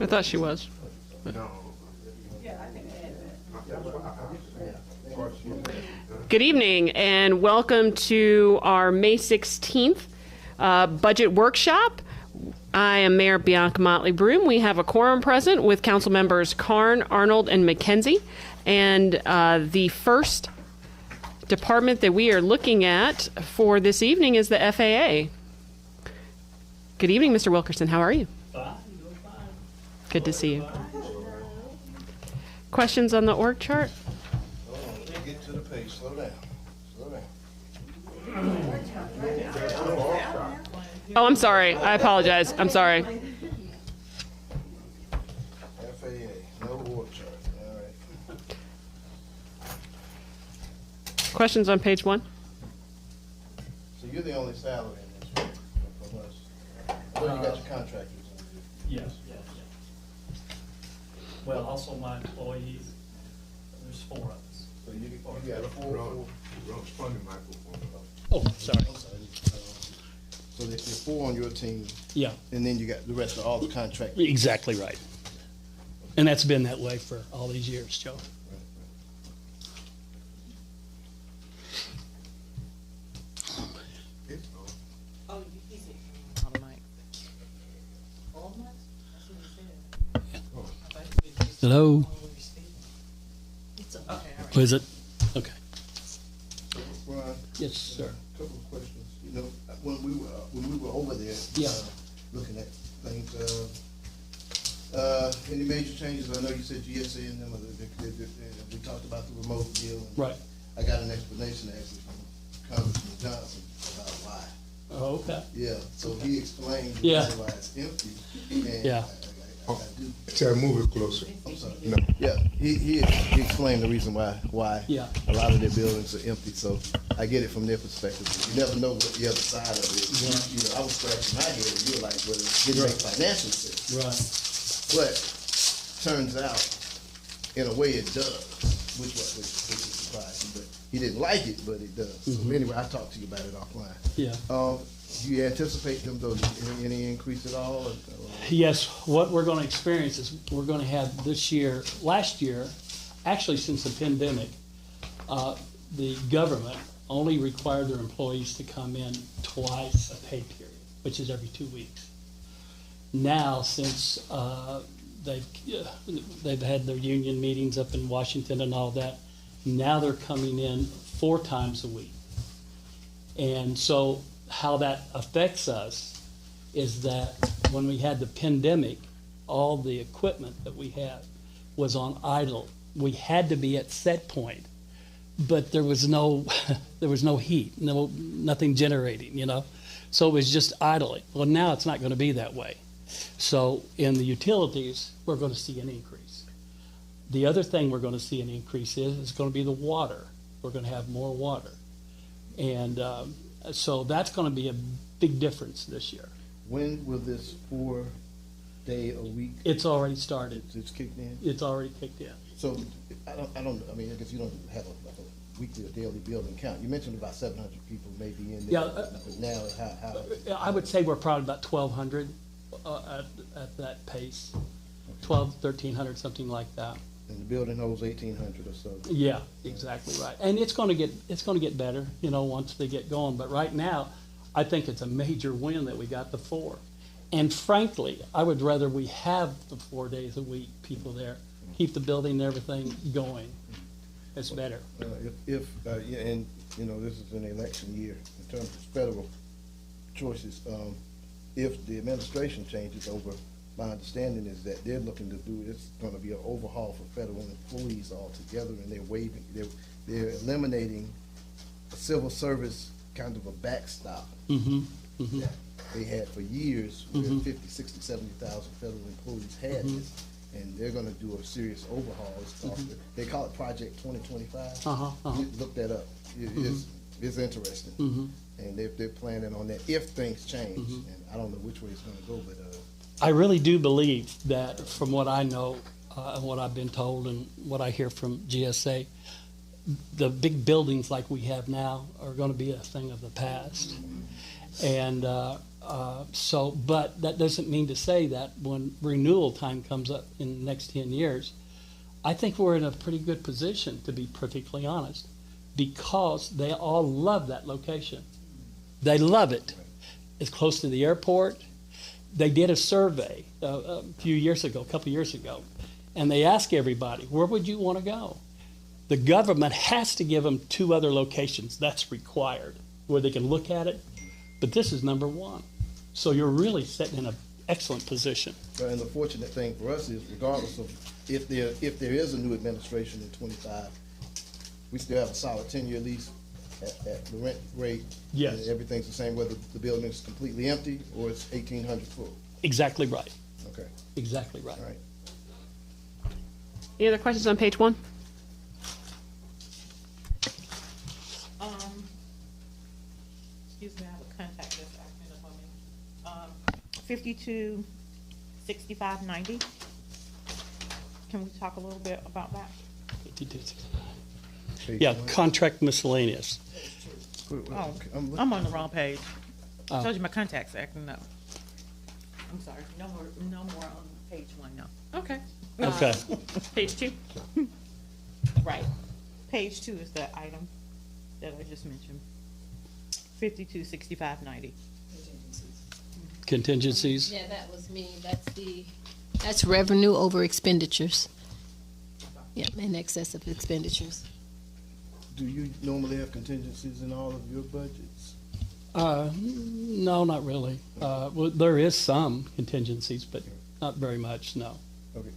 I thought she was. Good evening and welcome to our May 16th budget workshop. I am Mayor Bianca Motley Broom. We have a quorum present with council members Karn, Arnold, and McKenzie. And the first department that we are looking at for this evening is the FAA. Good evening, Mr. Wilkerson. How are you? Fine, doing fine. Good to see you. Questions on the org chart? Get to the page. Slow down. Slow down. Oh, I'm sorry. I apologize. I'm sorry. FAA, no org chart. All right. Questions on page 1? So you're the only salary in this, right? From us. I know you got your contractors. Yes. Well, also my employees, there's 4 of us. So you got four. Oh, sorry. So there's 4 on your team, Yeah, and then you got the rest of all the contractors. exactly right. And that's been that way for all these years, Joe. Hello? Oh, is it? Okay. Ron, Yes, sir. couple of questions. You know, when we were over there, Yeah. looking at things, any major changes? I know you said GSA and them, we talked about the remote deal. And Right. I got an explanation actually from Congressman Johnson about why. Oh, okay. Yeah, so he explained the Yeah. reason why it's empty. And Yeah. I do. Sorry, move it closer. I'm sorry. No. Yeah, he explained the reason why Yeah. a lot of their buildings are empty. So I get it from their perspective. You never know what the other side of it is. Right. You know, I was scratching my head. And you were like, well, it didn't make financial sense. Right. But turns out, in a way, it does, which is surprising. But he didn't like it, but it does. So anyway, I talked to you about it offline. Yeah. Do you anticipate them to any increase at all? Or Yes, what we're going to experience is we're going to have this year, last year, actually since the pandemic, the government only required their employees to come in twice a pay period, which is every 2 weeks. Now, since they've had their union meetings up in Washington and all that, now they're coming in 4 times a week. And so how that affects us is that when we had the pandemic, all the equipment that we had was on idle. We had to be at set point, but there was no heat, nothing generating, you know. So it was just idling. Well, now it's not going to be that way. So in the utilities, we're going to see an increase. The other thing we're going to see an increase is going to be the water. We're going to have more water. And so that's going to be a big difference this year. when will this 4-day-a-week? It's already started. It's kicked in. It's already kicked in. So I mean, I guess you don't have a weekly or daily building count. You mentioned about 700 people maybe in there. Yeah, But now, how? I would say we're probably about 1,200 at that pace. 1,300, something like that. And the building holds 1,800 or so. Yeah, exactly right. And it's going to get better, you know, once they get going. But right now, I think it's a major win that we got the 4. And frankly, I would rather we have the 4 days a week people there, keep the building and everything going. It's better. Yeah, and you know, this is an election year in terms of federal choices. If the administration changes over, my understanding is that they're looking to do, it's going to be an overhaul for federal employees altogether, and they're eliminating a civil service kind of a backstop that they had for years, where 50, 60, 70,000 federal employees had this, and they're going to do a serious overhaul. They call it Project 2025. Look that up. It's interesting, and they're planning on that if things change. And I don't know which way it's going to go, but. I really do believe that, from what I know, and what I've been told, and what I hear from GSA, the big buildings like we have now are going to be a thing of the past. And But that doesn't mean to say that when renewal time comes up in the next 10 years, I think we're in a pretty good position, to be perfectly honest, because they all love that location. They love it. It's close to the airport. They did a survey a couple years ago, and they asked everybody, where would you want to go? The government has to give them 2 other locations. That's required, where they can look at it. But this is number 1. So you're really sitting in an excellent position. And the fortunate thing for us is, regardless of if there is a new administration in 25, we still have a solid 10-year lease at the rent rate. Yes. And everything's the same, whether the building is completely empty or it's 1,800 full. Exactly right. Okay, Exactly right. all right. Any other questions on page 1? Excuse me, I have a contact that's acting up on me. 526590. Can we talk a little bit about that? Page Yeah, one. contract miscellaneous. Oh, Okay, I'm looking- I'm on the wrong page. I Oh. told you my contact's acting up. I'm sorry, no more on page 1 now. Okay. Okay. Page 2? Right. Page 2 is the item that I just mentioned. 526590. Contingencies. Yeah, that was me. That's revenue over expenditures. Yeah, in excess of expenditures. Do you normally have contingencies in all of your budgets? No, not really. Well, there is some contingencies, but not very much, no. Okay,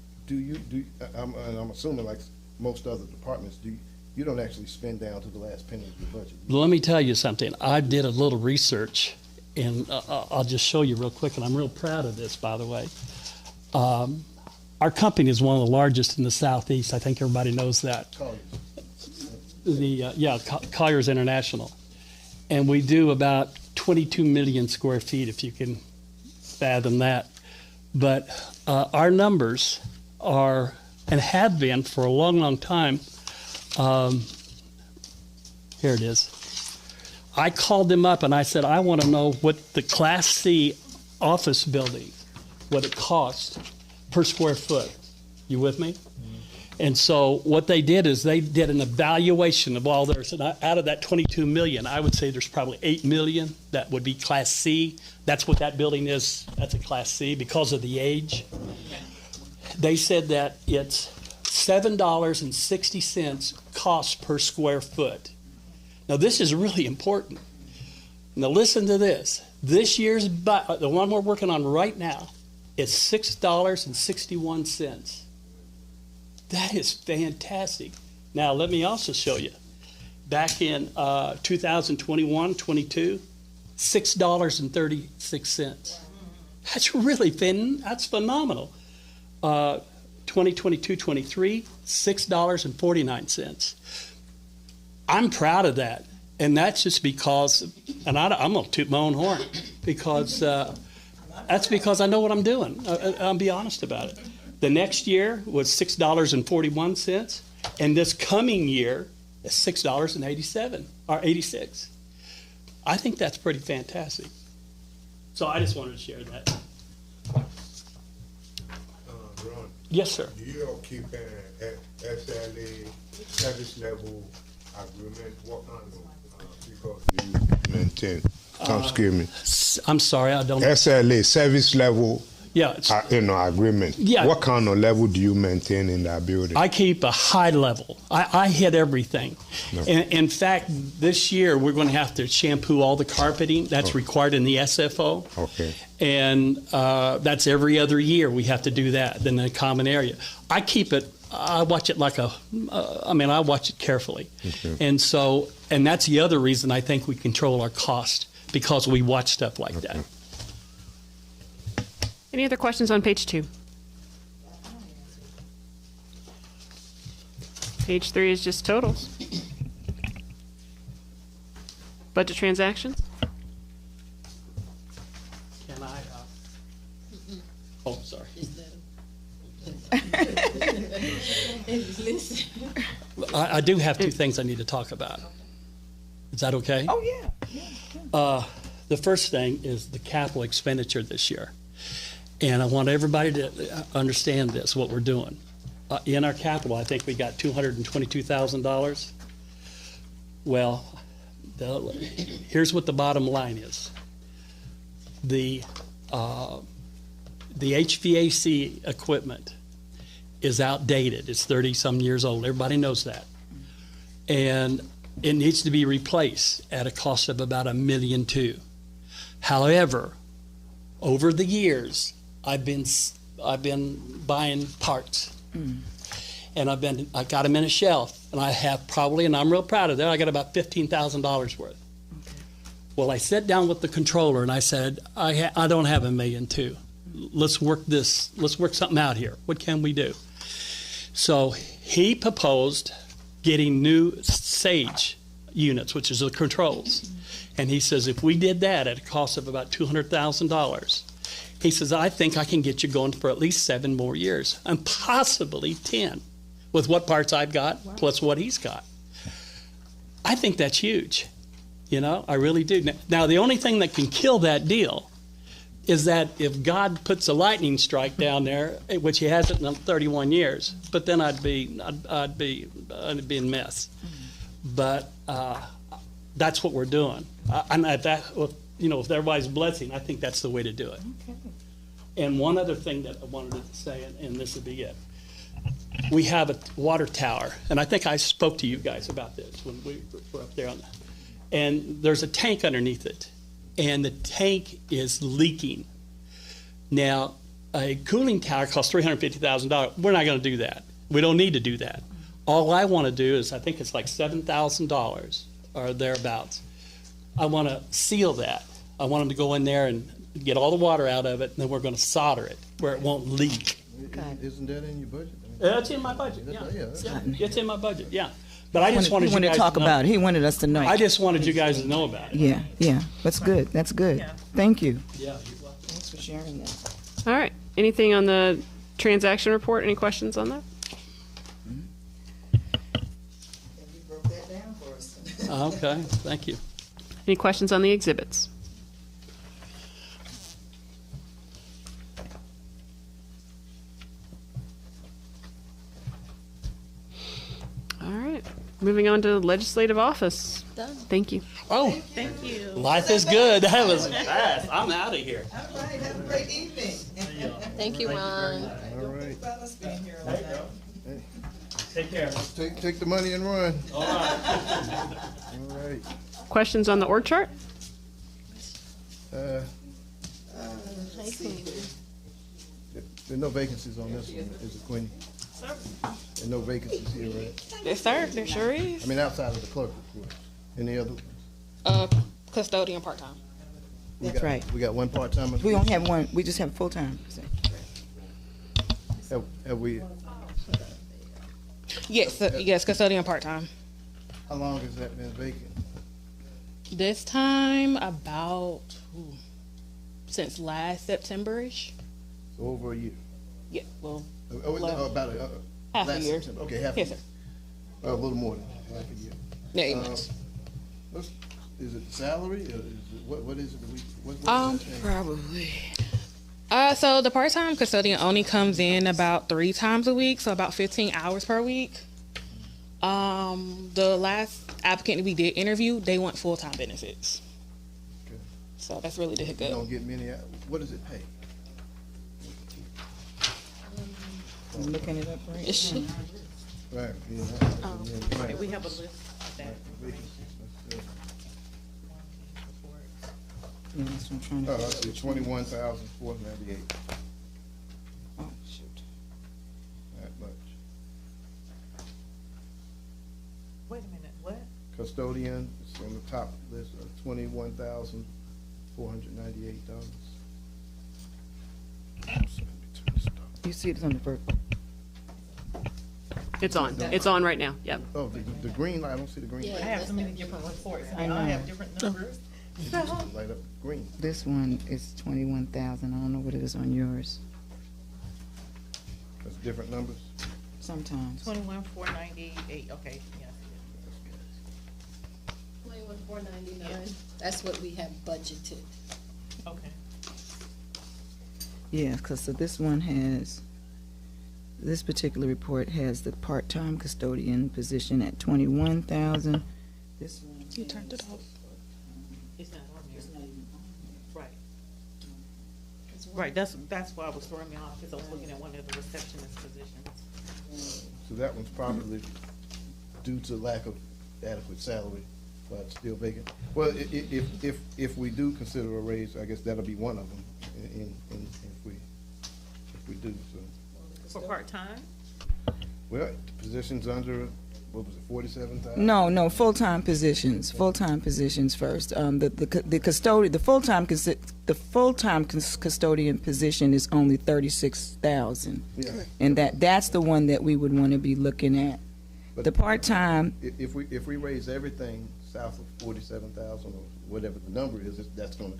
I'm assuming, like most other departments, you don't actually spend down to the last penny of your budget? Let me tell you something. I did a little research, and I'll just show you real quick, and I'm real proud of this, by the way. Our company is one of the largest in the Southeast. I think everybody knows that. Colliers. Colliers International. And we do about 22 million square feet, if you can fathom that. But our numbers are, and have been for a long, long time, here it is. I called them up and I said, I want to know what the Class C office building, what it costs per square foot. You with me? And so what they did is they did an evaluation of all theirs. And out of that 22 million, I would say there's probably 8 million that would be Class C. That's what that building is. That's a Class C because of the age. They said that it's $7.60 cost per square foot. Now, this is really important. Now, listen to this. This year's, the one we're working on right now, is $6.61. That is fantastic. Now, let me also show you. Back in 2021-22, $6.36. That's really that's phenomenal. 2022-23, $6.49. I'm proud of that. And that's just because, and I'm going to toot my own horn, because that's because I know what I'm doing. I'll be honest about it. The next year was $6.41, and this coming year is $6.87 or 86. I think that's pretty fantastic. So I just wanted to share that. Ron, Yes, sir. do you all keep an SLA service level agreement? What kind of figures do you maintain? Excuse me. I'm sorry, I don't. SLA service level, Yeah, it's, agreement. Yeah. What kind of level do you maintain in that building? I keep a high level. I hit everything. No. In fact, this year we're going to have to shampoo all the carpeting that's required in the SFO. Okay. And that's every other year we have to do that in the common area. I keep it, I watch it like I watch it carefully. Okay. And that's the other reason I think we control our cost, because we watch stuff like that. Any other questions on page 2? Page 3 is just totals. Budget transactions? Can I? Oh, sorry. I do have two things I need to talk about. Is that okay? Oh, yeah. The first thing is the capital expenditure this year. And I want everybody to understand this, what we're doing. In our capital, I think we got $222,000. Well, here's what the bottom line is. The HVAC equipment is outdated. It's 30-some years old. Everybody knows that. And it needs to be replaced at a cost of about $1.2 million. However, over the years, I've been buying parts. And I got them in a shelf, and I have probably, and I'm real proud of that, I got about $15,000 worth. Well, I sat down with the controller and I said, I don't have $1.2 million. Let's work something out here. What can we do? So he proposed getting new Sage units, which is the controls. And he says, if we did that at a cost of about $200,000, he says, I think I can get you going for at least 7 more years, and possibly 10, with what parts I've got, plus what he's got. I think that's huge. You know, I really do. Now, the only thing that can kill that deal is that if God puts a lightning strike down there, which he hasn't in 31 years, but then I'd be in mess. But that's what we're doing. And at that, you know, with everybody's blessing, I think that's the way to do it. Okay. And one other thing that I wanted to say, and this would be it. We have a water tower, and I think I spoke to you guys about this when we were up there on that. And there's a tank underneath it, and the tank is leaking. Now, a cooling tower costs $350,000. We're not going to do that. We don't need to do that. All I want to do is, I think it's like $7,000 or thereabouts. I want to seal that. I want them to go in there and get all the water out of it, and then we're going to solder it where it won't leak. Isn't that in your budget? That's in my budget, yeah. It's in my budget, yeah. But I just He wanted you wanted guys to talk to know. about it. He wanted us to know. I just wanted you guys to know about it. Yeah, yeah. That's good. That's good. Yeah. Thank you. Yeah. Thanks for sharing that. All right. Anything on the transaction report? Any questions on that? Okay, thank you. Any questions on the exhibits? All right. Moving on to legislative office. Done. Thank you. Oh, Thank you. life is good. That was fast. I'm out of here. All right, have a great evening. Thank you, Ron. All right. Fellas being here all night. Take care. Take the money and run. All right. All right. Questions on the org chart? There are no vacancies on this one, is it, Queenie? There are no vacancies here, right? Yes, sir. There sure is. I mean, outside of the clerk, of course. Any other ones? Custodian part-time. That's right. We got one part-timer? We don't have one. We just have full time. Have we, Yes, yes, custodian part-time. how long has that been vacant? This time, about since last September-ish. Over a year? Yeah, well, About half a last year. September. Okay, half a Yes, year. sir. A little more than half a year. Yeah, 8 months. Is it salary, or is it, what is it that we, what is it? Probably. So the part-time custodian only comes in about 3 times a week, so about 15 hours per week. The last applicant we did interview, they want full-time benefits. Okay. So that's really the You hiccup. don't get many, what does it pay? I'm looking it up right Is she? Right, yeah. Right. We have a list of that. Yeah, that's what I'm trying to. Oh, I see, 21,498, Oh, shoot. that much. Wait a minute, what? Custodian, it's on the top list of $21,498. You see it's on the first. It's on. It's on right now. Yep. Oh, the green light, I don't see the green Yeah. light. I have so many different reports. I know. I have different numbers. Light up green. This one is 21,000. I don't know what it is on yours. That's different numbers. Sometimes. 21,498, okay, yeah. $499. That's what we have budgeted. Okay. Yeah, because so this one has, this particular report has the part-time custodian position at 21,000. This one. You turned it off. It's not on there. Right. Right, that's why it was throwing me off, because I was looking at one of the receptionist positions. So that one's probably due to lack of adequate salary, but still vacant. Well, if we do consider a raise, I guess that'll be one of them, if we do, so. For part-time? Well, the position's under, what was it, 47,000? No, full-time positions first. The custodian, the full-time custodian position is only 36,000. Yeah. And that's the one that we would want to be looking at. But The part-time, If we raise everything south of 47,000 or whatever the number is, that's gonna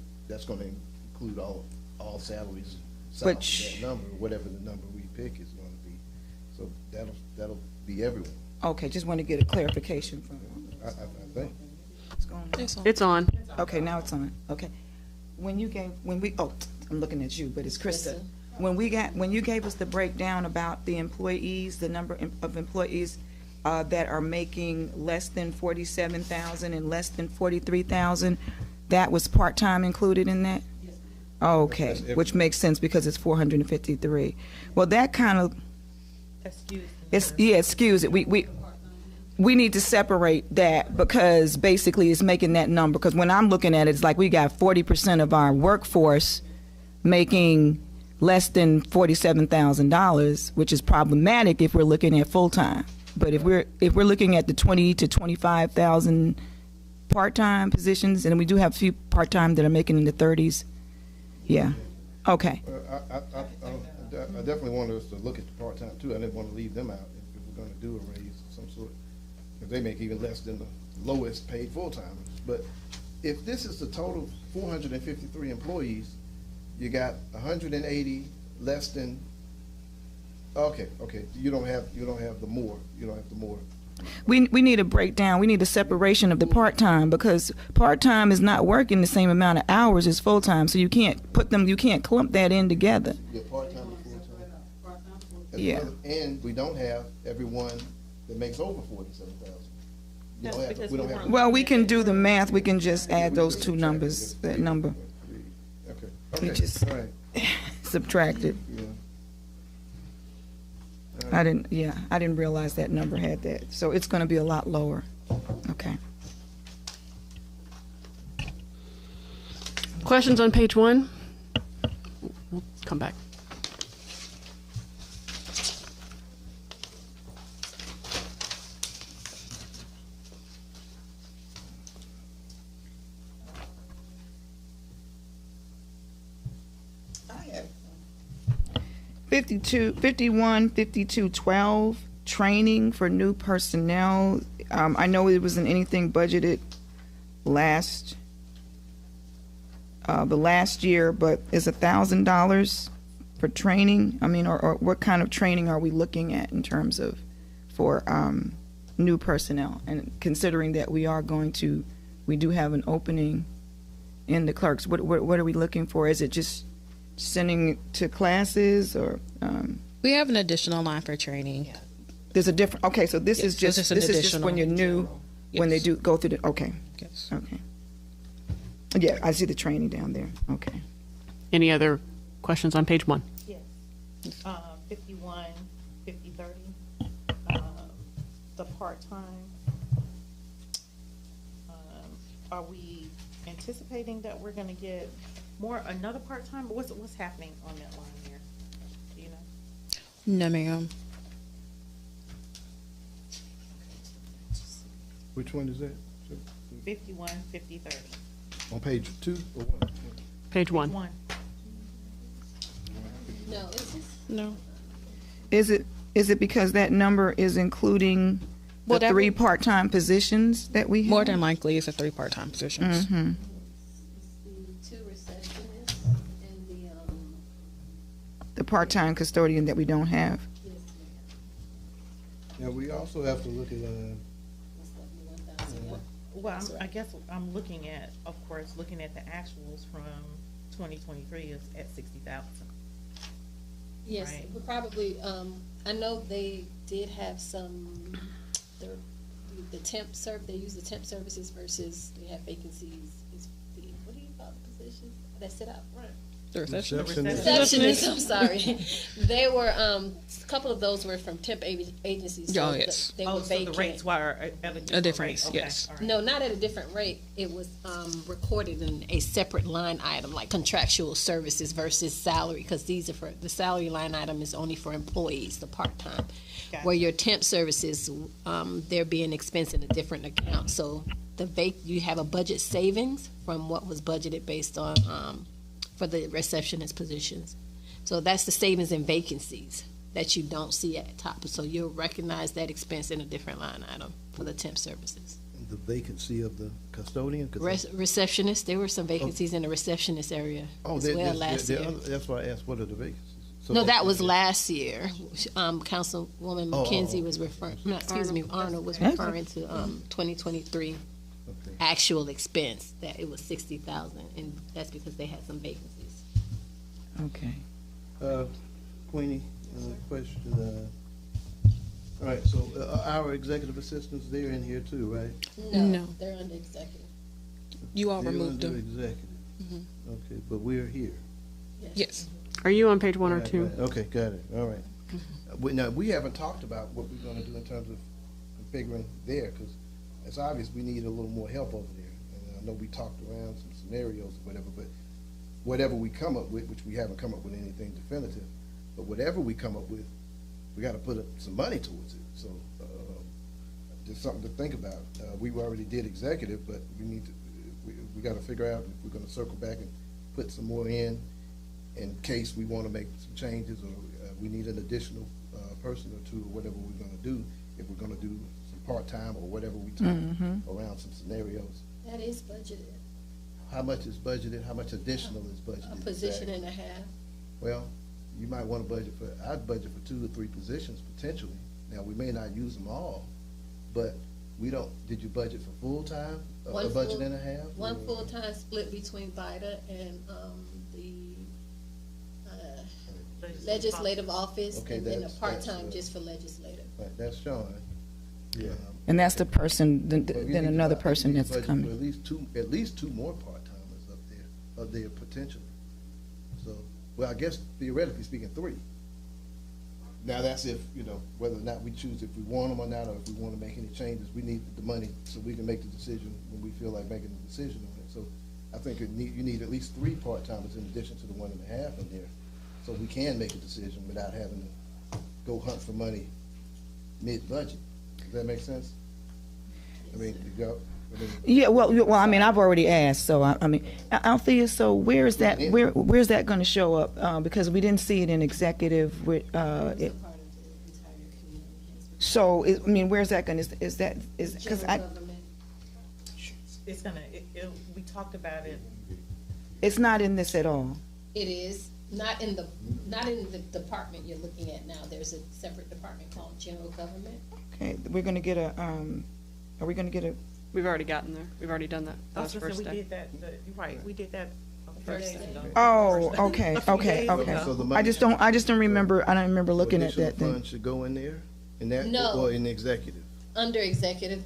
include all salaries south But of that number, whatever the number we pick is gonna be. So that'll be everyone, okay, just want to get a clarification from, I think. what's going on? It's on. It's on. Okay, now it's on. Okay. I'm looking at you, but it's Krista. When you gave us the breakdown about the employees, the number of employees that are making less than 47,000 and less than 43,000, that was part-time included in that? Okay, That's every- which makes sense because it's 453. Well, that kind of, Excuse me. excuse it. We need to separate that because basically it's making that number. Because when I'm looking at it, it's like we got 40% of our workforce making less than $47,000, which is problematic if we're looking at full-time. But if we're looking at the 20 to 25,000 part-time positions, and we do have a few part-time that are making in the 30s, yeah. Okay. I definitely wanted us to look at the part-time too. I didn't want to leave them out if we're gonna do a raise of some sort. Because they make even less than the lowest paid full-timers. But if this is the total 453 employees, you got 180 less than, okay, you don't have the more. We need a breakdown. We need a separation of the part-time because part-time is not working the same amount of hours as full-time. So you can't clump that in together. Yeah, part-time and full-time. Yeah. And we don't have everyone that makes over 47,000. That's because We don't we have. weren't- Well, we can do the math. We can just add those two numbers, that number. Okay. We just All right. subtract it. Yeah. I didn't realize that number had that. So it's going to be a lot lower. Okay. Questions on page 1? We'll come back. I have 5212 training for new personnel. I know it wasn't anything budgeted the last year, but is $1,000 for training? I mean, or what kind of training are we looking at in terms of for new personnel? And considering that we do have an opening in the clerks, what are we looking for? Is it just sending it to classes or? We have an additional line for training. There's a different, okay, so this is Yes, just, an this is just additional. when you're new, when they Yes. do go through the, okay, Yes. okay. Yeah, I see the training down there, okay. Any other questions on page 1? Yes. 51, 50, 30. The part-time. Are we anticipating that we're gonna get another part-time? What's happening on that line here? Do you know? No, ma'am. Which one is that? 51, 50, 30. On page 2 or 1? Page 1. One. No, No. Is it because that number is including Well, the that 3 would- part-time positions that we have? More than likely, it's a 3 part-time positions. Mm-hmm. the 2 receptionists and The part-time custodian that we don't have. Yeah, we also have to look at, Well, I guess I'm looking at, of course, looking at the actuals from 2023 is at 60,000. Yes, Right. we probably, I know they did have some, the temp they use the temp services versus they have vacancies. Is the, what do you call the position that sit out front? The reception. Receptionists, I'm sorry. They were, a couple of those were from temp agencies. So Oh, yes. They Oh, were so vacant. the rates were at A different rate. rate, Okay, yes. all right. No, not at a different rate. It was recorded in a separate line item, like contractual services versus salary, because these are for, the salary line item is only for employees, the part-time. Gotcha. Where your temp services, they're being expensed in a different account. So you have a budget savings from what was budgeted based on, for the receptionist positions. So that's the savings in vacancies that you don't see at the top. So you'll recognize that expense in a different line item for the temp services. The vacancy of the custodian? 'Cause Receptionist, there were some vacancies in the receptionist area as well last year. That's why I asked, what are the vacancies? So No, that was last year. Councilwoman Oh, McKenzie was referring, no, excuse me, Arnold was referring to 2023 Okay. actual expense, that it was 60,000, and that's because they had some vacancies. Okay. Queenie, question, all right, so our executive assistants, they're in here too, right? No. They're under executive. You all They're removed under them. executive. Okay, but we're here. Yes. Are you on page one or Right, two? right. Okay, got it, all right. Now, we haven't talked about what we're gonna do in terms of configuring there, because it's obvious we need a little more help over there. And I know we talked around some scenarios or whatever, but whatever we come up with, which we haven't come up with anything definitive, but whatever we come up with, we gotta put up some money towards it, so, just something to think about. We already did executive, but we gotta figure out if we're gonna circle back and put some more in case we wanna make some changes, or we need an additional, person or two, or whatever we're gonna do, if we're gonna do some part-time or whatever we talk around some scenarios. That is budgeted, How much is budgeted, how much additional is budgeted? a position and a half. Well, you might wanna budget for, I'd budget for 2 or 3 positions potentially. Now, we may not use them all, but we don't, did you budget for full-time, a One budget full- and a half? One or- full-time split between VITA and the legislative office, Okay, and then a that's, part-time just for legislative. Right, that's Sean. Yeah. And that's the person, Well, you then need to another budget- person you need to that's budget for coming. At least two more part-timers up there potentially. So, well, I guess theoretically speaking, 3. Now, that's if, whether or not we choose if we want them or not, or if we want to make any changes, we need the money so we can make the decision when we feel like making the decision on it. So I think you need at least 3 part-timers in addition to the 1.5 in there, so we can make a decision without having to go hunt for money mid-budget. Does that make sense? I mean, Yeah, well, I mean, I've already asked, so I mean, Althea, so where's that going to show up? Because we didn't see it in executive with, so, I mean, where's that going to, because General government. It's gonna, we talked about it. it's not in this at all. It is, not in the department you're looking at now. There's a separate department called general government. Okay, we're going to get a, are we going to get a, We've already gotten there. We've already done that. That was Also, first we day. did that, you're right, we did that a few First days day. ago. oh, okay, okay. So the I just don't remember, I don't remember looking at additional that thing. funds should go in there, in that, No. or in the executive, Under executive,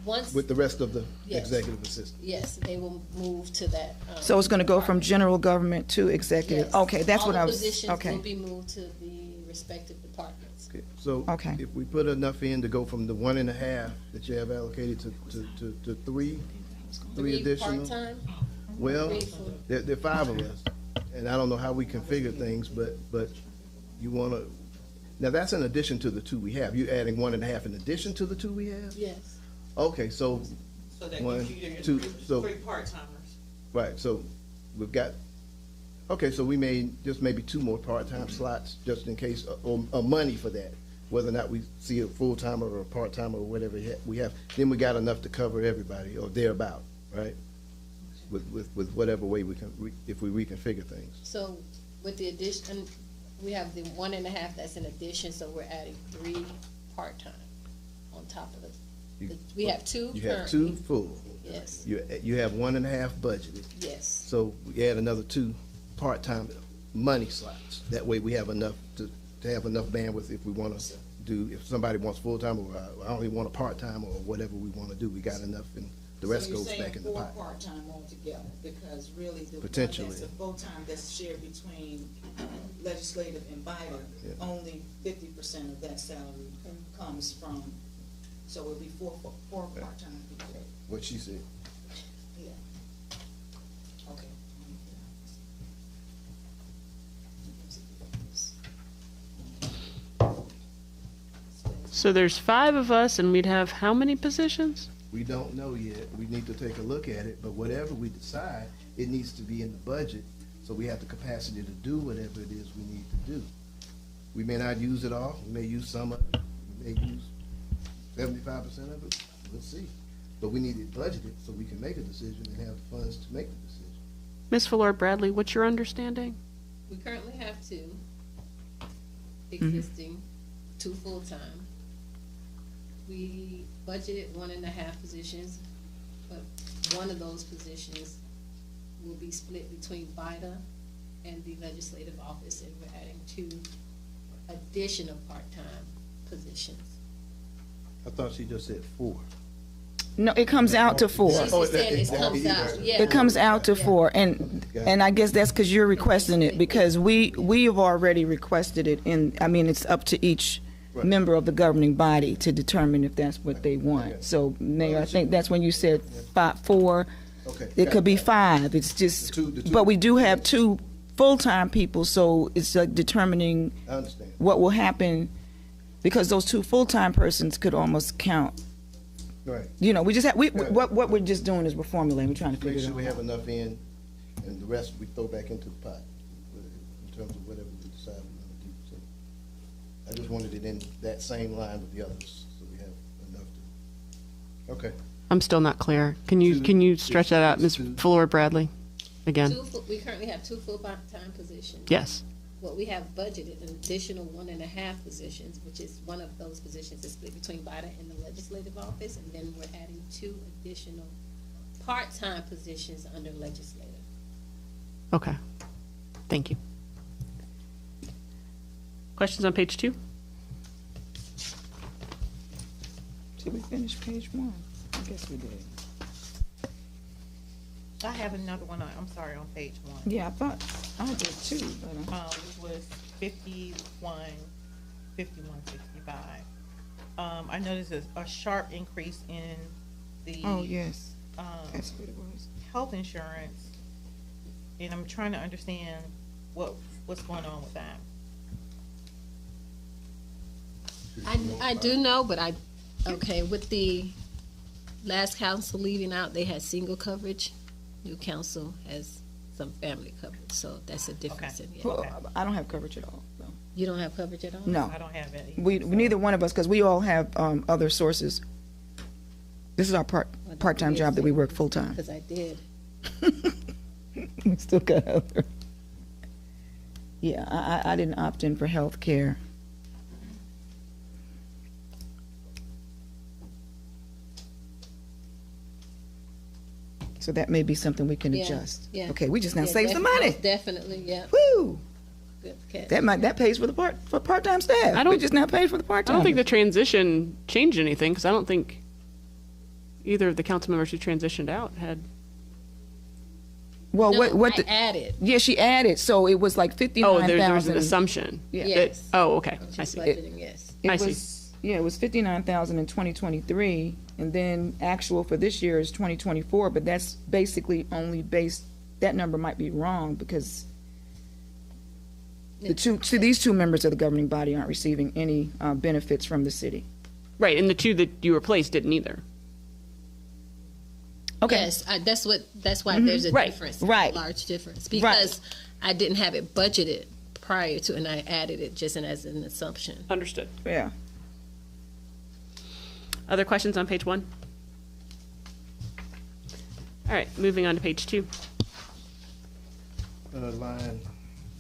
once, with the rest of the Yes. executive assistants? yes, they will move to that. So it's going to go from general government to executive? Yes. Okay, that's what I was, All the positions okay. will be moved to the respective departments. Okay, so Okay. if we put enough in to go from the 1.5 that you have allocated to 3 additional? Part-time, Well, 3 full. there are 5 of us, and I don't know how we configure things, but you want to, now that's in addition to the 2 we have. You're adding 1.5 in addition to the 2 we have? Yes. Okay, so, So that 1, gives you your 2, so, 3 part-timers. right, so we've got, okay, so we may, just maybe 2 more part-time slots, just in case, or money for that, whether or not we see a full-timer or a part-timer or whatever we have. Then we got enough to cover everybody, or thereabout, right? With whatever way we can, if we reconfigure things. So with the addition, we have the 1.5 that's in addition, so we're adding 3 part-time on top of the We have two You have currently. two full. Yes, You have 1.5 budgeted. yes. So we add another 2 part-time money slots. That way we have enough to have enough bandwidth if we want to do, if somebody wants full-time or I only want a part-time or whatever we want to do, we got enough and the rest goes back in the pot. So you're saying 4 part-time altogether, because really the one Potentially. that's a full-time that's shared between legislative and VITA, Yeah. only 50% of that salary comes from, so it'll be four part-time people. What she said. Yeah. Okay. So there's 5 of us, and we'd have how many positions? We don't know yet. We need to take a look at it, but whatever we decide, it needs to be in the budget, so we have the capacity to do whatever it is we need to do. We may not use it all, we may use some of it, we may use 75% of it, we'll see. But we need it budgeted so we can make a decision and have the funds to make the decision. Ms. Fuller Bradley, what's your understanding? We currently have 2 existing, 2 full-time. We budgeted 1.5 positions, but one of those positions will be split between VITA and the legislative office, and we're adding 2 additional part-time positions. I thought she just said 4. No, it comes out to 4. She Oh, said it comes out, yeah. It comes out to 4, and I guess that's because you're requesting it, because we have already requested it, and, I mean, it's up to each Right. member of the governing body to determine if that's what they want. So, Mayor, I think that's when you said 4. Okay. It could be 5, it's just, The two- but we do have 2 full-time people, so it's like determining I understand. what will happen, because those 2 full-time persons could almost count. Right. You know, we just have, Yeah. what we're just doing is we're formulating, we're trying to Make figure sure we it out. have enough in, and the rest we throw back into the pot, in terms of whatever we decide we're gonna do, so. I just wanted it in that same line with the others, so we have enough to, okay. I'm still not clear. Can you stretch that out, Ms. Fuller Bradley? Again? We currently have 2 full-time positions. Yes. What we have budgeted, an additional 1.5 positions, which is one of those positions is split between VITA and the legislative office, and then we're adding 2 additional part-time positions under legislative. Okay. Thank you. Questions on page 2? Did we finish page 1? I guess we did. I have another one, I'm sorry, on page 1. Yeah, I thought I did too, but It was 5165. I noticed a sharp increase in the oh yes, um, that's what it was. health insurance, and I'm trying to understand what's going on with that. I do know, but okay, with the last council leaving out, they had single coverage. New council has some family coverage, so that's a difference in it. Well, I don't have coverage at all. So. You don't have coverage at all? No, I don't have any. we neither one of us, because we all have other sources. This is our part-time job that we work full-time. Because I did. We still got other. Yeah, I didn't opt in for health care. So that may be something we can Yeah, adjust. yeah. Okay, we just now Yeah, save some money. Definitely, yeah. Woo! Good catch. That pays for the part-time staff. I don't- We just now paid for the I part-time. don't think the transition changed anything, because I don't think either of the council members who transitioned out had. Well, No, what I the, added. yeah, she added, so it was like Oh, 59,000. there was an assumption. Yeah. that- Yes. Oh, okay. I She's see. budgeting, yes. It I see. was, yeah, it was 59,000 in 2023, and then actual for this year is 2024, but that's basically only based, that number might be wrong, because these 2 members of the governing body aren't receiving any benefits from the city. Right, and the 2 that you replaced didn't either. Okay. Yes, that's why there's a Right, difference. right. A large difference. Because I didn't have it budgeted prior to, and I added it just as an assumption. Understood. Yeah. Other questions on page 1? All right, moving on to page 2. Line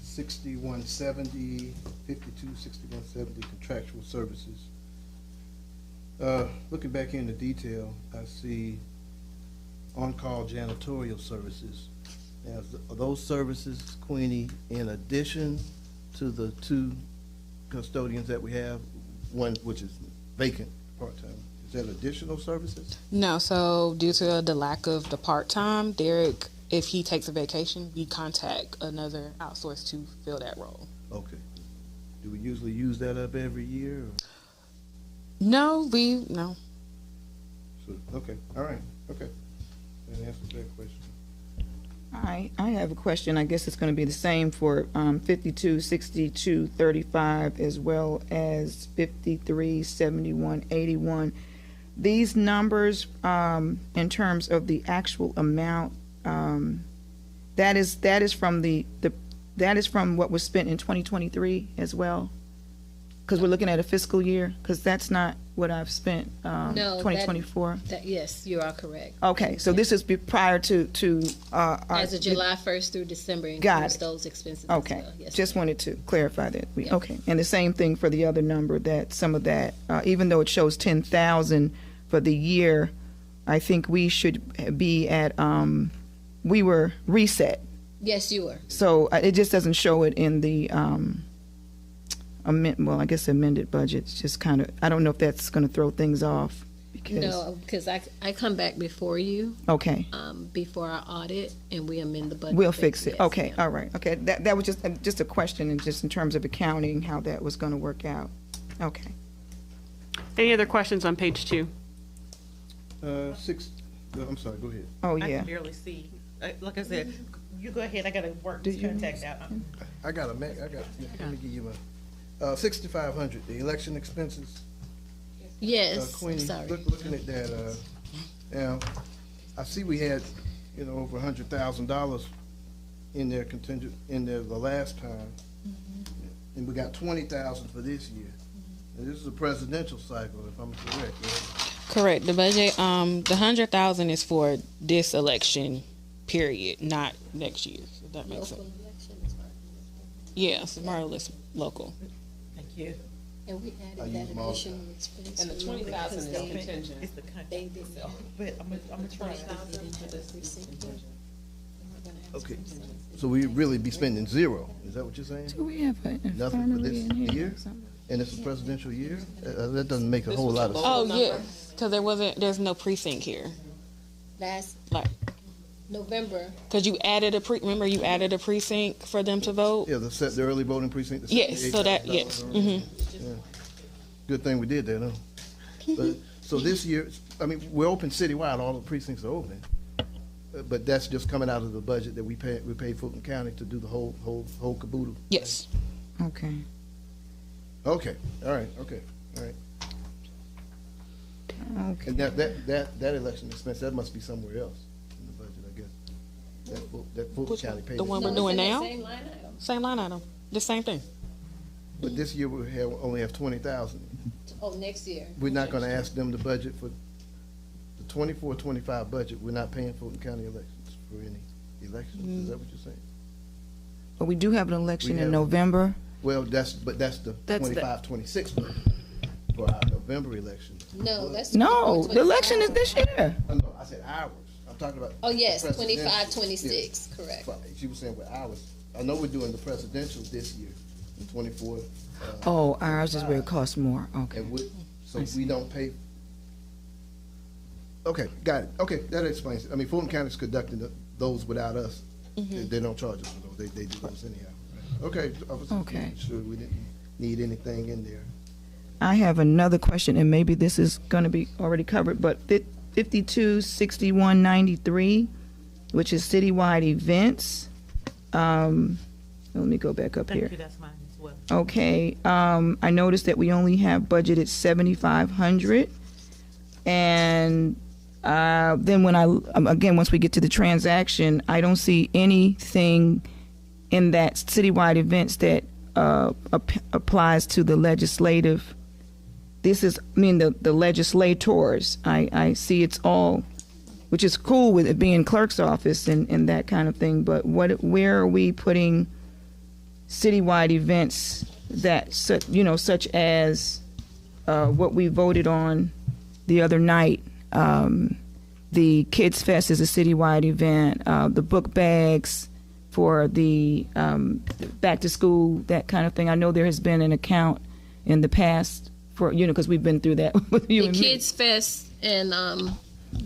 6170, 526170 contractual services. Looking back into detail, I see on-call janitorial services. Now, are those services, Queenie, in addition to the 2 custodians that we have, one which is vacant part-time? Is that additional services? No, so due to the lack of the part-time, Derek, if he takes a vacation, we contact another outsource to fill that role. Okay. Do we usually use that up every year? Or? No. So, okay, all right, okay. That answers that question. I have a question. I guess it's going to be the same for 52, 62, 35, as well as 53, 71, 81. These numbers, in terms of the actual amount, that is from that is from what was spent in 2023 as well, because we're looking at a fiscal year. Because that's not what I've spent. No, 2024. Yes, you are correct. Okay, so this is prior to As of July 1st through December Got includes it. those expenses. Okay, as well. Yes, just ma'am. wanted to clarify that. Yeah. Okay, and the same thing for the other number, that some of that, even though it shows 10,000 for the year, I think we should be at, we were reset. Yes, you were. So it just doesn't show it in the, I guess amended budget. It's just kind of, I don't know if that's going to throw things off. Because, No, because I come back before you, okay, before our audit, and we amend the budget. we'll fix it. Yes, Okay, ma'am. all right. Okay, that was just a question, and just in terms of accounting, how that was going to work out. Okay. Any other questions on page 2? I'm sorry, go ahead. Oh, I yeah. can barely see. Like I said, you go ahead, I gotta work this contact out. Let me give you my, 6,500, the election expenses. Yes, I'm Queenie, sorry. looking at that, now, I see we had, over $100,000 in their contingent, in there the last time. And we got 20,000 for this year. And this is a presidential cycle, if I'm correct, right? Correct. The budget, the 100,000 is for this election period, not next year. If that makes sense. Local elections are- Yes, more or less local. Thank you. And we I added use that them all. additional expense. And the remember, 20,000 because is they- contingent. It's the contact. They didn't have, But I'm gonna try. they didn't have a precinct yet. And we're gonna have Okay, some percentages. so we really be spending zero, is that what you're saying? Do we have an Nothing for infirmary this in here? year? And it's a presidential year? That doesn't make a whole lot of sense. Oh, yes, because there's no precinct here. Last Like, November, because you added remember you added a precinct for them to vote? Yeah, the early voting precinct. the Yes, so that, $68,000. yes. Yeah. Good thing we did that, huh? But, so this year, we're open citywide, all the precincts are open. But that's just coming out of the budget that we paid Fulton County to do the whole caboodle. Yes. Okay. Okay, all right. Okay. And that election expense, that must be somewhere else in the budget, I guess. That Fulton Which County one? paid. The one no, we're it's doing in the now? same line item. Same line item, the same thing. But this year we only have 20,000. Oh, next year. We're not gonna ask them to budget for the 24-25 budget. We're not paying Fulton County elections for any elections. Is that what you're saying? But we do have an election We in have- November. Well, that's the That's the- 25-26 budget for our November election. No, that's. No, the 24, election is 25. this year. No, I said ours. I'm talking about. Oh, yes, presidential. 25, 26, correct. Yeah. She was saying with ours. I know we're doing the presidential this year, in 24. Oh, ours is where it costs more. Okay. And so we don't pay. Okay, got it. Okay, that explains it. Fulton County's conducting those without us. They don't charge us for those. They do those anyhow. Right. Okay. I was Okay. making sure we didn't need anything in there. I have another question, and maybe this is going to be already covered, but 526193, which is citywide events. Let me go back up here. Thank you, that's mine as well. Okay, I noticed that we only have budgeted 7,500, and then when once we get to the transaction, I don't see anything in that citywide events that applies to the legislative. This is, the legislators. I see it's all, which is cool with it being clerk's office and that kind of thing. But where are we putting citywide events that such as what we voted on the other night. The Kids Fest is a citywide event. The book bags for the back to school, that kind of thing. I know there has been an account in the past for, because we've been through that with you The and me. Kids Fest and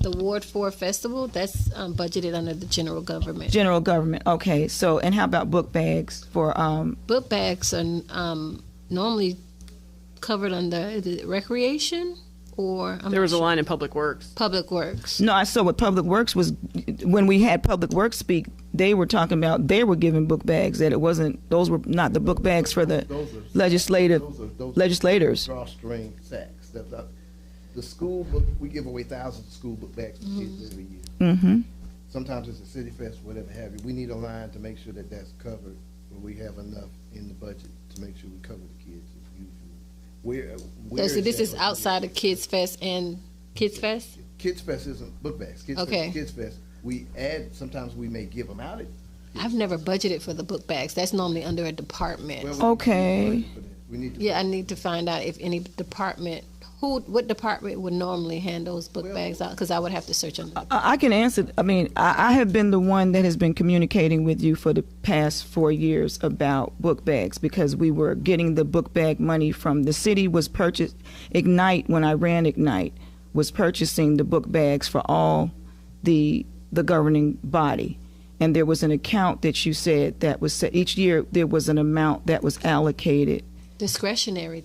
the Ward 4 Festival, that's budgeted under the general government. General government. Okay. So, and how about book bags for? Book bags are normally covered under is it recreation or There was a line in Public Works. Public Works. No, I saw what Public Works was when we had Public Works speak. They were talking about they were giving book bags. That it wasn't; those were not the book bags for the Those are- legislative those are legislators. Drawstring sacks. The school book, we give away thousands of school book bags to kids every year. Mm-hmm. Sometimes it's a city fest, whatever have you. We need a line to make sure that that's covered, where we have enough in the budget to make sure we cover the kids as usual. So this is outside of Kids Fest and Kids Fest? Kids Fest isn't book bags. Okay. Kids Fest, we add, sometimes we may give them out at. I've never budgeted for the book bags. That's normally under a department. Well, Okay. We need to. Yeah, I need to find out if any department, what department would normally hand those book bags out, because I would have to search under. I can answer. I mean, I have been the one that has been communicating with you for the past 4 years about book bags because we were getting the book bag money from the city was purchased. Ignite, when I ran Ignite, was purchasing the book bags for all the governing body. And there was an account that you said that was set. Each year there was an amount that was allocated. Discretionary.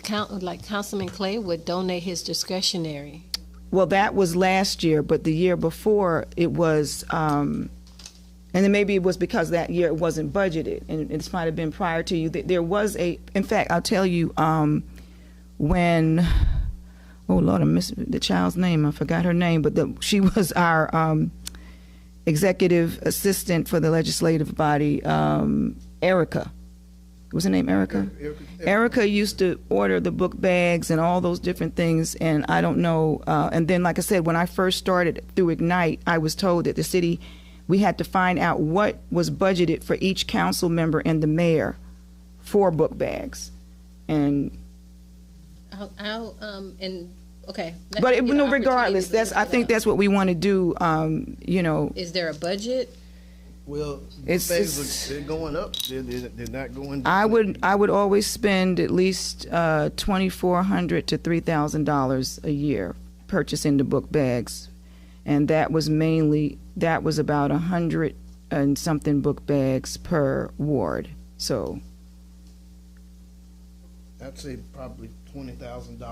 Like Councilman Clay would donate his discretionary. Well, that was last year, but the year before it was, and then maybe it was because that year it wasn't budgeted, and it might have been prior to you. There was in fact, I'll tell you, when, oh Lord, I missed the child's name. I forgot her name, but she was our executive assistant for the legislative body, Erica. Was her name Erica? Erica used to order the book bags and all those different things, and I don't know. And then, like I said, when I first started through Ignite, I was told that the city, we had to find out what was budgeted for each council member and the mayor for book bags, and. Okay. But regardless, I think that's what we want to do. Is there a budget? Well, they're going up. They're not going down. I would always spend at least $2,400 to $3,000 a year purchasing the book bags, and that was about 100 and something book bags per ward. So I'd say probably $20,000 to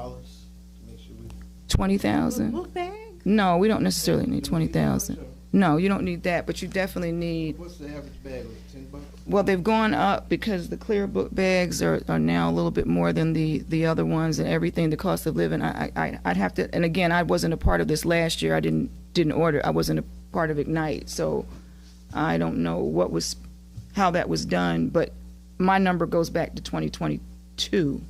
make sure we. 20,000. Book bag? No, we don't necessarily need 20,000. No, you don't need that, but you definitely need. What's the average bag? Like $10? Well, they've gone up because the clear book bags are now a little bit more than the other ones, and everything, the cost of living. I'd have to, and again, I wasn't a part of this last year. I didn't order. I wasn't a part of Ignite, so I don't know how that was done. But my number goes back to 2022,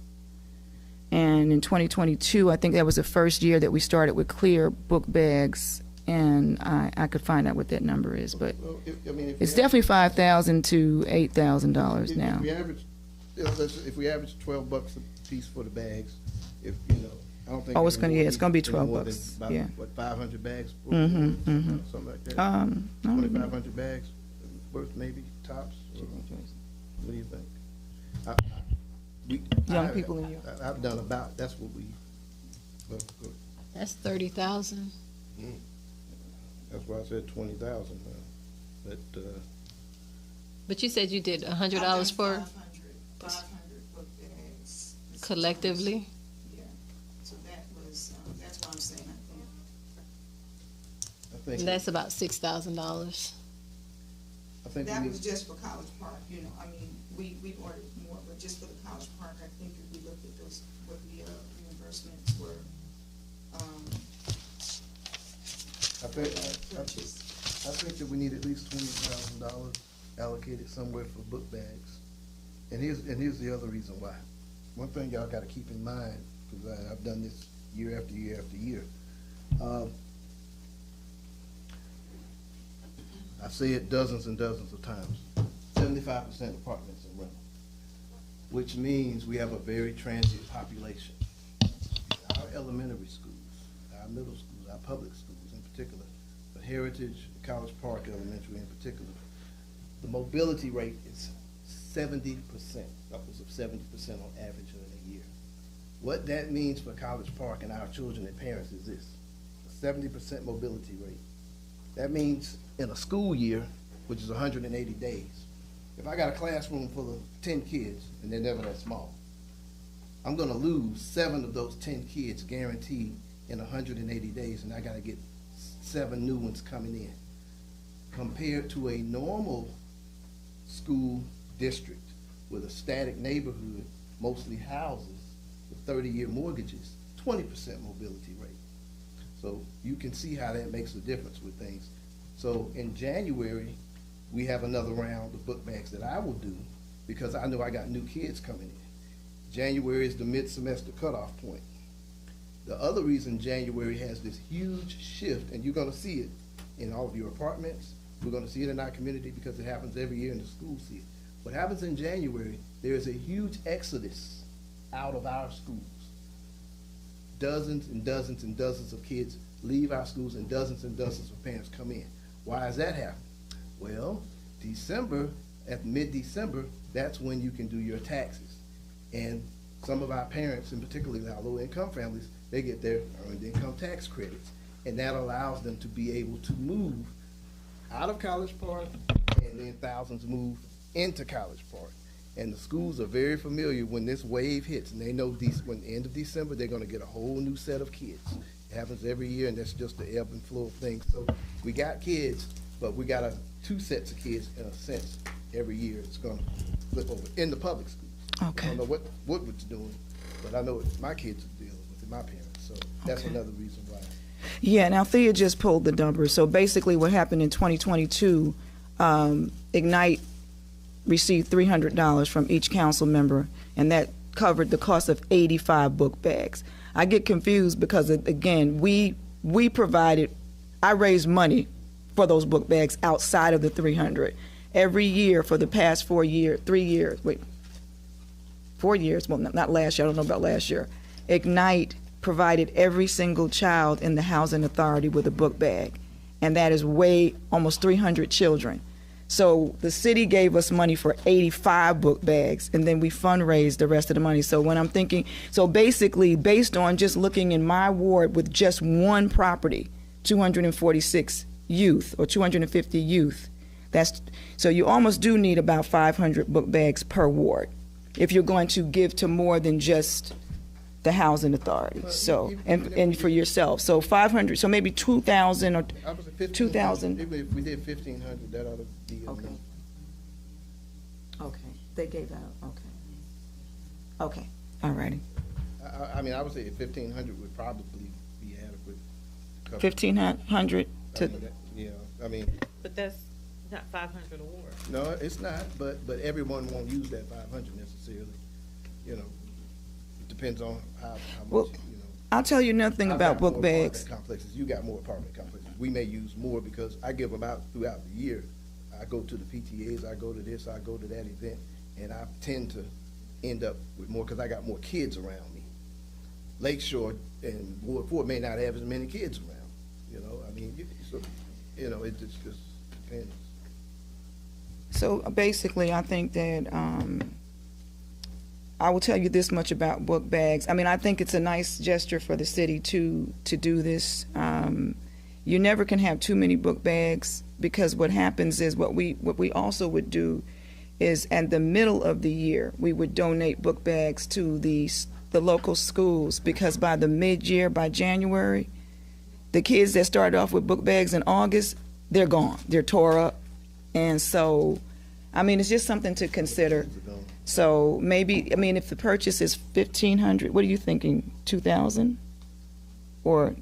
and in 2022, I think that was the first year that we started with clear book bags. And I could find out what that number is, but it's definitely $5,000 to $8,000 now. If we average $12 a piece for the bags, I don't think. Oh, it's gonna be $12. About, yeah. What, 500 bags? Mm-hmm. Something like that. 2,500 bags worth maybe tops. What do you think? Young people in you. I've done about. That's what we. That's 30,000. That's why I said 20,000. But you said you did $100 for 500 book bags. collectively. Yeah, so that was, that's why I'm saying I think. And that's about $6,000. I think that we was need, just for College Park, I mean, we ordered more, but just for the College Park, I think if we looked at those, what the reimbursements were, I think that we need at least $20,000 allocated somewhere for book bags. And here's the other reason why. One thing y'all got to keep in mind, because I've done this year after year after year. I say it dozens and dozens of times. 75% apartments in rental, which means we have a very transient population. Our elementary schools our middle schools, our public schools in particular, but Heritage, College Park Elementary in particular, the mobility rate is 70%, upwards of 70% on average in a year. What that means for College Park and our children and parents is this: a 70% mobility rate. That means in a school year, which is 180 days, if I got a classroom full of 10 kids, and they're never that small, I'm gonna lose 7 of those 10 kids guaranteed in 180 days, and I gotta get 7 new ones coming in. Compared to a normal school district with a static neighborhood, mostly houses, with 30-year mortgages, 20% mobility rate. So you can see how that makes a difference with things. So in January, we have another round of book bags that I will do because I know I got new kids coming in. January is the mid-semester cutoff point. The other reason January has this huge shift, and you're gonna see it in all of your apartments, we're gonna see it in our community because it happens every year in the schools see it. What happens in January, there is a huge exodus out of our schools. Dozens and dozens and dozens of kids leave our schools and dozens of parents come in. Why is that happening? Well, December, at mid-December, that's when you can do your taxes. And some of our parents, and particularly our low-income families, they get their earned income tax credits. And that allows them to be able to move out of College Park, and then thousands move into College Park. And the schools are very familiar when this wave hits, and they know when the end of December, they're gonna get a whole new set of kids. It happens every year, and that's just the ebb and flow of things. So we got kids, but we got 2 sets of kids in a sense every year. It's gonna flip over in the public schools. Okay. I don't know what Woodward's doing, but I know what my kids are dealing with and my parents. So that's Okay. another reason why. Yeah, now Thea just pulled the numbers. So basically what happened in 2022, Ignite received $300 from each council member, and that covered the cost of 85 book bags. I get confused because, again, we provided, I raised money for those book bags outside of the 300. Every year for the past 4 years, 4 years, well, not last year, I don't know about last year, Ignite provided every single child in the housing authority with a book bag, and that is almost 300 children. So the city gave us money for 85 book bags, and then we fundraised the rest of the money. So when I'm thinking, so basically based on just looking in my ward with just one property, 246 youth or 250 youth, so you almost do need about 500 book bags per ward if you're going to give to more than just the housing authority. So, and for yourself. So 500, so maybe 2,000 or I was at 2,000. If we did 1,500, that ought to be enough. Okay. Okay, they gave out, okay, all righty. I mean, I would say 1,500 would probably be adequate. 1,500 to, Yeah, I mean, But that's not 500 awards. no, it's not, but everyone won't use that 500 necessarily, you know. It depends on how Well, much, you know. I'll tell you nothing I've about got more book bags. apartment complexes. You got more apartment complexes. We may use more because I give them out throughout the year. I go to the PTAs, I go to this, I go to that event, and I tend to end up with more because I got more kids around me. Lakeshore and Ward 4 may not have as many kids around, you know, I mean, it just depends. So basically, I think that I will tell you this much about book bags. I mean, I think it's a nice gesture for the city to do this. You never can have too many book bags because what happens is what we also would do is at the middle of the year we would donate book bags to the local schools because by the mid-year, by January, the kids that started off with book bags in August, they're gone. They're tore up. And so, I mean, it's just something to consider. So maybe, I mean, if the purchase is 1,500, what are you thinking, 2,000? Or,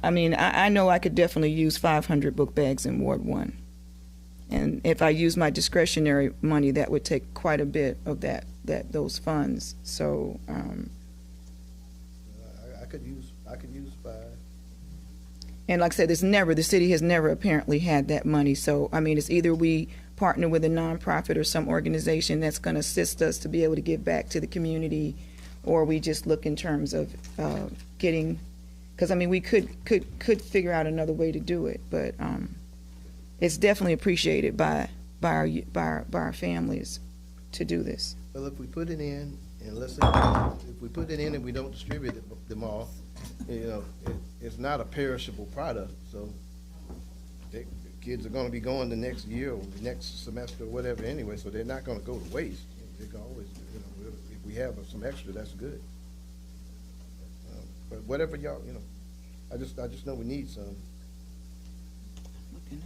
I mean, I know I could definitely use 500 book bags in Ward 1. And if I use my discretionary money, that would take quite a bit of those funds. So, I could use 5. and like I said, the city has never apparently had that money. So, I mean, it's either we partner with a nonprofit or some organization that's going to assist us to be able to give back to the community, or we just look in terms of getting Because I mean, we could figure out another way to do it, but it's definitely appreciated by our families to do this. Well, if we put it in, and let's say, if we put it in and we don't distribute them all, you know, it's not a perishable product, so the kids are gonna be going the next year or the next semester or whatever anyway, so they're not gonna go to waste. They can always, you know, if we have some extra, that's good. But whatever y'all, you know, I just know we need some. Looking at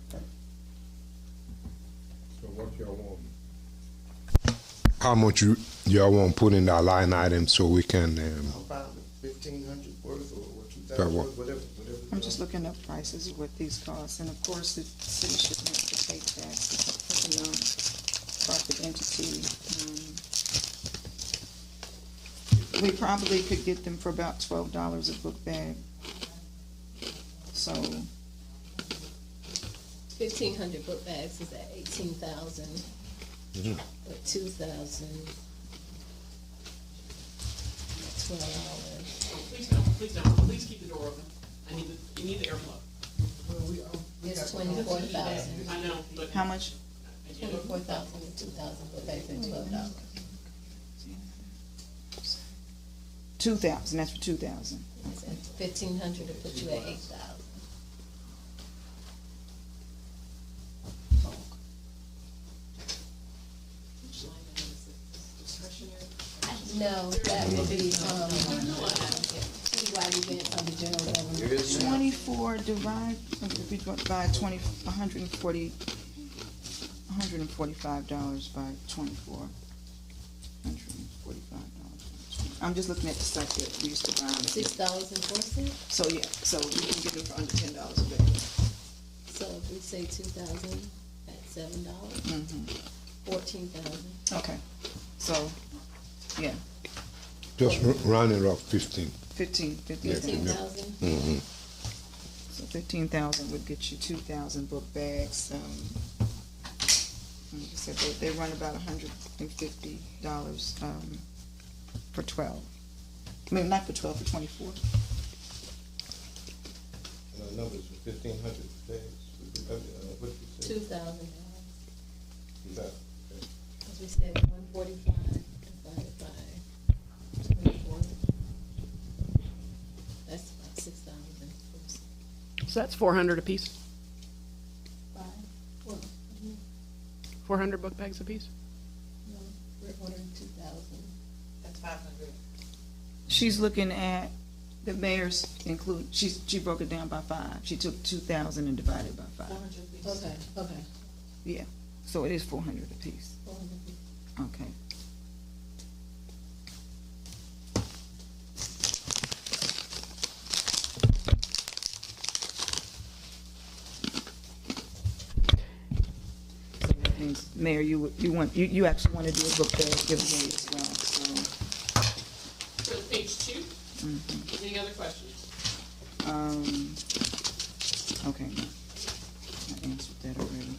the price. So what y'all want? How much y'all want put in that line item so we can, I'm fine with 1,500 worth or That 2,000 what? worth, whatever. I'm just looking up prices of what these cost, and of course, the city should have to pay taxes for the profit entity. We probably could get them for about $12 a book bag. So, 1,500 book bags is at 18,000. But 2,000, $12. Please keep the door open. You need the airflow. It's 24,000. I know, but. how much? 24,000 and 2,000 book bags at $12. 2,000, that's for 2,000. And 1,500 to put you at 8,000. No, that would be, citywide events under general government. 24 divide by 145 $145 by 24. $145. I'm just looking at the stuff that we used to buy. $6.04. So yeah, so we can get them for under $10 a bag. So if we say 2,000 at $7, 14,000. Okay, so yeah, just round it up 15. 15,000. 15,000. So 15,000 would get you 2,000 book bags. Like I said, they run about $150 for 12. I mean, not for 12, for 24. Numbers for 1,500 bags. What did you say? $2,000. About, Because we said 145 divided by 24. That's about 6,000. So that's 400 apiece, 400 book bags apiece. No, we're ordering 2,000. That's 500. She's looking at the mayor's include. She broke it down by 5. She took 2,000 and divided by 5. 400 pieces. Okay. Yeah, so it is 400 apiece. 400. Okay. So that means, Mayor, you actually want to do a book bag giveaway as well. So page 2. Any other questions? Okay, no. I answered that already.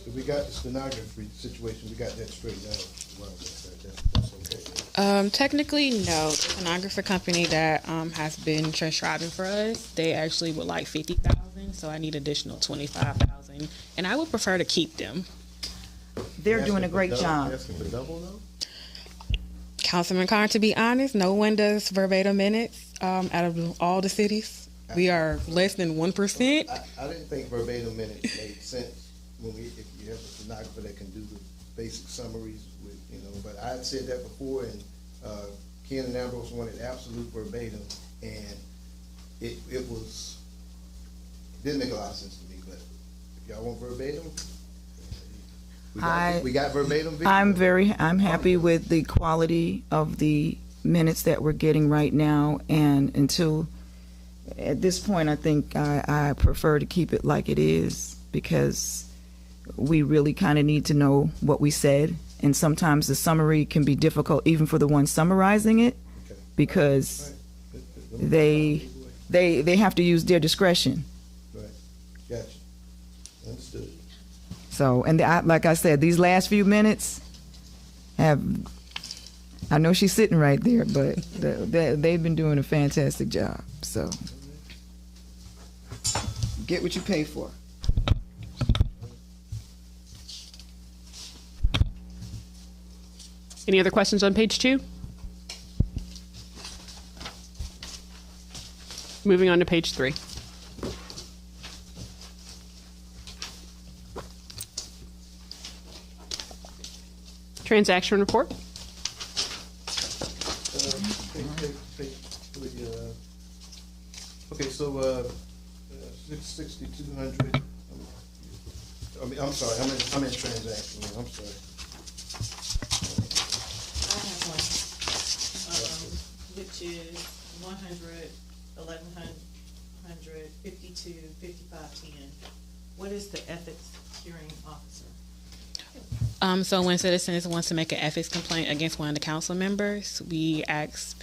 So we got the stenography situation, we got that straightened out. Well, that's okay. Right? Technically, no. The stenographer company that has been transcribing for us, they actually would like 50,000, so I need additional 25,000, and I would prefer to keep them. They're doing a great job. Asking for double though? Councilman Carr, to be honest, no one does verbatim minutes out of all the cities. We are less than 1%. I didn't think verbatim minutes made sense when if you have a stenographer that can do the basic summaries with, you know, but I had said that before, and Ken and Ambrose wanted absolute verbatim, and it didn't make a lot of sense to me, but if y'all want verbatim, we got verbatim video. I'm happy with the quality of the minutes that we're getting right now, and until at this point, I think I prefer to keep it like it is, because we really kind of need to know what we said, and sometimes the summary can be difficult even for the ones summarizing it, Okay. because Right. they have to use their discretion. Right, gotcha. Understood. So, and like I said, these last few minutes I know she's sitting right there, but they've been doing a fantastic job. So, get what you pay for. Any other questions on page 2? Moving on to page 3. Transaction report. Okay, so 6,200. I mean, I'm sorry. I'm in transaction. I'm sorry. I have one, which is 100, 1,100, 52, 55, 10. What is the ethics hearing officer? So when citizens wants to make an ethics complaint against one of the council members, we ask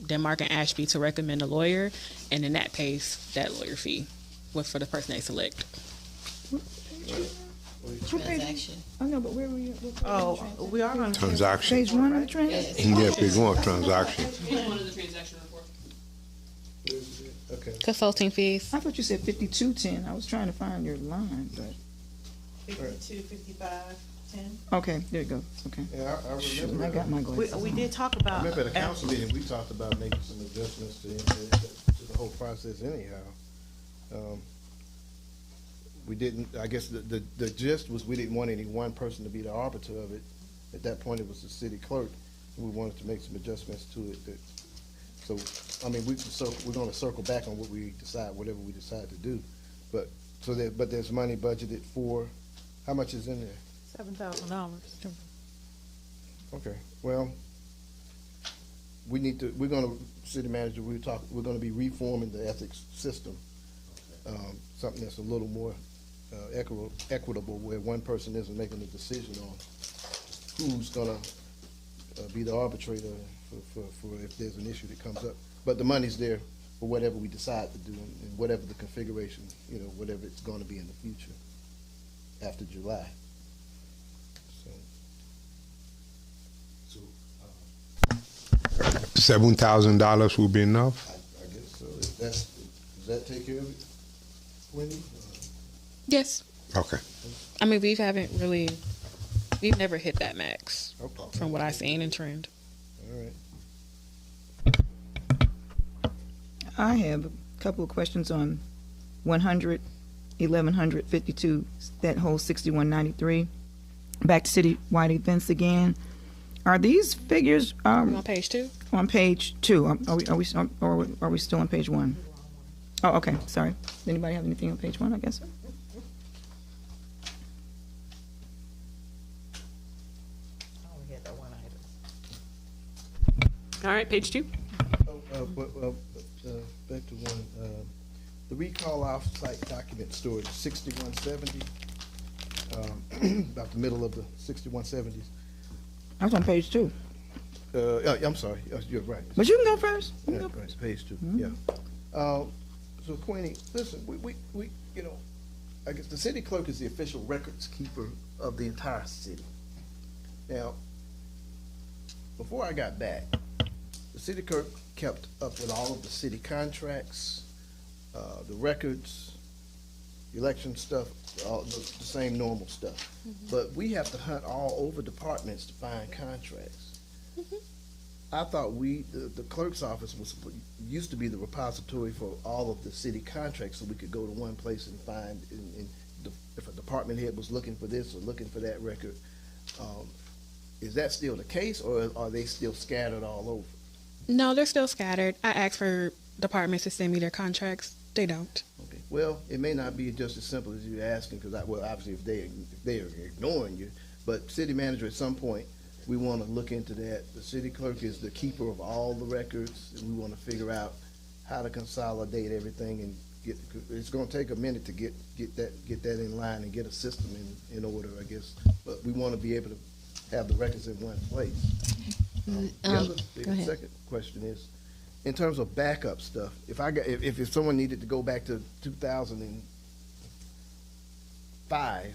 Denmark and Ashby to recommend a lawyer, and then that pays that lawyer fee for the person they select. Transaction. I know, but where were you? Oh, we are on Transaction. Page 1 of the transaction? Yeah, page 1, transaction. One of the transaction report. Okay. Consulting fees. I thought you said 5210. I was trying to find your line, but 52, 55, 10. okay, there you go. Okay. Yeah, I Shoot, remember. I got my glasses. We did talk I about. remember at the council meeting, we talked about making some adjustments to the whole process anyhow. We didn't, I guess the gist was we didn't want any one person to be the arbiter of it. At that point, it was the city clerk. We wanted to make some adjustments to it. So, I mean, we're gonna circle back on what we decide, whatever we decide to do. But there's money budgeted for, how much is in there? $7,000. Okay, well, city manager, we're gonna be reforming the ethics system. Something that's a little more equitable, where one person isn't making a decision on who's gonna be the arbitrator for if there's an issue that comes up. But the money's there for whatever we decide to do and whatever the configuration, whatever it's gonna be in the future after July. $7,000 will be enough? I guess so. Does that take care of it, Wendy? Yes. Okay. I mean, we've never hit that max Okay. from what I've seen in trend. All right. I have a couple of questions on 100, 1100, 52, that whole 6193. Back to citywide events again. Are these figures On page 2? on page 2? Are we still on page 1? Oh, okay. Sorry. Does anybody have anything on page 1? I guess. I only had that one item. All right, page 2. Back to one, the recall off-site document storage, 6170, about the middle of the 6170s. I was on page 2. I'm sorry, you're right. But you can go first. You Yeah, can go right, page 2, yeah. So Queenie, listen, we, I guess the city clerk is the official records keeper of the entire city. Now, before I got back, the city clerk kept up with all of the city contracts, the records, election stuff, all the same normal stuff. But we have to hunt all over departments to find contracts. I thought the clerk's office used to be the repository for all of the city contracts, so we could go to one place and find, if a department head was looking for this or looking for that record. Is that still the case, or are they still scattered all over? No, they're still scattered. I asked for departments to send me their contracts. They don't. Okay. Well, it may not be just as simple as you're asking, because obviously if they are ignoring you, but city manager, at some point, we want to look into that. The city clerk is the keeper of all the records, and we want to figure out how to consolidate everything and it's going to take a minute to get that in line and get a system in order, I guess. But we want to be able to have the records in one place. The second question is, in terms of backup stuff, if someone needed to go back to 2000 and 5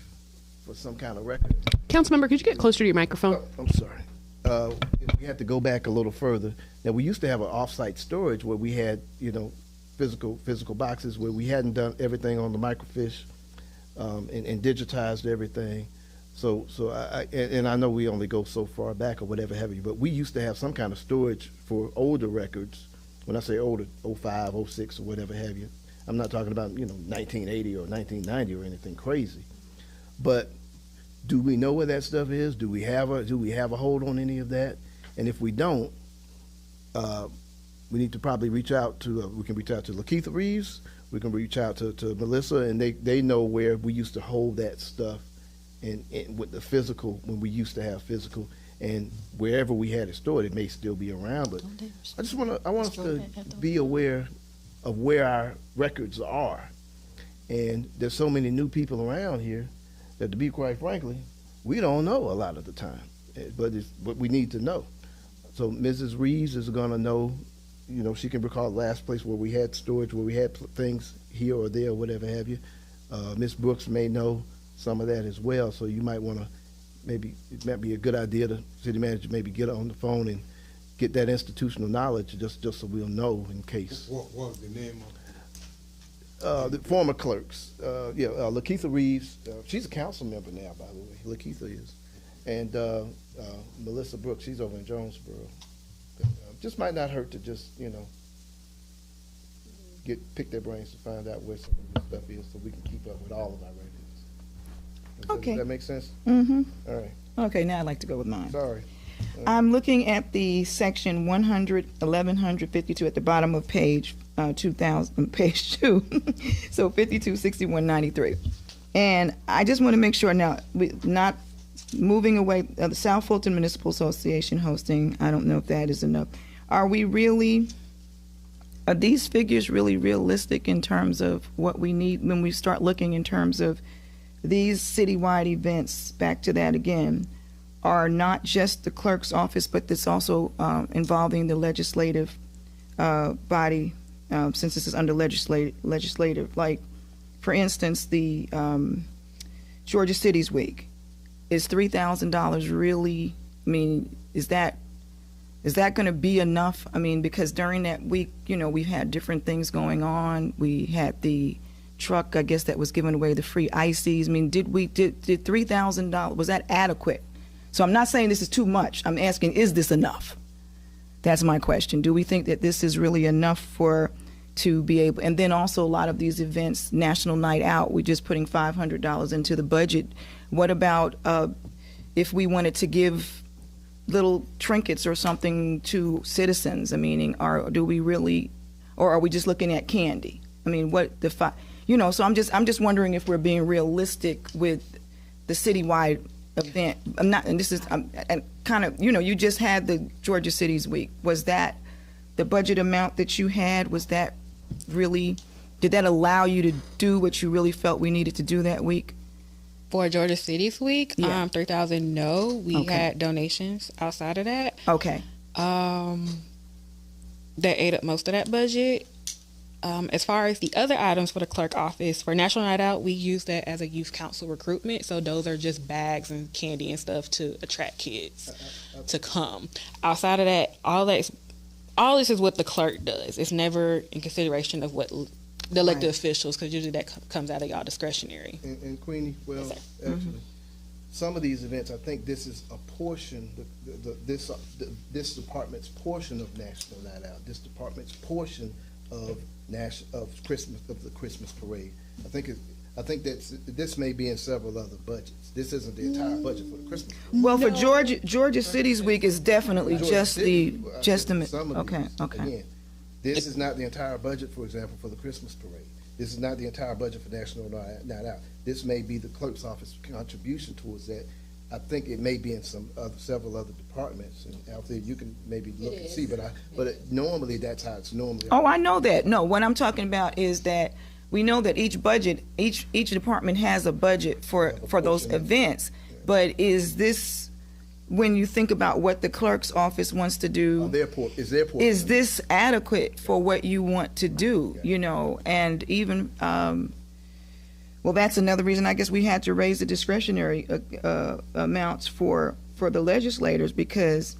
for some kind of record. Councilmember, could you get closer to your microphone? Oh, I'm sorry. We had to go back a little further. Now, we used to have an off-site storage where we had, physical boxes where we hadn't done everything on the microfiche and digitized everything. So I know we only go so far back or whatever have you, but we used to have some kind of storage for older records. When I say older, 05, 06 or whatever have you. I'm not talking about, 1980 or 1990 or anything crazy. But do we know where that stuff is? Do we have a hold on any of that? And if we don't, we need to probably reach out to. We can reach out to Lakeitha Reeves. We can reach out to Melissa, and they know where we used to hold that stuff, and with the physical when we used to have physical, and wherever we had it stored, it may still be around. But I want us to be aware of where our records are, and there's so many new people around here that, to be quite frankly, we don't know a lot of the time, but we need to know. So Mrs. Reeves is going to know, she can recall the last place where we had storage, where we had things here or there, or whatever have you. Ms. Brooks may know some of that as well, so you might want to it might be a good idea to city manager maybe get on the phone and get that institutional knowledge just so we'll know in case. What was the name of the former clerks, Lakeitha Reeves, she's a council member now, by the way, Lakeitha is, and Melissa Brooks, she's over in Jonesboro. Just might not hurt to just, pick their brains to find out where some of this stuff is so we can keep up with all of our records. Okay. Does that make sense? Mm-hmm. All right. Okay, now I'd like to go with mine. Sorry. I'm looking at the section 1152 at the bottom of page 2000, page 2, so 526193. And I just want to make sure now, not moving away, the South Fulton Municipal Association hosting, I don't know if that is enough. Are these figures really realistic in terms of what we need when we start looking in terms of these citywide events? Back to that again, are not just the clerk's office, but it's also involving the legislative body, since this is under legislative. Like, for instance, the Georgia Cities Week. Is $3,000 really, is that going to be enough? Because during that week, we've had different things going on. We had the truck, I guess, that was giving away the free ices. Did $3,000, was that adequate? So I'm not saying this is too much. I'm asking, is this enough? That's my question. Do we think that this is really enough to be able, and then also a lot of these events, National Night Out, we're just putting $500 into the budget. What about if we wanted to give little trinkets or something to citizens? Do we really, or are we just looking at candy? So I'm just wondering if we're being realistic with the citywide event. You just had the Georgia Cities Week. Was that the budget amount that you had? Was that really, did that allow you to do what you really felt we needed to do that week? For Georgia Cities Week, Yeah. 3,000, no. We Okay. had donations outside of that. Okay. That ate up most of that budget. As far as the other items for the clerk office, for National Night Out, we use that as a youth council recruitment. So those are just bags and candy and stuff to attract kids to come. Outside of that, all this is what the clerk does. It's never in consideration of what the elected officials, because usually that comes out of y'all discretionary. And Queenie, well, Yes, actually, some of these events, I think this is a portion, this department's portion of National Night Out, this department's portion of Christmas, of the Christmas parade. I think this may be in several other budgets. This isn't the entire budget for the Christmas parade. Well, for Georgia Cities Week is definitely Georgia just City, the, I just think the, some of okay, these, okay. Again, this is not the entire budget, for example, for the Christmas parade. This is not the entire budget for National Night Out. This may be the clerk's office contribution towards that. I think it may be in several other departments, and Althea, you can maybe look and see, but normally that's how it's normally. Oh, I know that. No, what I'm talking about is that we know that each department has a budget for those events, but is this, when you think about what the clerk's office wants to do, is this adequate for what you want to do? And even, Well, that's another reason I guess we had to raise the discretionary amounts for the legislators, because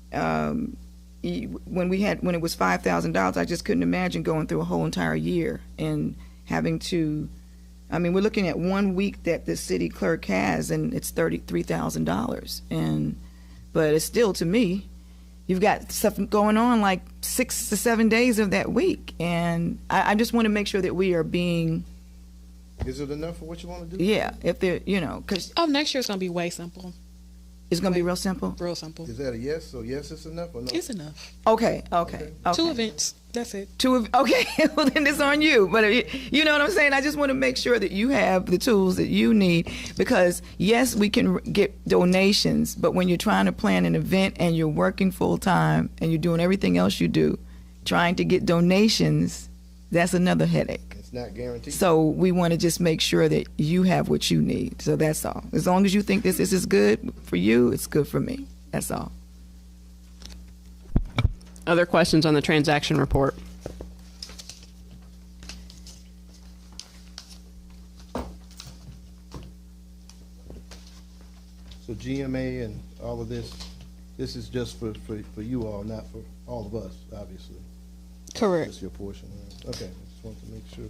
when it was $5,000, I just couldn't imagine going through a whole entire year and having to. I mean, we're looking at 1 week that the city clerk has, and it's $33,000, but it's still, to me, you've got stuff going on like 6 to 7 days of that week, and I just want to make sure that we are being. Is it enough for what you want to do? Yeah, if they're, because Oh, next year it's gonna be way simple. it's going to be real simple. Real simple. Is that a yes? So yes, it's enough or no? It's enough. Okay. 2 events. That's it. Okay, well then it's on you. But you know what I'm saying? I just want to make sure that you have the tools that you need, because yes, we can get donations, but when you're trying to plan an event and you're working full time and you're doing everything else you do, trying to get donations, that's another headache. It's not guaranteed. So we want to just make sure that you have what you need. So that's all. As long as you think this is good for you, it's good for me. That's all. Other questions on the transaction report? So GMA and all of this is just for you all, not for all of us, obviously. Correct. Just your portion. Right? Okay, I just want to make sure.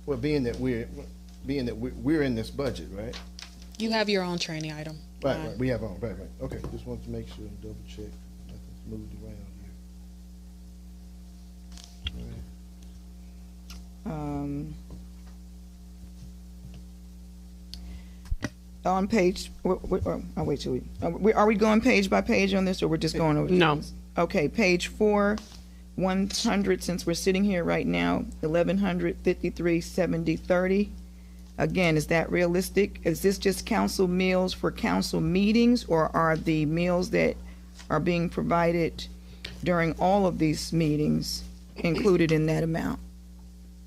Well, being that we're in this budget, right? You have your own training item. Right. We have our own. Right. Okay, just wanted to make sure and double check. Nothing's moved around here. On page, I'll wait till are we going page by page on this, or we're just going over? No. Okay, page 4, 100, since we're sitting here right now, 1,153, 70, 30. Again, is that realistic? Is this just council meals for council meetings, or are the meals that are being provided during all of these meetings included in that amount?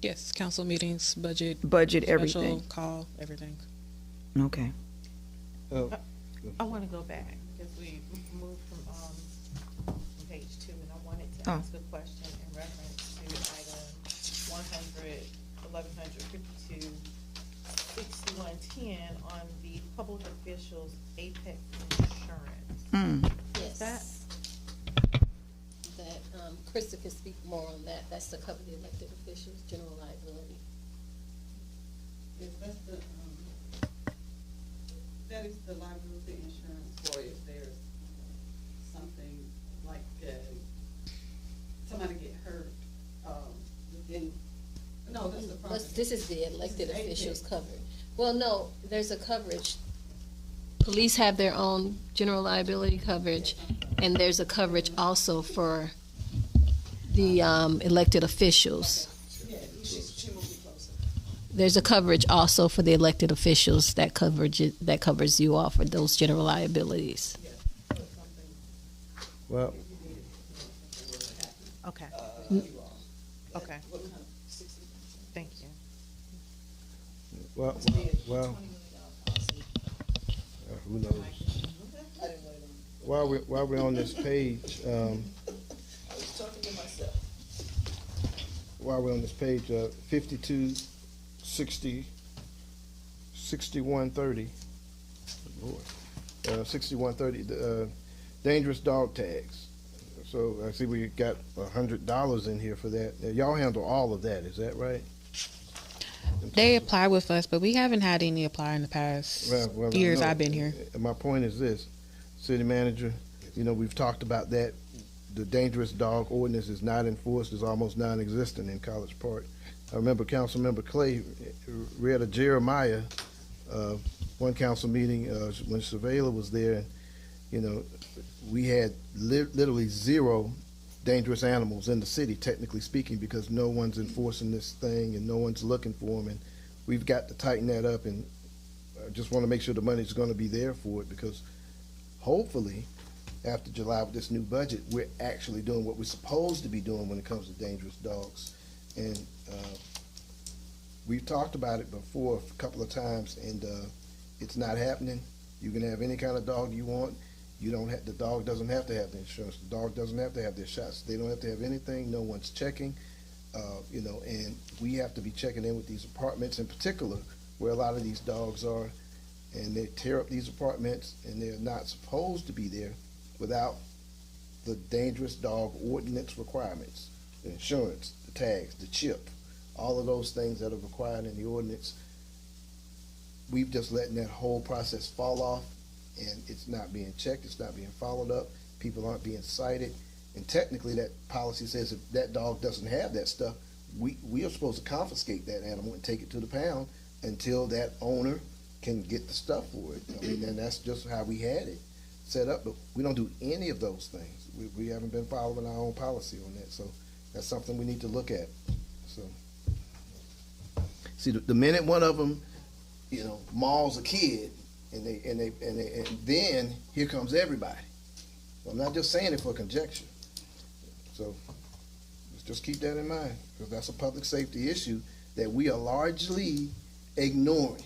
Yes, council meetings, budget, everything. special call, everything. Okay. I want to go back because we moved from page 2, and I wanted to ask a question in reference to item 100, 1152, 6110 on the public officials Apex insurance. Yes. That Krista can speak more on that. That's to cover the elected officials, general liability. Yes, that's that is the liability insurance for if there's something like somebody get hurt within. No, that's the problem. This is the elected officials covered. Well, no, there's a coverage. Police have their own general liability coverage, and there's a coverage also for the elected officials. There's a coverage also for the elected officials that covers you all for those general liabilities. Well, okay. Okay. Thank you. Well, who knows? While we're on this page, while we're on this page, 5260, 6130, Lord, 6130, the dangerous dog tags. So I see we got $100 in here for that. Now, y'all handle all of that, is that right? They apply with us, but we haven't had any apply in the past years I've been here. My point is this, city manager, we've talked about that. The dangerous dog ordinance is not enforced, is almost non-existent in College Park. I remember Councilmember Clay read a Jeremiah, one council meeting when Surveiller was there. We had literally 0 dangerous animals in the city, technically speaking, because no one's enforcing this thing and no one's looking for them. And we've got to tighten that up. And I just want to make sure the money's going to be there for it, because hopefully after July with this new budget, we're actually doing what we're supposed to be doing when it comes to dangerous dogs. And we've talked about it before a couple of times, and it's not happening. You can have any kind of dog you want. The dog doesn't have to have the insurance. The dog doesn't have to have their shots. They don't have to have anything. No one's checking. You know, and we have to be checking in with these apartments in particular, where a lot of these dogs are, and they tear up these apartments, and they're not supposed to be there without the dangerous dog ordinance requirements, the insurance, the tags, the chip, all of those things that are required in the ordinance. We've just letting that whole process fall off, and it's not being checked, it's not being followed up, people aren't being cited, and technically that policy says if that dog doesn't have that stuff, we are supposed to confiscate that animal and take it to the pound until that owner can get the stuff for it. I mean, and that's just how we had it set up, but we don't do any of those things. We haven't been following our own policy on that, so that's something we need to look at. So, see, the minute one of them, you know, mauls a kid, and then here comes everybody. So I'm not just saying it for conjecture. So let's just keep that in mind, because that's a public safety issue that we are largely ignoring.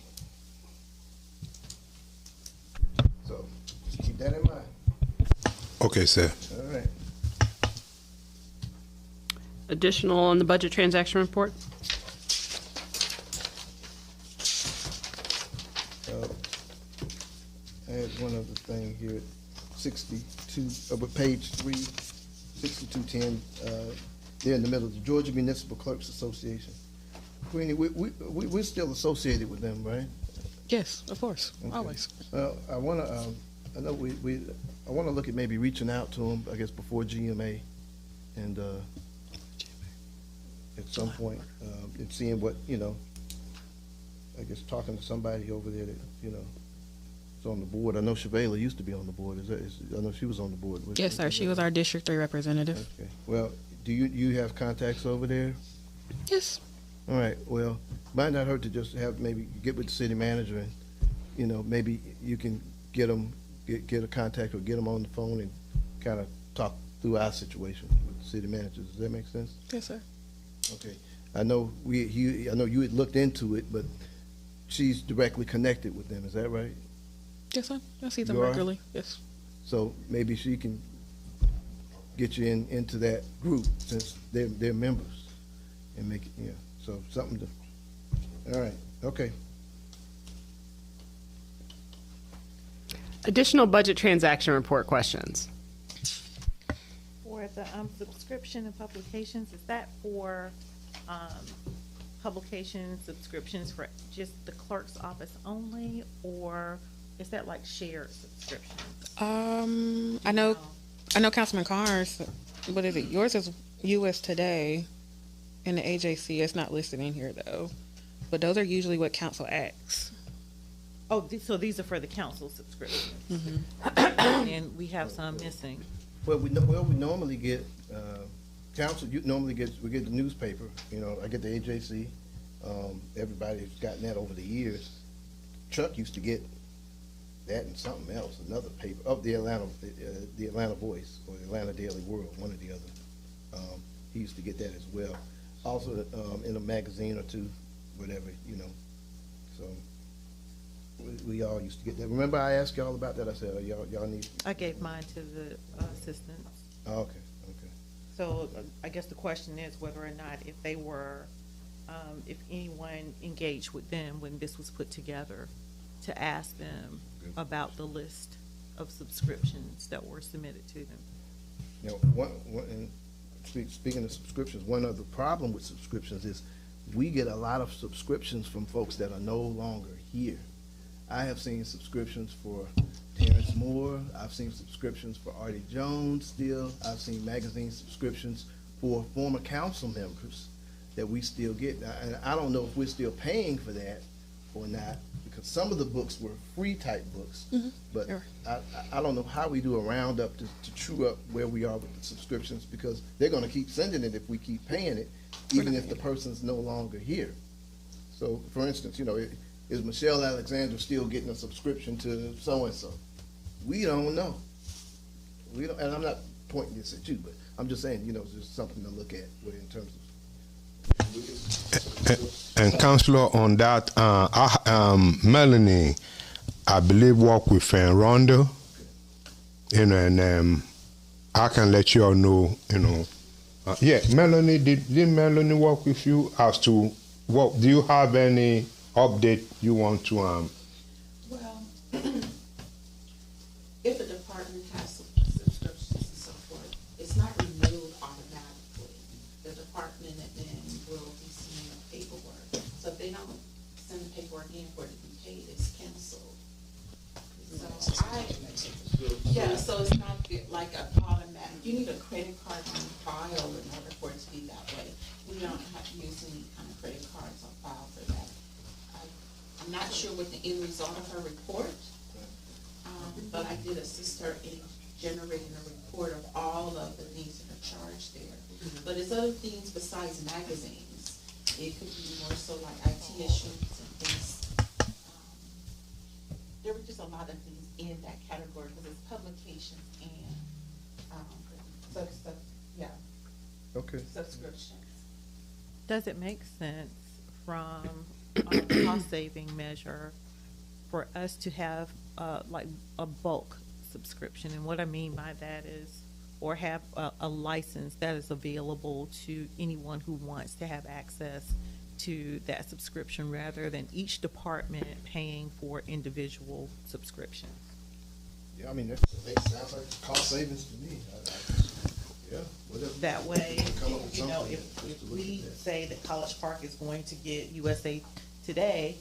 So just keep that in mind. Okay, sir. All right. Additional on the budget transaction report? I had one other thing here, 62, page 3, 6210. They're in the middle of the Georgia Municipal Clerks Association. Queenie, we're still associated with them, right? Yes, of course, Okay. always. I want to, I know I want to look at maybe reaching out to them, I guess, before GMA, and at some point, and seeing what, you know, I guess talking to somebody over there that, you know, is on the board. I know Shavela used to be on the board. I know she was on the board. Yes, sir. She was our District 3 representative. Okay. Well, do you have contacts over there? Yes. All right. Well, might not hurt to just have maybe get with the city manager, and you know, maybe you can get a contact or get them on the phone and kind of talk through our situation with the city manager. Does that make sense? Yes, sir. Okay. I know I know you had looked into it, but she's directly connected with them. Is that right? Yes, sir. I see them You are? regularly. Yes. So maybe she can get you into that group since they're members, and make it, yeah. So something to. All right. Okay. Additional budget transaction report questions? For the subscription and publications, is that for publication subscriptions for just the clerk's office only, or is that like shared subscriptions? I know Councilman Carnes, what is it? Yours is US Today and the AJC. It's not listed in here though, but those are usually what council acts. Oh, so these are for the council subscriptions. And we have some missing. Well, we normally get council. We get the newspaper. You know, I get the AJC. Everybody's gotten that over the years. Chuck used to get that and something else, another paper of the Atlanta Voice or the Atlanta Daily World, one or the other. He used to get that as well. Also in a magazine or two, whatever, you know. So we all used to get that. Remember I asked y'all about that? I said, y'all need. I gave mine to the assistants. Oh, okay. So I guess the question is whether or not if they were, if anyone engaged with them when this was put together, to ask them about the list of subscriptions that were submitted to them. You know, and speaking of subscriptions, one of the problem with subscriptions is we get a lot of subscriptions from folks that are no longer here. I have seen subscriptions for Terrence Moore. I've seen subscriptions for Artie Jones still. I've seen magazine subscriptions for former council members that we still get. And I don't know if we're still paying for that or not, because some of the books were free type books. But Sure. I don't know how we do a roundup to true up where we are with the subscriptions, because they're going to keep sending it if we keep paying it, even if the person's no longer here. So, for instance, you know, is Michelle Alexander still getting a subscription to so-and-so? We don't know. We don't, and I'm not pointing this at you, but I'm just saying, you know, it's just something to look at in terms of. And Councillor, on that, Melanie, I believe, work with Rhonda, you know, and I can let you all know, you know, Yeah, Melanie, did Melanie work with you as to what, do you have any update you want to, Well, if a department has subscriptions and so forth, it's not renewed automatically. The department then will be sending the paperwork. So if they don't send the paperwork in for it to be paid, it's canceled. So it's not like an automatic, you need a credit card on file in order for it to be that way. We don't have to use any kind of credit cards on file for that. I'm not sure what the end result of her report, but I did assist her in generating a report of all of the things that are charged there. But it's other things besides magazines. It could be more so like IT issues and things. There were just a lot of things in that category because it's publications and subscriptions. Does it make sense from a cost-saving measure for us to have like a bulk subscription? And what I mean by that is, or have a license that is available to anyone who wants to have access to that subscription rather than each department paying for individual subscriptions. Yeah, I mean, that sounds like cost savings to me. Yeah, whatever. That way, Come up with you know, something. if we say that College Park is going to get USA Today,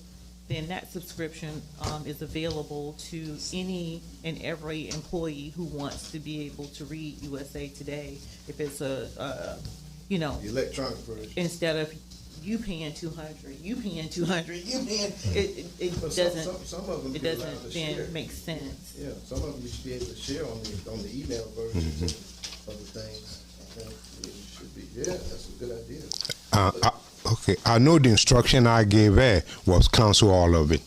then that subscription is available to any and every employee who wants to be able to read USA Today. If it's the electronic version. instead of you paying 200, you paying 200, you paying, it But doesn't, some of them it be allowed to doesn't share. then make sense. Yeah, some of them you should be able to share on the email version of the things. I think it should be, yeah, that's a good idea. okay, I know the instruction I gave her was cancel all of it.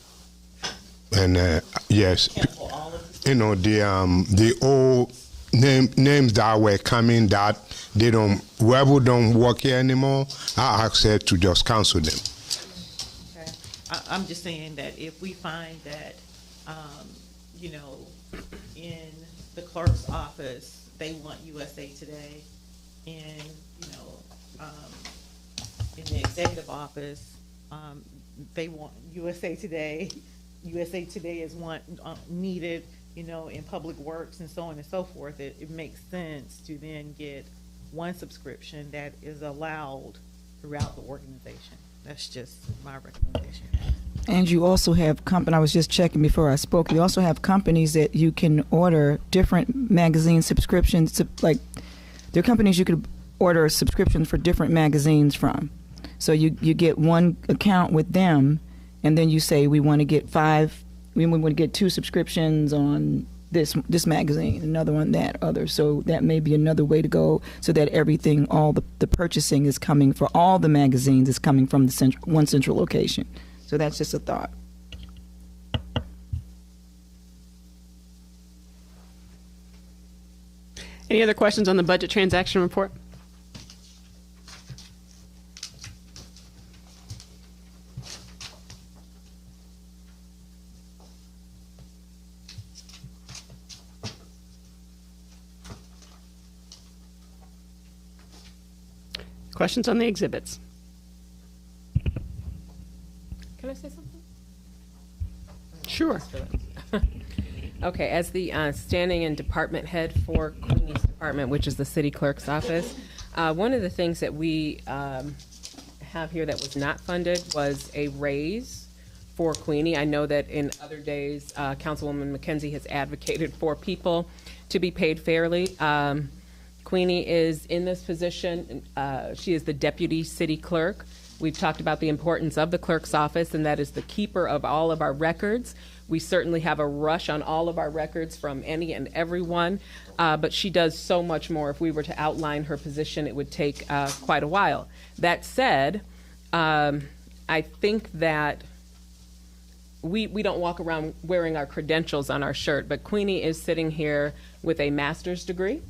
And yes, Cancel all of it. you know, the old names that were coming that they don't, whoever don't work here anymore, I asked her to just cancel them. Okay. I'm just saying that if we find that, in the clerk's office, they want USA Today, and, in the executive office, they want USA Today. USA Today is needed, in public works and so on and so forth. It makes sense to then get one subscription that is allowed throughout the organization. That's just my recommendation. And you also have I was just checking before I spoke, you also have companies that you can order different magazine subscriptions, like there are companies you could order a subscription for different magazines from. So you get one account with them, and then you say we want to get we want to get 2 subscriptions on this magazine, another one that other. So that may be another way to go, so that everything, all the purchasing is coming for all the magazines is coming from the one central location. So that's just a thought. Any other questions on the budget transaction report? Questions on the exhibits? Can I say something? Sure. Okay, as the standing and department head for Queenie's department, which is the city clerk's office, one of the things that we have here that was not funded was a raise for Queenie. I know that in other days, Councilwoman McKenzie has advocated for people to be paid fairly. Queenie is in this position. She is the deputy city clerk. We've talked about the importance of the clerk's office, and that is the keeper of all of our records. We certainly have a rush on all of our records from any and everyone, but she does so much more. If we were to outline her position, it would take quite a while. That said, I think that we don't walk around wearing our credentials on our shirt, but Queenie is sitting here with a master's degree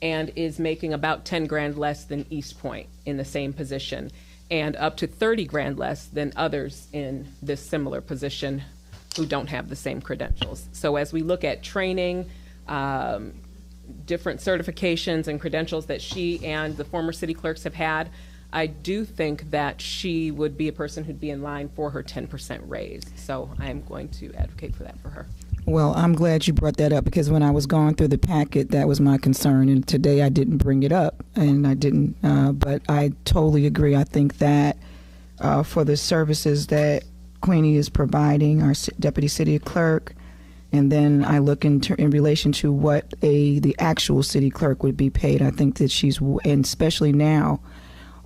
and is making about 10 grand less than East Point in the same position, and up to 30 grand less than others in this similar position who don't have the same credentials. So as we look at training, different certifications and credentials that she and the former city clerks have had, I do think that she would be a person who'd be in line for her 10% raise. So I am going to advocate for that for her. Well, I'm glad you brought that up because when I was going through the packet, that was my concern. And today I didn't bring it up, and I didn't. But I totally agree. I think that for the services that Queenie is providing, our deputy city clerk, and then I look in relation to what the actual city clerk would be paid. I think that and especially now,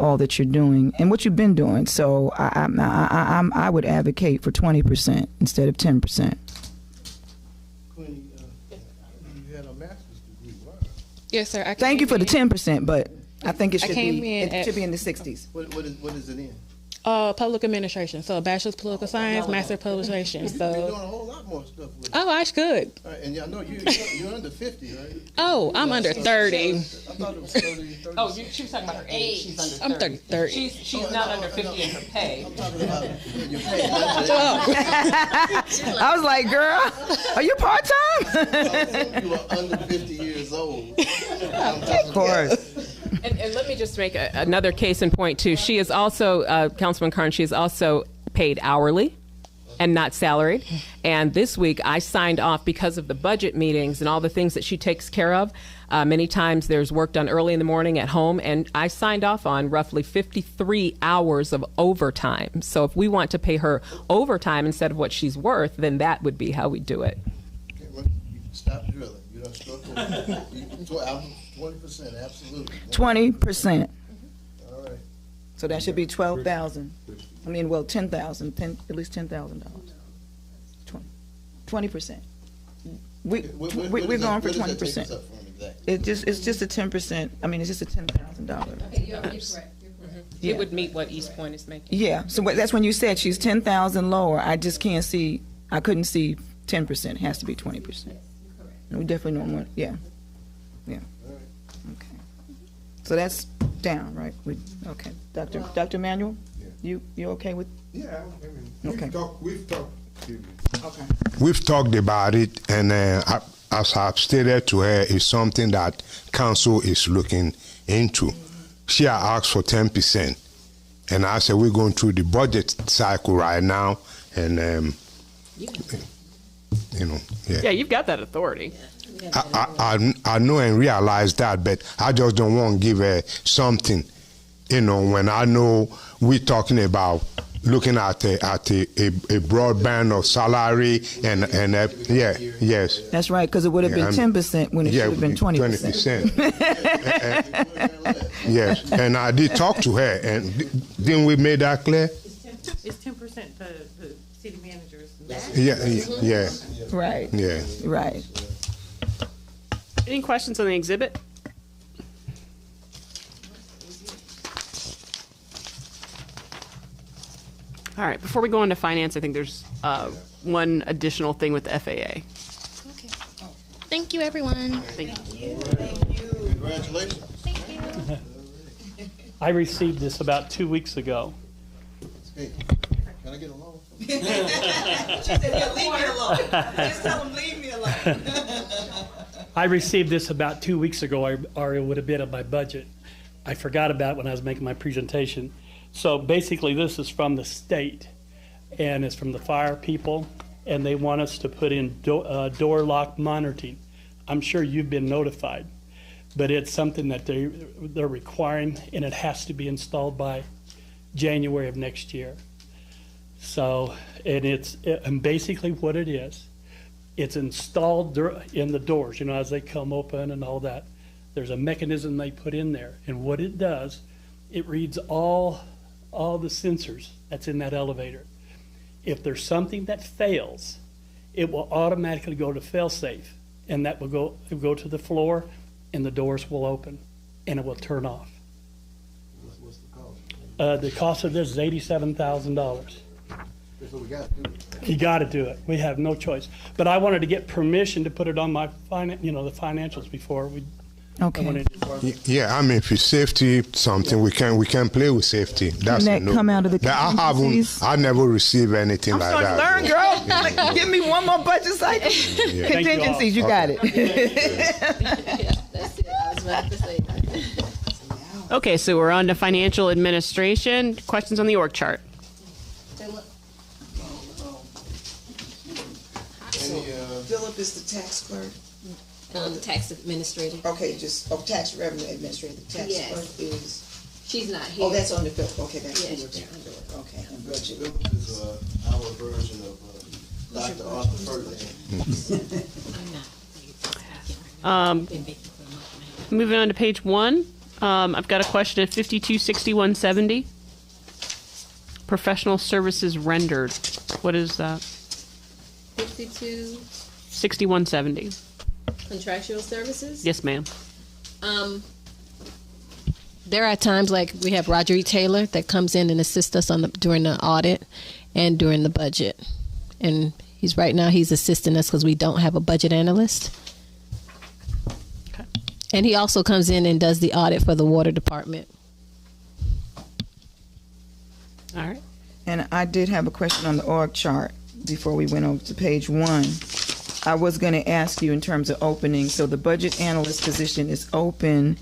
all that you're doing and what you've been doing. So I would advocate for 20% instead of 10%. Queenie, you had a master's degree, right? Yes, sir. Thank you for the 10%, but I think it should came be in in the 60s. What is it in? Public administration. So a bachelor's political science, master of public relations. You're doing So, a whole lot more stuff with it. oh, I could. All right, and I know you're under 50, right? Oh, I'm under 30. I thought it was 30. Oh, she was talking about her age. She's under 30. I'm 30. She's not under 50 in her pay. I'm talking about your pay. I was like, girl, are you part-time? You are under 50 years old. Of course. And let me just make another case in point, too. She is also, Councilman Carn, she is also paid hourly and not salaried. And this week, I signed off because of the budget meetings and all the things that she takes care of. Many times there's work done early in the morning at home, and I signed off on roughly 53 hours of overtime. So if we want to pay her overtime instead of what she's worth, then that would be how we do it. Okay, well, you stop drilling. You don't struggle. 20%, absolutely. 20%. All right. So that should be 12,000. I mean, well, 10,000, at least $10,000. 20%. We're going for 20%. It's just a 10%. I mean, it's just a $10,000. It would meet what East Point is making. Yeah. So that's when you said she's 10,000 lower. I just can't see. I couldn't see 10%. It has to be 20%. We definitely don't want. Yeah. Yeah. Okay. So that's down, right? Okay. Dr. Manuel, you okay with? Yeah, I mean, Okay. we've talked. Okay. We've talked about it, and as I've stated to her, it's something that council is looking into. She had asked for 10%, and I said we're going through the budget cycle right now, and Yeah, you've got that authority. I know and realize that, but I just don't want to give her something, when I know we're talking about looking at a broad band of salary and yes. That's right, because it would have been 10% when it should have been 20%. 20%. Yes, and I did talk to her, and didn't we make that clear? It's 10% the city manager's. Yeah. Right. Yeah. Right. Any questions on the exhibit? All right, before we go into finance, I think there's one additional thing with the FAA. Okay. Thank you, everyone. Thank you. Congratulations. Thank you. I received this about 2 weeks ago. Hey, can I get a loan? She said, yeah, leave me alone. Just tell them, leave me alone. I received this about 2 weeks ago, or it would have been in my budget. I forgot about it when I was making my presentation. So basically, this is from the state, and it's from the fire people, and they want us to put in door lock monitoring. I'm sure you've been notified, but it's something that they're requiring, and it has to be installed by January of next year. So, and basically what it is, it's installed in the doors, as they come open and all that. There's a mechanism they put in there, and what it does, it reads all the sensors that's in that elevator. If there's something that fails, it will automatically go to fail-safe, and that will go to the floor, and the doors will open, and it will turn off. What's the cost? The cost of this is $87,000. That's what we got to do. You got to do it. We have no choice. But I wanted to get permission to put it on my the financials before we Okay. Yeah, I mean, for safety, something we can play with safety. That's that no. come out of the contingencies? I never received anything I'm like starting that. to learn, girl. Give me one more budget cycle. Yeah. Contingencies, you got it. Yeah, that's it. I was about to say that. Okay, so we're on to financial administration. Questions on the org chart? Philip is the tax clerk. Tax administrator. Okay, tax revenue administrator. The tax Yes. clerk is. She's not here. Oh, that's on the bill. Okay, that's Yes, on your they're tax. under it. Okay, and budget. Philip is our version of Dr. Arthur Ferdinand. Moving on to page 1. I've got a question at 526170. Professional services rendered. What is that? 52 6170. contractual services. Yes, ma'am. There are times like we have Roger E. Taylor that comes in and assists us during the audit and during the budget. And he's assisting us because we don't have a budget analyst. Okay. And he also comes in and does the audit for the water department. All right. And I did have a question on the org chart before we went over to page 1. I was going to ask you in terms of opening. So the budget analyst position is open.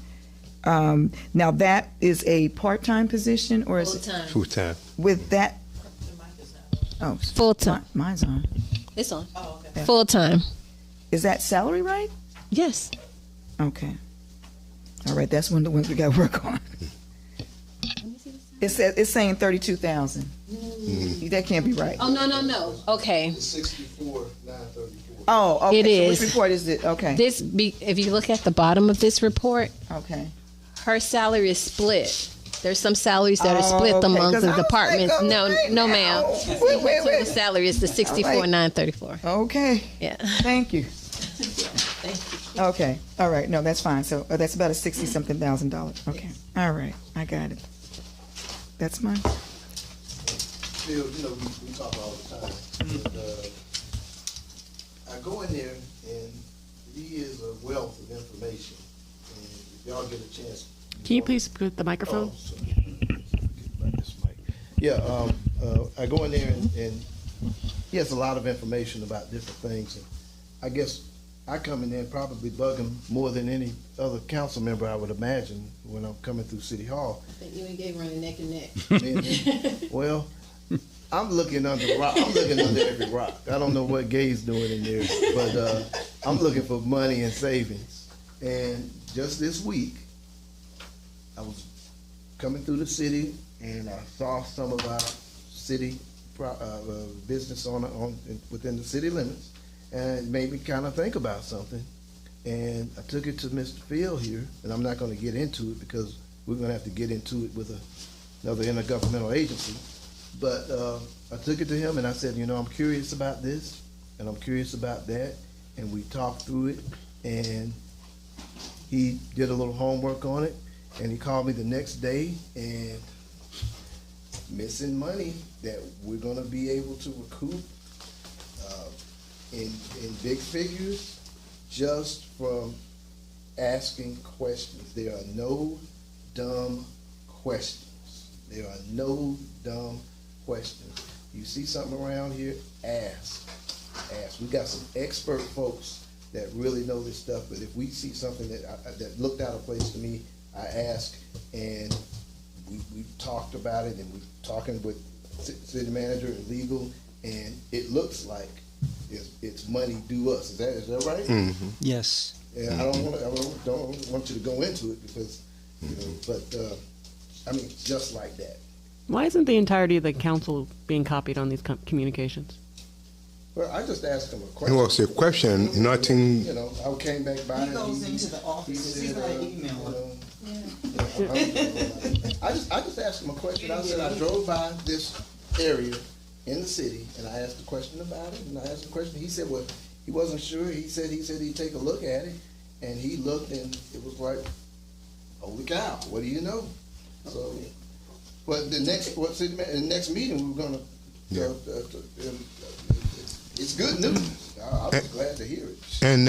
Now that is a part-time position, or is it Full-time. Full-time. with that? Oh, Full-time. Mine's on. It's on. Oh, okay. Full-time. Is that salary right? Yes. Okay. All right, that's one of the ones we got to work on. It's saying 32,000. That can't be right. Oh, no. Okay. 64,934. Oh, okay. It So is. which report is it? Okay. If you look at the bottom of this report, Okay. her salary is split. There's some salaries that are split okay, amongst 'cause the I was like, departments. oh, No, wait no, now. ma'am. Wait. The salary is the 64,934. Okay. Yeah. Thank you. Thank you. Okay. All right. No, that's fine. So that's about a $60-something thousand. Okay. All right. I got it. That's mine. Phil, we talk all the time. But, I go in there and he is a wealth of information. And if y'all get a chance. Can you please put the microphone? Oh, sorry. Forget about this mic. Yeah, I go in there and he has a lot of information about different things. And I guess I come in there and probably bug him more than any other council member I would imagine when I'm coming through City Hall. I think you and Gabe running neck and neck. Well, I'm looking under rock. I'm looking under every rock. I don't know what Gay's doing in there, but I'm looking for money and savings. And just this week, I was coming through the city and I saw some of our city business within the city limits, and it made me kind of think about something. And I took it to Mr. Field here, and I'm not going to get into it because we're going to have to get into it with another intergovernmental agency. But I took it to him and I said, I'm curious about this and I'm curious about that. And we talked through it and he did a little homework on it and he called me the next day and missing money that we're going to be able to recoup in big figures just from asking questions. There are no dumb questions. There are no dumb questions. You see something around here, ask. We got some expert folks that really know this stuff, but if we see something that looked out of place to me, I ask, and we've talked about it, and we're talking with city manager and legal, and it looks like it's money due us. Is that right? Mm-hmm. Yes. And I don't want you to go into it because, I mean, just like that. Why isn't the entirety of the council being copied on these communications? Well, I just asked him a It question. was a question, nothing. I came back by. He goes into the office. He's not an emailer. I just asked him a question. I said I drove by this area in the city, and I asked a question about it. And I asked a question. He said, "Well, he wasn't sure." He said he'd take a look at it, and he looked, and it was like, "Holy cow! What do you know?" So, but the next meeting we were gonna. It's good news. I was glad to hear it. And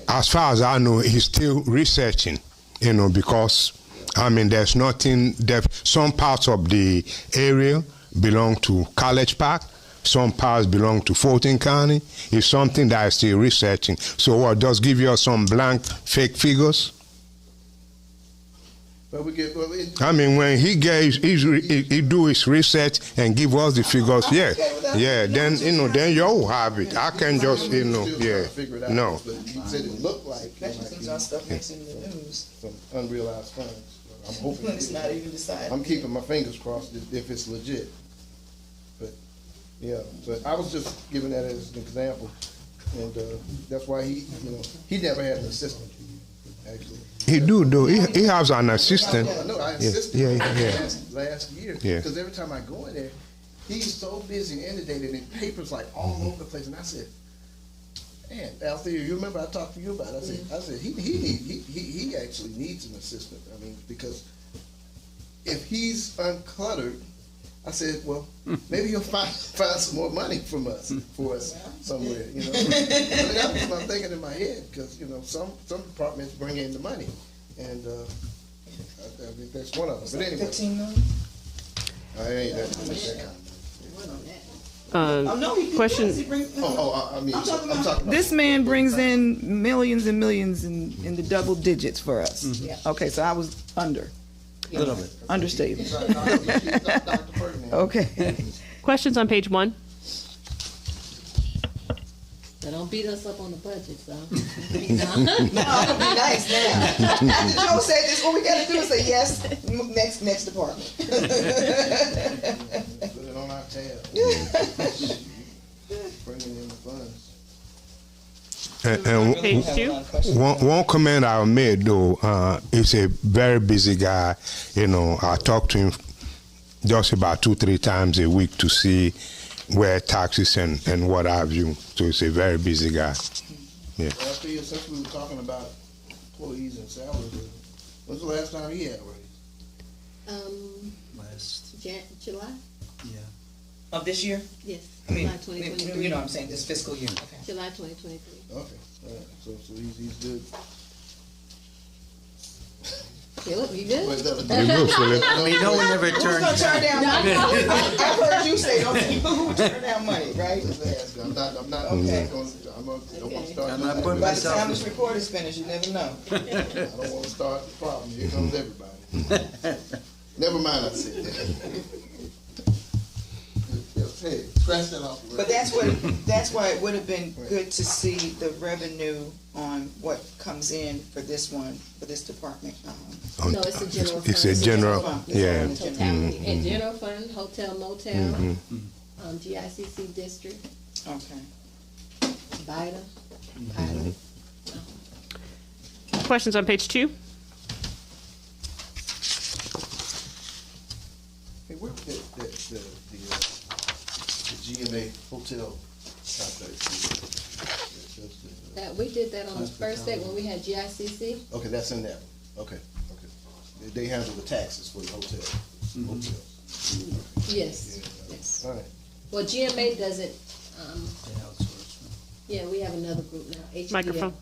as far as I know, he's still researching, because, there's nothing, some parts of the area belong to College Park, some parts belong to Fulton County. It's something that is still researching. So what, just give you some blank fake figures? But we get, when he he do his research and give us the figures, then then you'll have it. I can just no. But you said it looked like, Since our stuff makes it in the news, some unrealized funds. I'm hoping it's not even decided. I'm keeping my fingers crossed if it's legit. But I was just giving that as an example, and that's why he never had an assistant, actually. He do though. He has an assistant. No, I insisted last year, Yeah. because every time I go in there, he's so busy and inundated in papers like all over the place, and I said, man, Althea, you remember I talked to you about it? I said he actually needs an assistant. Because if he's uncluttered, I said, well, maybe he'll find some more money for us somewhere. That was what I'm thinking in my head, because some departments bring in the money, and I think that's one of them. But anyway, 15 million? I ain't that kind of money. Question. I'm talking about This man brings in millions and millions in the double digits for us. Okay, so I was understatement. Okay. Questions on page 1? So don't beat us up on the budget, so. No, I'm gonna be nice now. After Joe said this, what we gotta do is say yes, next department. Put it on our tab. Bringing in the funds. And Page 2? one comment I made though, he's a very busy guy. I talk to him just about 2-3 times a week to see where taxes and what have you. So he's a very busy guy. Yeah. After you, since we were talking about employees and salaries, when's the last time he had a raise? July? Of this year? Yes. July July 2023. You know what I'm saying, this fiscal year. Okay. July 2023. Okay, all right. So he's good. Philip, you good? No one ever Who's turns gonna turn down. down money? I've heard you say, okay, who turn down money, right? I'm not Okay. gonna start. I'm not putting By the myself time in. this report is finished, you never know. I don't wanna start the problem. Here comes everybody. Never mind, I said that. Hey, scratch that off. But that's why it would have been good to see the revenue on what comes in for this department. No, it's a general fund. It's a general, yeah. Totality. And general fund, hotel, motel, GICC district, Okay. VITA, pilot. Questions on page 2? Hey, where the GMA hotel contract? That, we did that on the first day when we had GICC. Okay, that's in there. Okay. They handle the taxes for the hotel. Hotels. Yes. All right. Well, GMA doesn't, yeah, we have another group now, HDL. Microphone.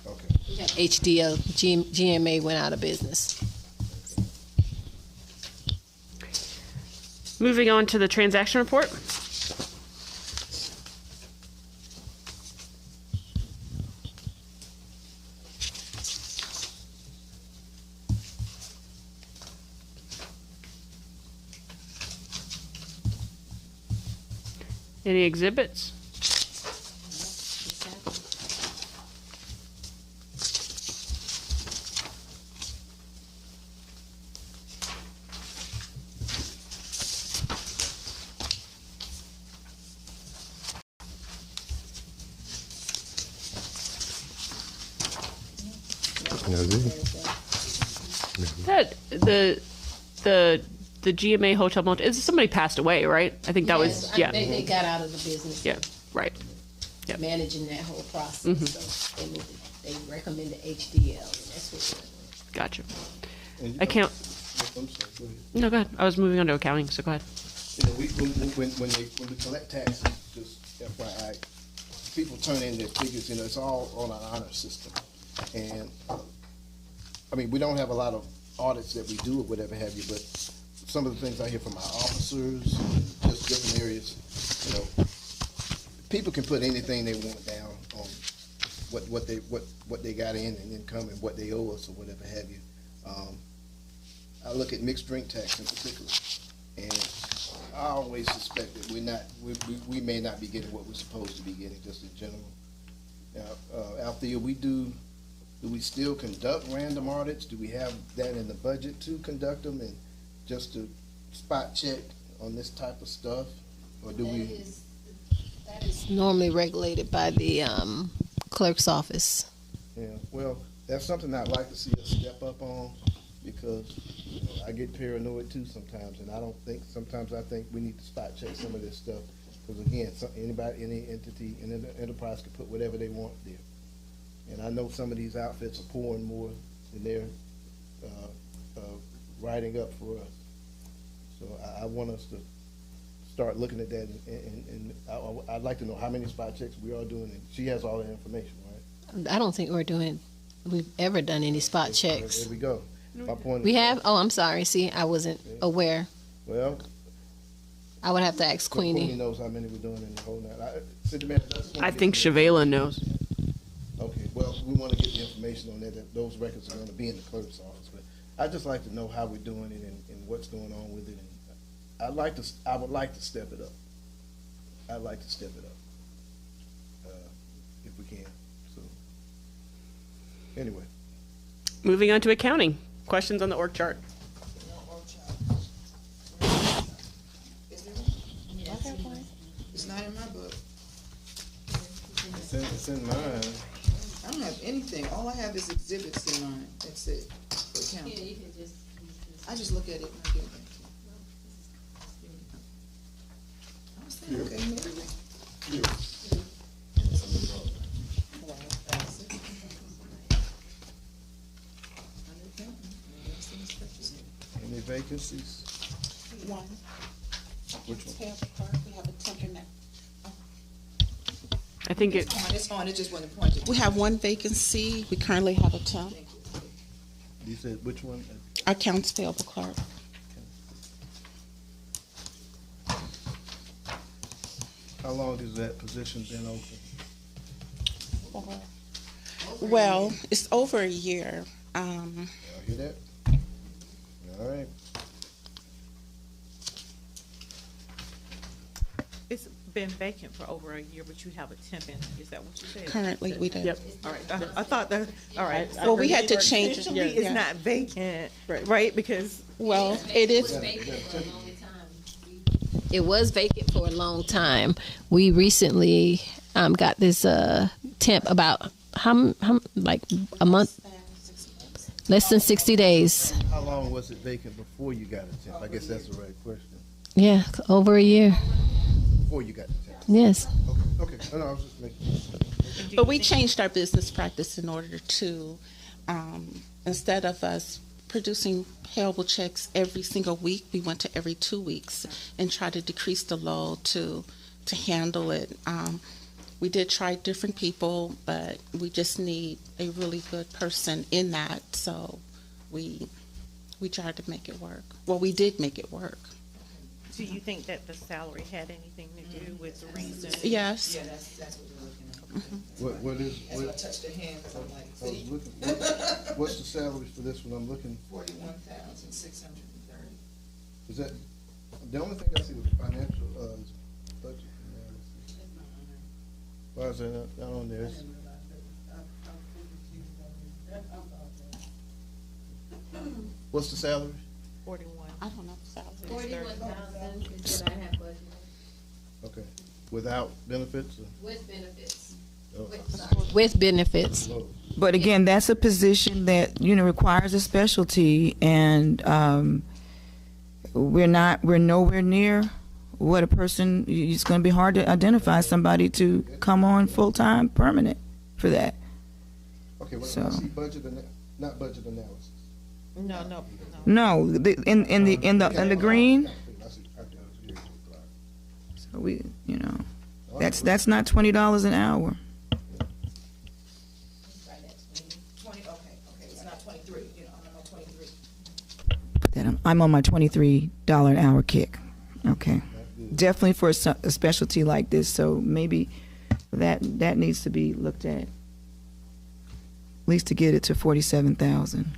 Okay. We have HDL, GMA went out of business. Moving on to the transaction report. Any exhibits? That the GMA hotel motel, is somebody passed away, right? I think that was They got out of the business. Yeah, right. Yep. Managing that whole process, so they recommended HDL, and that's what we're doing. Gotcha. And you Account. I'm sorry, go ahead. No, go ahead. I was moving on to accounting, so go ahead. When we collect taxes, just FYI, people turn in their figures, you know, it's all on an honor system. And, I mean, we don't have a lot of audits that we do or whatever have you, but some of the things I hear from our officers, just different areas, you know, people can put anything they want down on what they got in and income and what they owe us or whatever have you. I look at mixed drink tax in particular, and I always suspect that we may not be getting what we're supposed to be getting, just in general. Now, Althea, do we still conduct random audits? Do we have that in the budget to conduct them and just to spot check on this type of stuff, or do we? That is normally regulated by the clerk's office. Yeah, well, that's something I'd like to see us step up on, because you know, I get paranoid too sometimes, and sometimes I think we need to spot check some of this stuff, because again, any entity, any enterprise can put whatever they want there. And I know some of these outfits are pouring more than they're writing up for us. So I want us to start looking at that, and I'd like to know how many spot checks we are doing, and she has all the information, right? I don't think we've ever done any spot checks. There we go. My point We is, have? Oh, I'm sorry. See, I wasn't aware. well, I would have to ask so Queenie Queenie. knows how many we're doing in the whole night. City Manager, I just wanna I get think the- Shavela knows. Okay, well, we want to get the information on that those records are going to be in the clerk's office, but I'd just like to know how we're doing it and what's going on with it, and I would like to step it up. I'd like to step it up, if we can, so, anyway. Moving on to accounting. Questions on the org chart? It's not in my book. It's in mine. I don't have anything. All I have is exhibits in mine. That's it. For accounting. I just look at it and I get it back to you. I was saying, okay, maybe. Any vacancies? One. Which one? We have a temp in that. I think it. It's on, it just wasn't pointed. We have one vacancy. We currently have a temp. You said which one? Accounts payable clerk. How long has that position been open? Well, it's over a year. Y'all hear that? All right. It's been vacant for over a year, but you have a temp in it. Is that what you said? Currently, we do. Yep. All right. I thought that. All right. Well, we had to change it. Essentially, it's Yeah. not vacant, right? Because Well, it is. It was vacant for a long time. We recently got this temp about like a month, less than 60 days. How long was it vacant before you got a temp? I guess that's the right question. Yeah, over a year. Before you got the temp. Yes. Okay. No, I was just making. But we changed our business practice in order to, instead of us producing payable checks every single week, we went to every 2 weeks and tried to decrease the load to handle it. We did try different people, but we just need a really good person in that. So we tried to make it work. Well, we did make it work. do you think that the salary had anything to do with the reason? Yes. Yeah, that's what we're looking at. What is? That's why I touched the hand, because I'm like, I was see, looking, what's the salary for this one? I'm looking. 41,630. Is that the only thing I see was financial budget analysis? Why is that not on there? What's the salary? 41. I don't know the salary. 41,000 is what I have budgeted. Okay, without benefits? Or? With benefits. Oh. With benefits. But again, that's a position that requires a specialty, and we're nowhere near what a person. It's going to be hard to identify somebody to come on full time, permanent for that. Okay, well, So. I see not budget analysis. No. No, in the green. I see. So we, That's not $20 an hour. 20, okay, it's not 23, I'm on 23. That I'm on my $23 an hour kick. Okay, definitely for a specialty like this. So maybe that needs to be looked at least to get it to 47,000.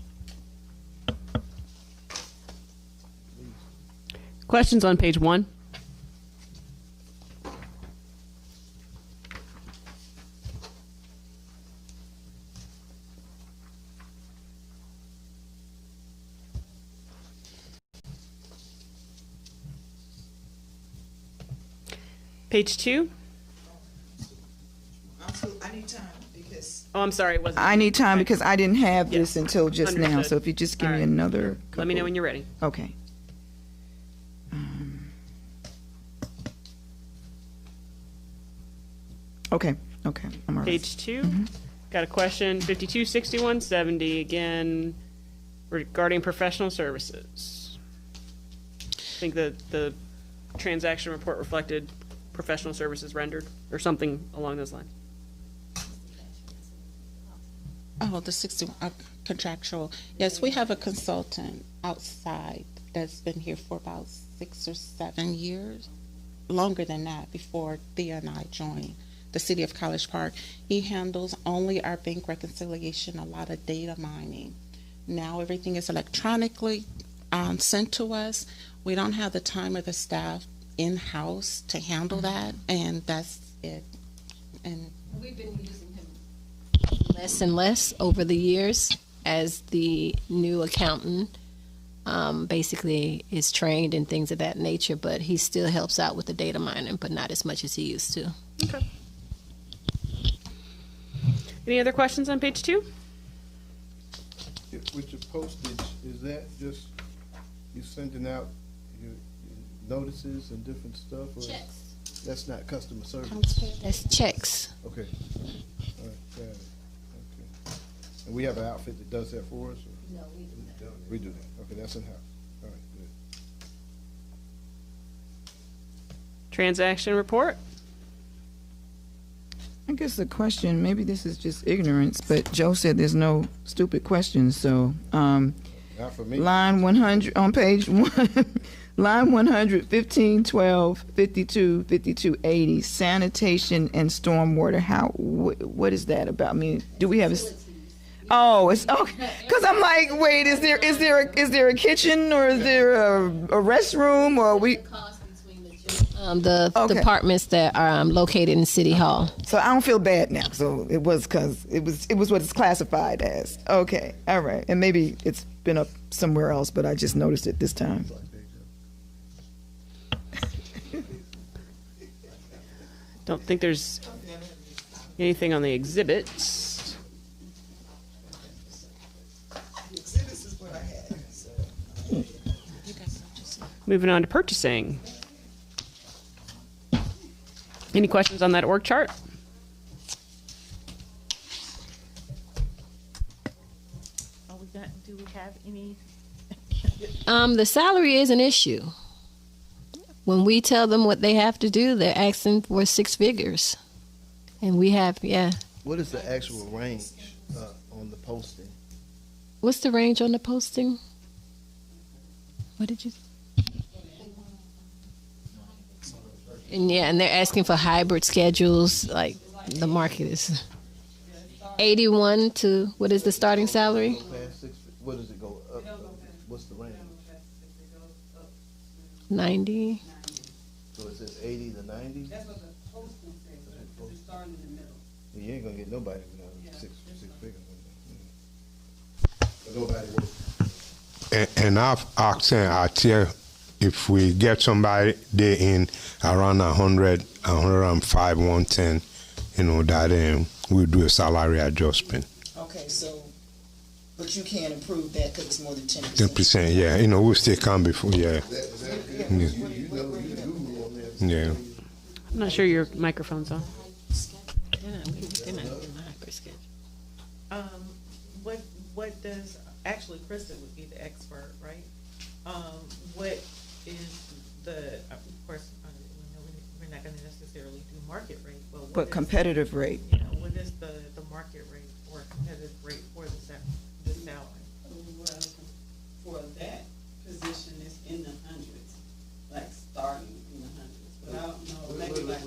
Questions on page 1? Page 2? I need time because. Oh, I'm sorry. It wasn't. I need time because I didn't have this until just now. Understood. So if you just give All me right. another. Let me know couple- when you're ready. Okay. Okay. I'm all right. Page 2. Got a question, 526170, again, regarding professional services. I think the transaction report reflected professional services rendered, or something along those lines. Oh, the 60 contractual. Yes, we have a consultant outside that's been here for about 6 or 7 years, longer than that, before Thea and I joined the city of College Park. He handles only our bank reconciliation, a lot of data mining. Now everything is electronically sent to us. We don't have the time or the staff in-house to handle that, and that's it. And We've been using him less and less over the years as the new accountant basically is trained in things of that nature, but he still helps out with the data mining, but not as much as he used to. Okay. Any other questions on page 2? With your postage, is that just you sending out your notices and different stuff? Or Checks. That's not customer service? That's checks. Okay. All right, got it. Okay. And we have an outfit that does that for us? Or? No, we do not. We do that. Okay, that's in-house. All right, good. Transaction report? I guess the question, maybe this is just ignorance, but Joe said there's no stupid questions. So, Not for me. line 100 on page 1, line 100, 15, 12, 52, 52, 80, sanitation and stormwater. What is that about? I mean, do we have a? Oh, it's okay. Because I'm like, wait, is there a kitchen or is there a restroom or we? The departments that are located in City Hall. So I don't feel bad now. So it was because it was what it's classified as. Okay, all right, and maybe it's been up somewhere else, but I just noticed it this time. Don't think there's anything on the exhibits. Moving on to purchasing. Any questions on that org chart? Do we have any? The salary is an issue. When we tell them what they have to do, they're asking for 6 figures. And we have, What is the actual range on the posting? What's the range on the posting? What did you? And they're asking for hybrid schedules. Like the market is 81 to what is the starting salary? What does it go up? What's the range? 90. So it says 80 to 90? That's what the posting says. It's starting in the middle. You ain't gonna get nobody without six figures. Nobody works. And I've asked Atia if we get somebody there in around 100, 105, 110, that we'll do a salary adjustment. Okay, so, but you can't improve that because it's more than 10%. 10%, yeah. We'll still come before, yeah. Yeah. I'm not sure your microphone's on. What does, actually Krista would be the expert, right? What is the, of course, we know we're not gonna necessarily do market rate, but what But is- competitive rate. Yeah, what is the market rate or competitive rate for the salary? Well, for that position, it's in the hundreds, like starting in the hundreds, but I don't know, maybe like.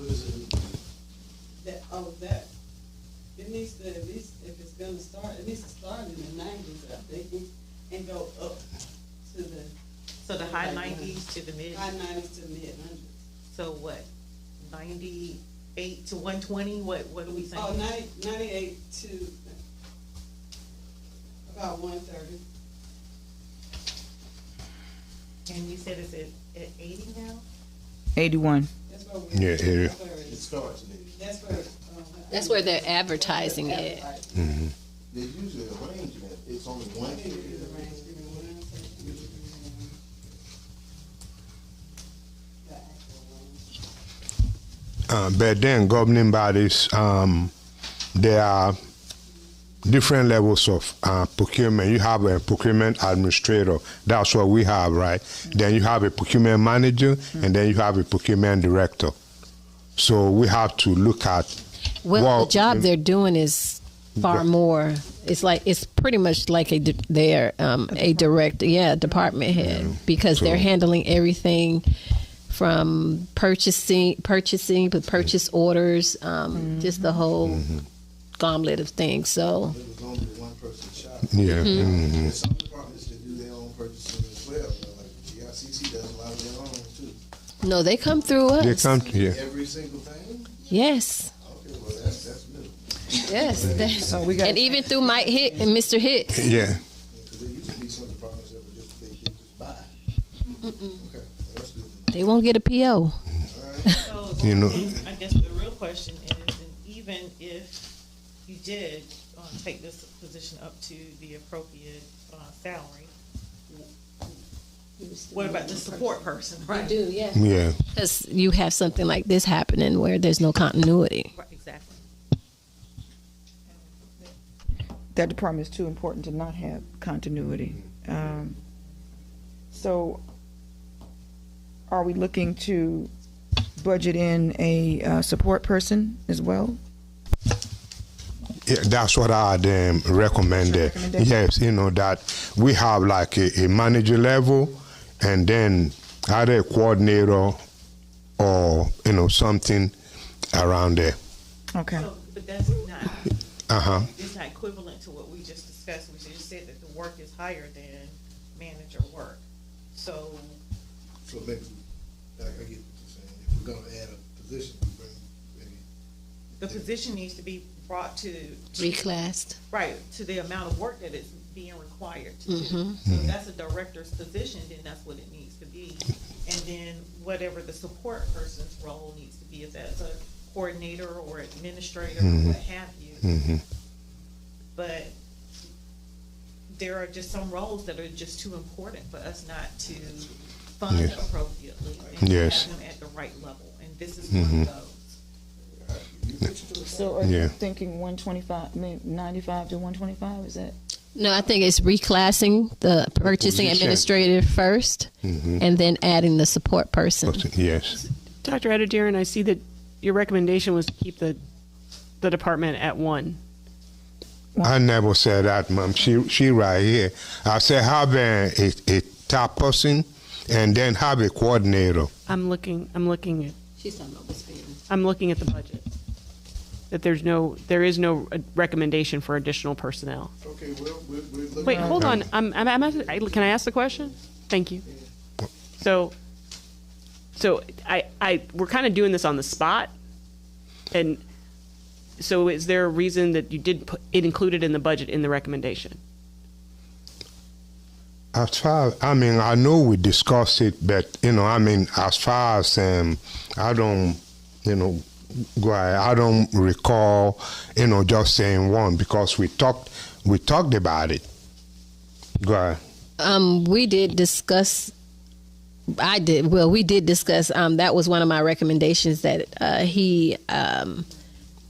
That, it needs to, at least, if it's gonna start, it needs to start in the 90s, I think, and go up to the. So the high 90s to the mid? High 90s to mid hundreds. So what, 98 to 120, what are we saying? Oh, 98 to about 130. And you said it's at 80 now? 81. That's where we. Yeah, area. It starts in it. That's where they're advertising it. Mm-hmm. There's usually a range, man. It's only one area. But then governing bodies, there are different levels of procurement. You have a procurement administrator. That's what we have, right? Then you have a procurement manager, and then you have a procurement director. So we have to look at. Well, the job they're doing is far more. It's like it's pretty much like a direct, department head because they're handling everything from purchasing, with purchase orders, just the whole gauntlet of things. So. It was only one person shop. Yeah. And some departments that do their own purchasing as well. Like GICC does a lot of their own too. No, they come through us. They come, yeah. Every single thing? Yes. Okay, well that's middle. Yes. And even through Mike Hick and Mr. Hicks. Yeah. Because there used to be some departments that were just, they just buy. Okay, that's good. They won't get a PO. So, You know. I guess the real question is, and even if you did take this position up to the appropriate salary, what about the support person, right? You do, yeah. Yeah. Because you have something like this happening where there's no continuity. Right, exactly. That department is too important to not have continuity. So are we looking to budget in a support person as well? Yeah, that's what I recommended. Yes, that we have like a manager level and then either a coordinator or, something around there. Okay. So, but that's not, it's not equivalent to what we just discussed. We just said that the work is higher than manager work. So maybe, I get what you're saying. If we're gonna add a position, we bring maybe. the position needs to be brought to Reclassed. right to the amount of work that it's being required to do. So if that's a director's position, then that's what it needs to be. And then whatever the support person's role needs to be, if that's a coordinator or administrator or what have you. But there are just some roles that are just too important for us not to fund appropriately and have them at the right level. And this is one of those. So are you thinking 125, 95 to 125, is that? No, I think it's reclassing the purchasing administrator first and then adding the support person. Yes. Dr. Adediran, I see that your recommendation was to keep the department at 1. I never said that, Mom. She right here. I said have a top person and then have a coordinator. I'm looking at. She's talking about Miss Bailey. I'm looking at the budget. That there is no recommendation for additional personnel. Okay, well, we're looking. Wait, hold on. Can I ask the question? Thank you. So we're kind of doing this on the spot, and so is there a reason that you did put it included in the budget in the recommendation? As far, I know we discussed it, but as far as I don't, go ahead. I don't recall, just saying 1 because we talked about it. Go ahead. We did discuss. I did. Well, we did discuss. That was one of my recommendations that he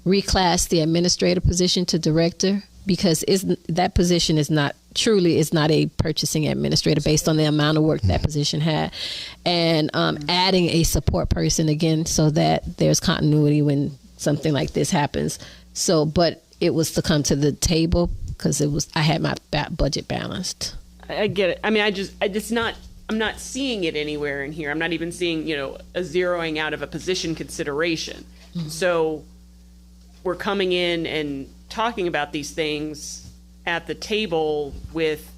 reclassed the administrator position to director because that position is not truly is not a purchasing administrator based on the amount of work that position had. And adding a support person again so that there's continuity when something like this happens. So, but it was to come to the table because I had my budget balanced. I get it. I mean, I'm not seeing it anywhere in here. I'm not even seeing, a zeroing out of a position consideration. Mm-hmm. So we're coming in and talking about these things at the table with,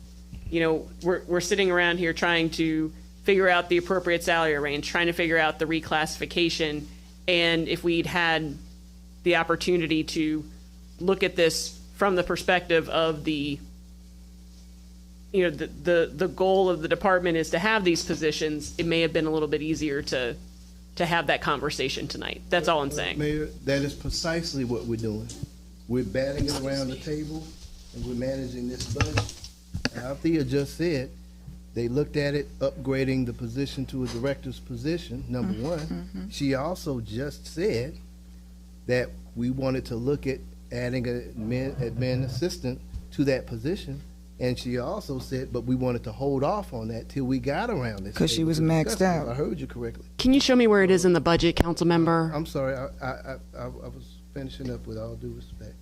we're sitting around here trying to figure out the appropriate salary range, trying to figure out the reclassification. And if we'd had the opportunity to look at this from the perspective of the goal of the department is to have these positions, it may have been a little bit easier to have that conversation tonight. That's all I'm saying. Mayor, that is precisely what we're doing. We're batting it around the table and we're managing this budget. Althea just said they looked at it, upgrading the position to a director's position, number one. Mm-hmm. She also just said that we wanted to look at adding an admin assistant to that position. And she also said, but we wanted to hold off on that till we got around this. Because she was maxed out. I heard you correctly. Can you show me where it is in the budget, council member? I'm sorry, I was finishing up with all due respect.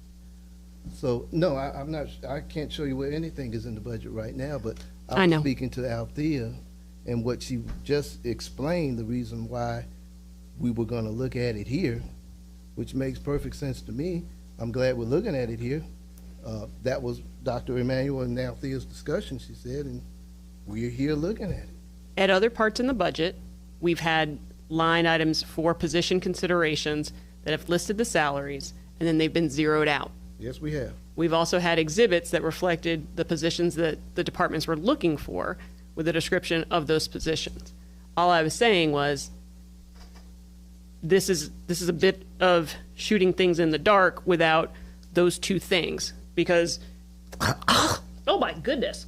So, no, I'm not, I can't show you where anything is in the budget right now, but I know. I'm speaking to Althea and what she just explained, the reason why we were gonna look at it here, which makes perfect sense to me. I'm glad we're looking at it here. That was Dr. Emanuel and Althea's discussion, she said, and we're here looking at it. At other parts in the budget, we've had line items for position considerations that have listed the salaries, and then they've been zeroed out. Yes, we have. We've also had exhibits that reflected the positions that the departments were looking for with a description of those positions. All I was saying was this is a bit of shooting things in the dark without those two things. Because, oh my goodness,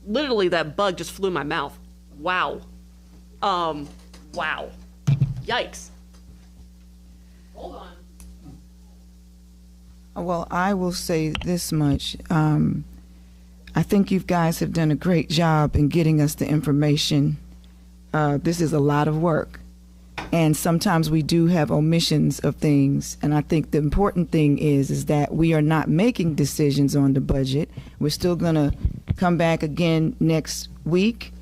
literally that bug just flew in my mouth. Wow. Wow. Yikes. Hold on. Well, I will say this much. I think you guys have done a great job in getting us the information. This is a lot of work. And sometimes we do have omissions of things. And I think the important thing is that we are not making decisions on the budget. We're still going to come back again next week.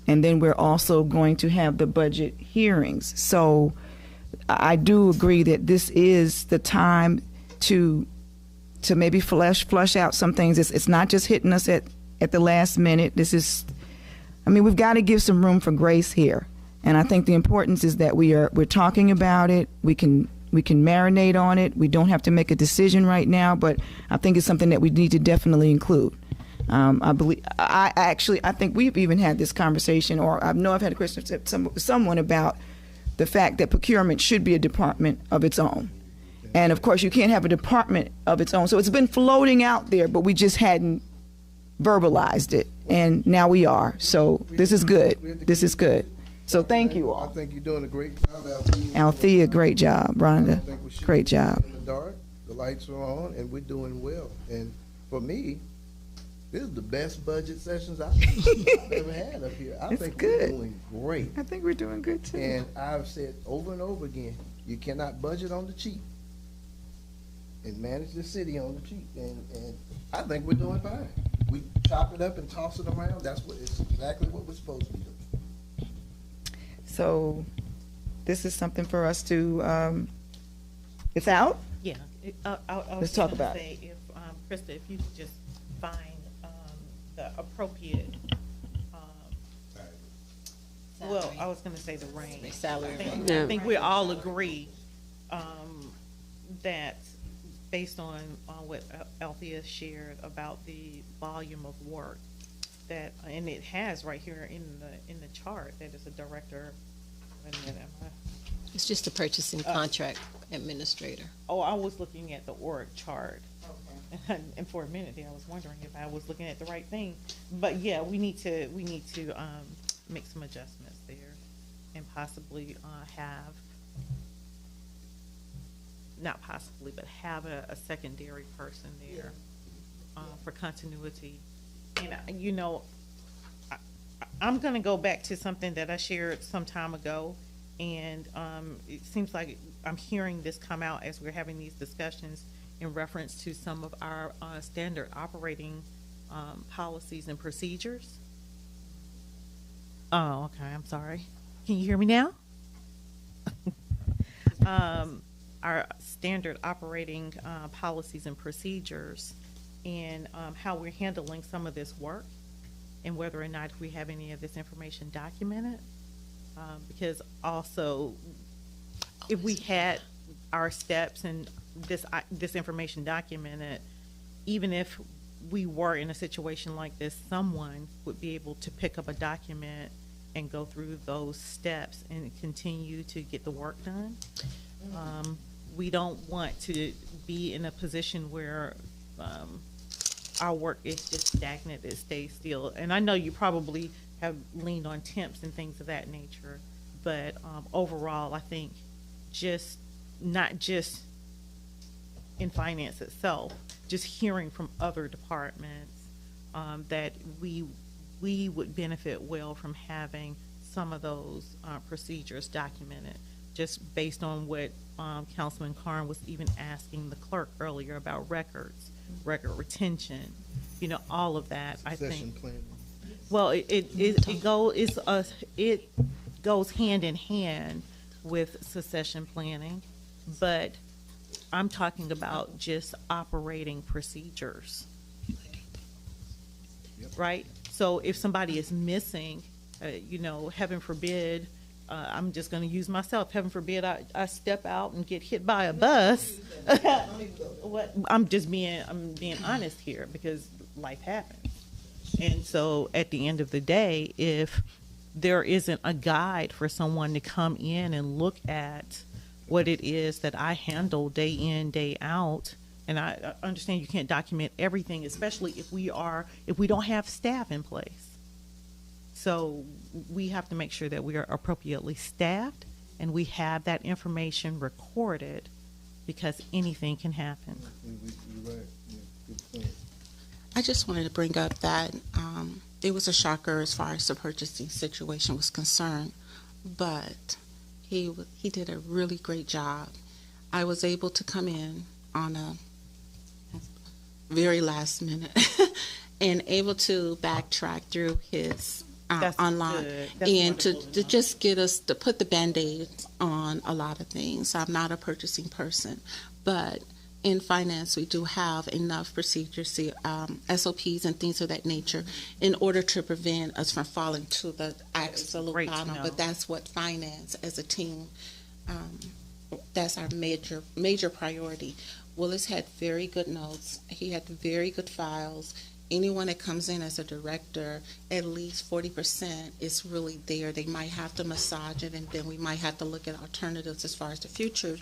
And then we're also going to have the budget hearings. So I do agree that this is the time to maybe flush out some things. It's not just hitting us at the last minute. We've got to give some room for grace here. And I think the importance is that we're talking about it. We can marinate on it. We don't have to make a decision right now, but I think it's something that we need to definitely include. I think we've even had this conversation, or I know I've had a question with someone about the fact that procurement should be a department of its own. And of course, you can't have a department of its own. So it's been floating out there, but we just hadn't verbalized it. And now we are. So this is good. This is good. So thank you all. I think you're doing a great job, Althea. Althea, great job. Rhonda, great job. In the dark, the lights are on, and we're doing well. And for me, this is the best budget sessions I've ever had up here. I think we're doing great. I think we're doing good too. And I've said over and over again, you cannot budget on the cheap and manage the city on the cheap. And I think we're doing fine. We chop it up and toss it around. It's exactly what we're supposed to be doing. So this is something for us to, it's out? Yeah. Let's talk about it. If, Krista, if you could just find the appropriate, well, I was going to say the range. Salary. I think we all agree that based on what Althea shared about the volume of work, that, and it has right here in the chart that is a director. Wait a minute, it's just a purchasing contract administrator. Oh, I was looking at the org chart. Okay. And for a minute there, I was wondering if I was looking at the right thing. But yeah, we need to make some adjustments there, and possibly have, not possibly, but have a secondary person there for continuity. And, you know, I'm going to go back to something that I shared some time ago, and it seems like I'm hearing this come out as we're having these discussions in reference to some of our standard operating policies and procedures. Oh, okay, I'm sorry. Can you hear me now? Our standard operating policies and procedures, and how we're handling some of this work, and whether or not we have any of this information documented. Because also, if we had our steps and this information documented, even if we were in a situation like this, someone would be able to pick up a document and go through those steps and continue to get the work done. We don't want to be in a position where our work is just stagnant, it stays still. And I know you probably have leaned on temps and things of that nature, but overall, I think not just in finance itself, just hearing from other departments that we would benefit well from having some of those procedures documented, just based on what Councilman Carn was even asking the clerk earlier about records, record retention, you know, all of that. I think. Planning. Well, it goes hand in hand with succession planning, but I'm talking about just operating procedures, right? So if somebody is missing, you know, heaven forbid, I'm just going to use myself. Heaven forbid I step out and get hit by a bus. I'm being honest here, because life happens. And so at the end of the day, if there isn't a guide for someone to come in and look at what it is that I handle day in, day out, and I understand you can't document everything, especially if we don't have staff in place. So we have to make sure that we are appropriately staffed and we have that information recorded, because anything can happen. You're right. Yeah, good point. I just wanted to bring up that it was a shocker as far as the purchasing situation was concerned, but he did a really great job. I was able to come in on a very last minute and able to backtrack through his online and to just get us to put the Band-Aid on a lot of things. I'm not a purchasing person, but in finance we do have enough procedures, SOPs and things of that nature, in order to prevent us from falling to the absolute bottom. But that's what finance as a team, that's our major priority. Willis had very good notes. He had very good files. Anyone that comes in as a director, at least 40% is really there. They might have to massage it, and then we might have to look at alternatives as far as the future,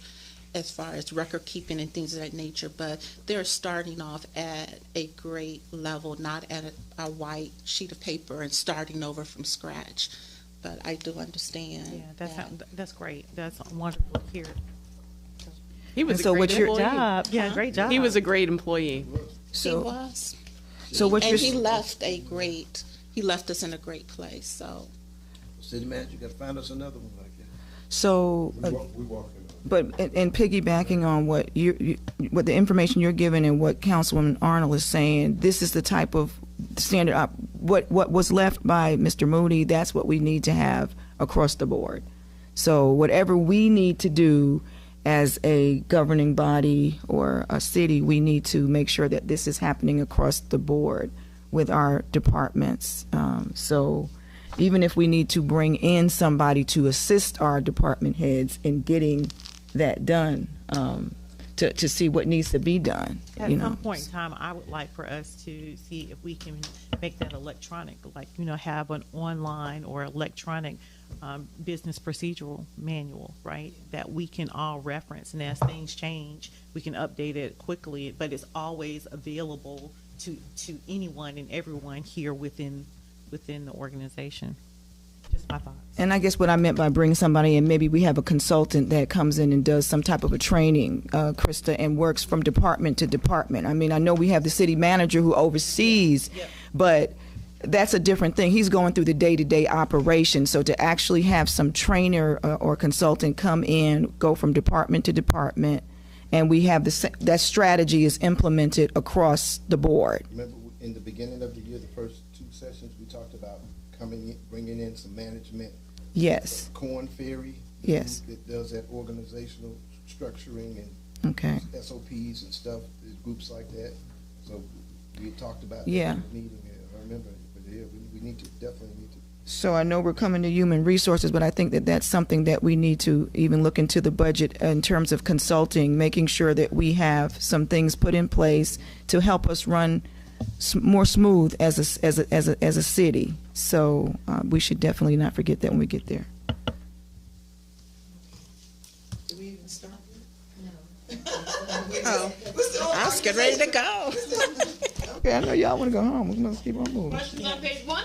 as far as record keeping and things of that nature. But they're starting off at a great level, not at a white sheet of paper and starting over from scratch. But I do understand. Yeah, that's great. That's wonderful to hear. He was a great employee. Job. Yeah, great job. He was a great employee. He was. So what and he left us in a great place. So, City Manager, you got to find us another one like that. So, we walking. but and piggybacking on what what the information you're giving and what Councilwoman Arnold is saying, this is the type of standard. What was left by Mr. Moody, that's what we need to have across the board. So whatever we need to do as a governing body or a city, we need to make sure that this is happening across the board with our departments. So even if we need to bring in somebody to assist our department heads in getting that done, to see what needs to be done. At some point in time, I would like for us to see if we can make that electronic, like, have an online or electronic business procedural manual, right, that we can all reference, and as things change we can update it quickly, but it's always available to anyone and everyone here within the organization. Just my thoughts. And I guess what I meant by bring somebody in, maybe we have a consultant that comes in and does some type of a training, Krista, and works from department to department. I mean, I know we have the city manager who oversees, but that's a different thing. He's going through the day-to-day operation. So to actually have some trainer or consultant come in, go from department to department, and we have that strategy is implemented across the board. Remember, in the beginning of the year, the first 2 sessions, we talked about coming in, bringing in some management. Yes. Corn Ferry. Yes. That does that organizational structuring and Okay. SOPs and stuff, groups like that. So we talked about that Yeah. in the meeting. I remember, but yeah, we need to definitely need to. So I know we're coming to human resources, but I think that that's something that we need to even look into the budget in terms of consulting, making sure that we have some things put in place to help us run more smooth as a city. So we should definitely not forget that when we get there. Did we even start? Oh, I was getting ready to go. Okay, I know y'all want to go home. We must keep on moving. Questions on page 1?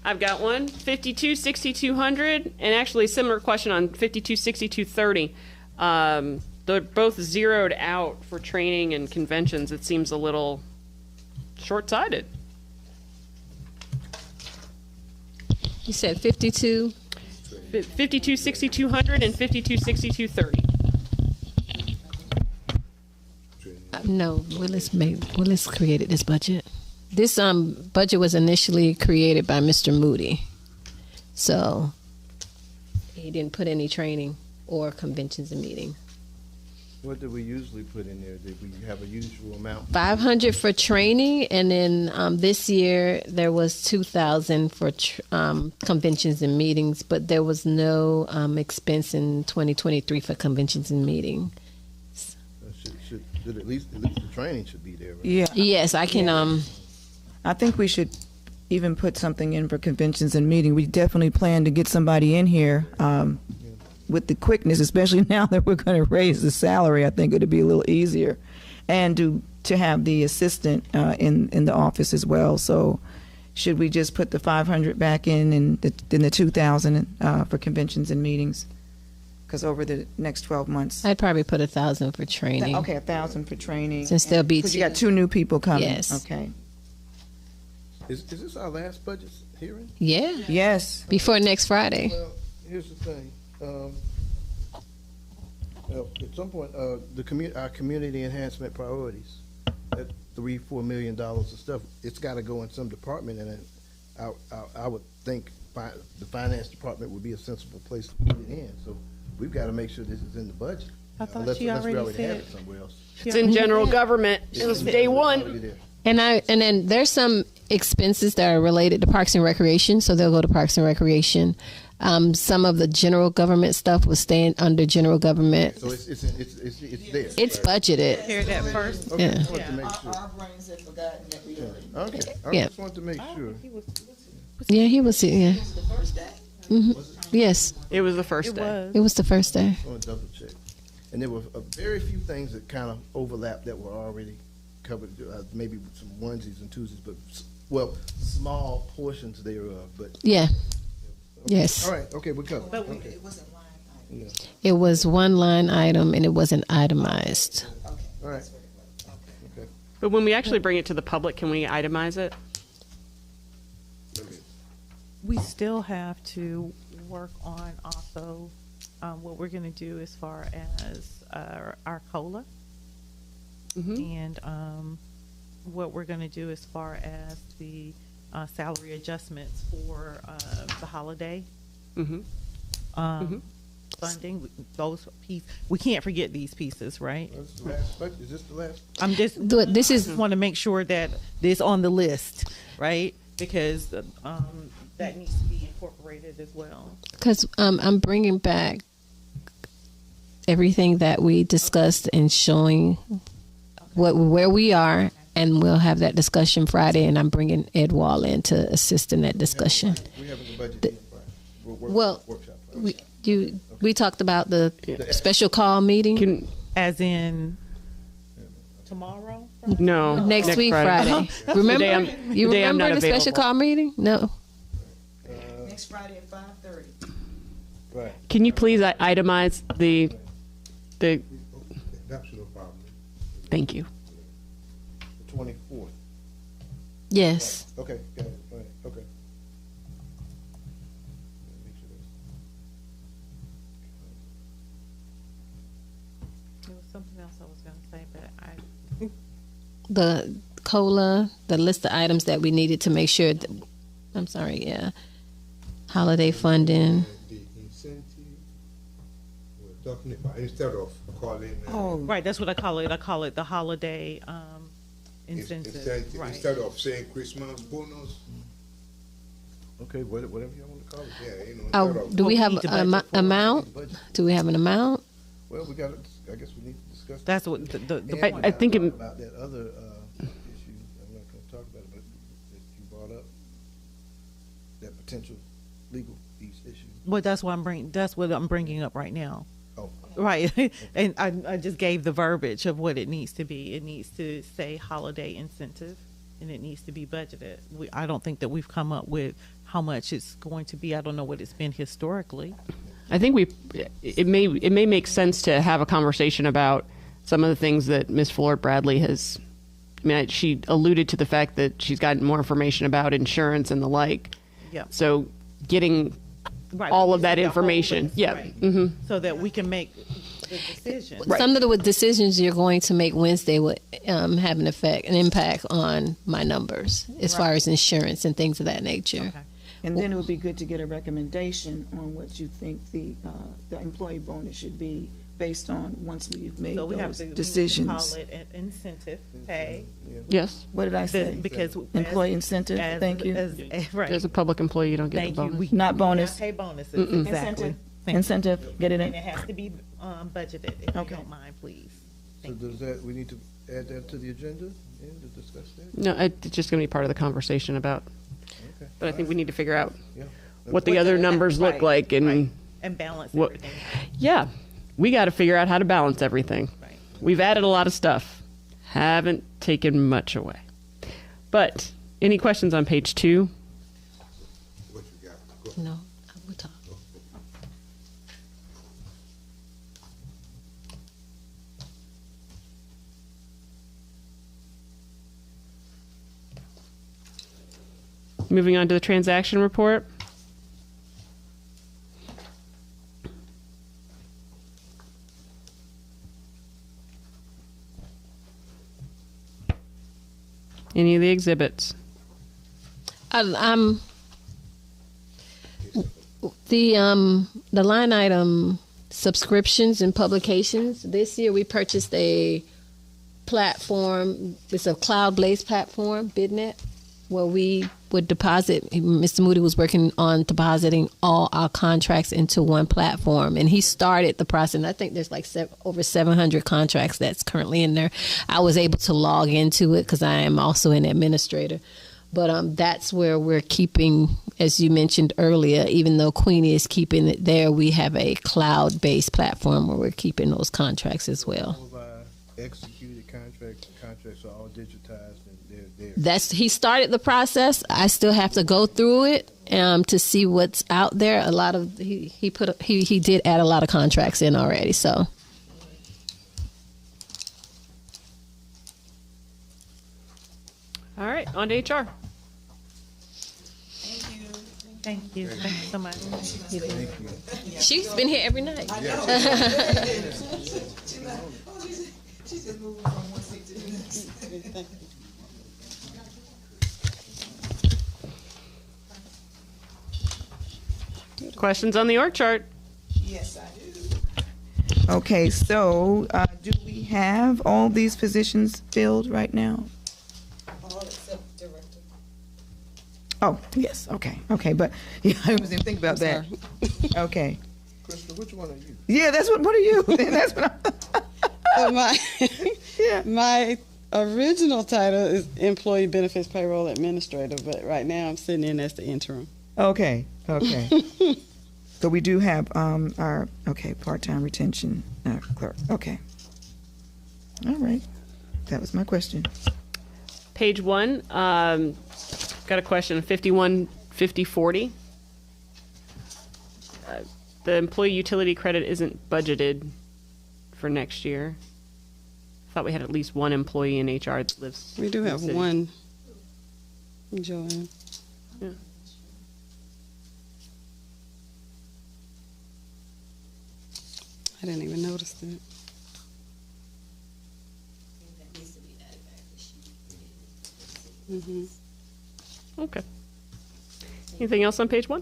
I've got one, 526200, and actually a similar question on 526230. They're both zeroed out for training and conventions. It seems a little short-sighted. You said 52? 526200 and 526230. No, Willis created this budget. This budget was initially created by Mr. Moody, so he didn't put any training or conventions and meetings. What did we usually put in there? Did we have a usual amount? 500 for training, and then this year there was 2,000 for conventions and meetings, but there was no expense in 2023 for conventions and meetings. At least the training should be there, right? Yeah. Yes, I can. I think we should even put something in for conventions and meeting. We definitely plan to get somebody in here with the quickness, especially now that we're going to raise the salary. I think it'll be a little easier, and to have the assistant in the office as well. So, should we just put the 500 back in and the 2,000 for conventions and meetings? Because over the next 12 months, I'd probably put 1,000 for training. Okay, 1,000 for training. Since there'll be because you got 2 new people coming. Yes. Okay. Is this our last budget hearing? Yeah. Yes. Before next Friday. Well, here's the thing. At some point, our community enhancement priorities, that $3-4 million of stuff, it's got to go in some department, and I would think the finance department would be a sensible place to put it in. So we've got to make sure this is in the budget. I thought unless she we already already have said it somewhere else. It's in general government. It was day 1. And then there's some expenses that are related to Parks and Recreation, so they'll go to Parks and Recreation. Some of the general government stuff will stay under general government. So it's there. It's budgeted. Hear that first? Okay, Yeah. just wanted to make sure. Our brains have forgotten that we already. Okay, I Yeah. just wanted to make sure. Yeah, he was. Yeah. The first day. Yes, It was the first day. it was the first day. I want to double check. And there were very few things that kind of overlapped that were already covered, maybe some onesies and twosies, but, small portions thereof, but. Yeah. Yes. All right, okay, we're covered. But Okay. it wasn't line item. Yeah. It was one line item and it wasn't itemized. All right. Okay. But when we actually bring it to the public, can we itemize it? We still have to work on also what we're going to do as far as our COLA and what we're going to do as far as the salary adjustments for the holiday funding. Those pieces, we can't forget these pieces, right? That's the last budget. Is this the last? I'm just This is want to make sure that this on the list, right? Because that needs to be incorporated as well. because I'm bringing back everything that we discussed and showing where we are, and we'll have that discussion Friday. And I'm bringing Ed Wall in to assist in that discussion. We haven't the budget yet, right? Well, Workshop. we talked about the special call meeting. As in tomorrow, No. Next week, Friday. Remember? You the day I'm remember not the special available. call meeting? No. Next Friday at 5:30. Right. Can you please itemize the? That's no problem. Thank you. The 24th. Yes. Okay, got it, right, okay. Make sure There was something else I was gonna say, but I, The COLA, the list of items that we needed to make sure that, I'm sorry, yeah. Holiday funding. The incentive, we're talking about, instead of calling. right, that's what I call it. I call it the holiday, incentive, right. Instead of saying Christmas bonus. Okay, whatever y'all want to call it. Yeah, you know. Oh, instead of- do we have need to an budget for it. amount? Budget. Do we have an amount? Well, we got, I guess we need to discuss. That's what the And I think it- about that other issue, I'm not going to talk about it, but that you brought up, that potential legal fees issue. well, that's what I'm bringing up right now. Oh, Right, and I just gave the verbiage of what it needs to be. It needs to say holiday incentive, and it needs to be budgeted. I don't think that we've come up with how much it's going to be. I don't know what it's been historically. I think it may make sense to have a conversation about some of the things that Ms. Fleur Bradley has. I mean, she alluded to the fact that she's gotten more information about insurance and the like. Yeah. So getting Right, all we of that need the whole information, list, yeah. right. hmm So that we can make the decision. Some of the decisions you're going to make Wednesday would have an impact on my numbers as far as insurance and things of that nature. Okay. And then it would be good to get a recommendation on what you think the employee bonus should be based on once we've made So we have those to we decisions. call it an incentive pay. Yes. What did I say? Because Employee incentive, thank you. Right. As a public employee, you don't get Thank the you. bonus. We Not do bonus. Pay bonuses, exactly. Incentive, get it And in? it has to be budgeted, if you Okay. don't mind, please. so does that, we need to add that to the agenda and to discuss that? No, it's just going to be part of the conversation about. Okay. But I think we need to figure out Yeah. what the other numbers look right, like and right. And balance what. everything. Yeah, we got to figure out how to balance everything. Right. We've added a lot of stuff, haven't taken much away. But any questions on page 2? What you got? Go. No, we'll talk. Moving on to the transaction report. Any of the exhibits? The line item subscriptions and publications. This year we purchased a platform. It's a cloud-based platform, BidNet, where we would deposit. Mr. Moody was working on depositing all our contracts into one platform, and he started the process. And I think there's like over 700 contracts that's currently in there. I was able to log into it because I am also an administrator. But that's where we're keeping, as you mentioned earlier, even though Queenie is keeping it there, we have a cloud-based platform where we're keeping those contracts as well. All of our executed contracts are all digitized and they're there. He started the process. I still have to go through it to see what's out there. A lot of he did add a lot of contracts in already. So All right, on to HR. Thank you. Thank you so much. she's been here every night. She's just moving from one seat to the next. Questions on the org chart? Yes, I do. Okay, so do we have all these positions filled right now? All except director. Oh, yes, okay, but yeah, I wasn't thinking about that. Okay. Crystal, which one are you? Yeah, what are you? That's what My original title is Employee Benefits Payroll Administrator, but right now I'm sitting in as the interim. Okay. So we do have our part-time retention clerk. Okay. All right. That was my question. Page 1, got a question, 515040. The employee utility credit isn't budgeted for next year. Thought we had at least one employee in HR that lives. We do in the have city. one, Joanne. Yeah. I didn't even notice that. Okay. Anything else on page 1?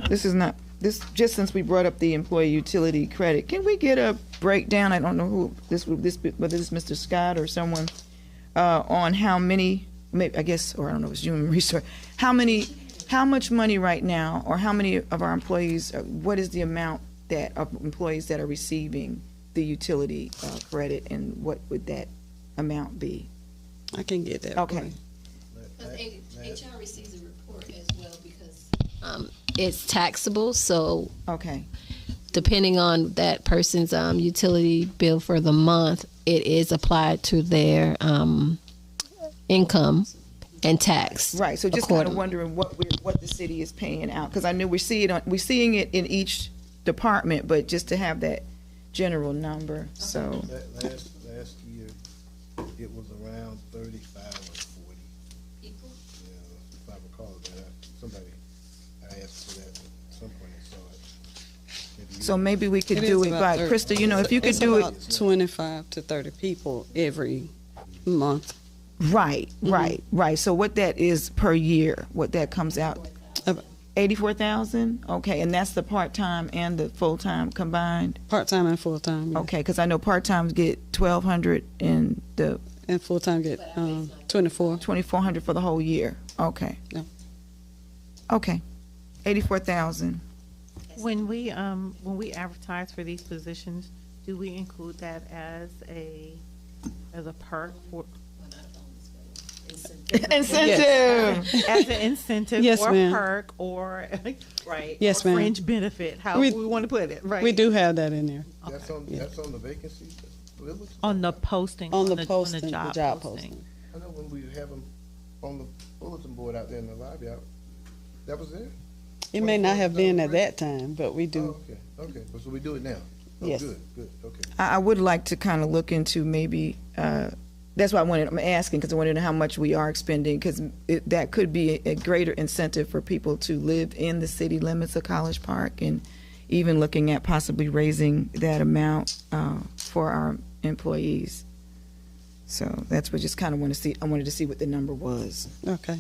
This is not, this, just since we brought up the employee utility credit, can we get a breakdown, I don't know who, whether this is Mr. Scott or someone, on how many, maybe, I guess, or I don't know, it's human resource, how much money right now, or how many of our employees, what is the amount that, of employees that are receiving the utility credit, and what would that amount be? I can get that. Okay. HR receives a report as well because it's taxable. So okay, depending on that person's utility bill for the month, it is applied to their income and tax. Right. So just kind of wondering what the city is paying out, because I know we're seeing it in each department, but just to have that general number. So last year, it was around 35 or 40 people. Yeah, if I recall that. I asked for that at some point. I saw it. So maybe we could do it by, Krista, you know, if you could do it. 25 to 30 people every month. Right. So what that is per year, what that comes out? 84,000? Okay, and that's the part-time and the full-time combined? Part-time and full-time. Okay, because I know part-times get 1,200 and full-time get 24. 2,400 for the whole year. Okay. Yeah. Okay, 84,000. When we advertise for these positions, do we include that as a perk for? Incentive. As an incentive Yes, or ma'am. perk or right. Yes, or ma'am. fringe benefit, how we want to put it, right? We do have that in there. That's on the vacancy. On the posting. On the posting, the job, the job posting. I know when we have them on the bulletin board out there in the lobby, that was there. It may not have been at that time, but we do. Oh, okay. So we do it now. Oh, Yes. Good. Okay. I would like to kind of look into maybe, that's why I'm asking, because I want to know how much we are expending, because that could be a greater incentive for people to live in the city limits of College Park, and even looking at possibly raising that amount for our employees. So that's what just kind of want to see. I wanted to see what the number was. Okay.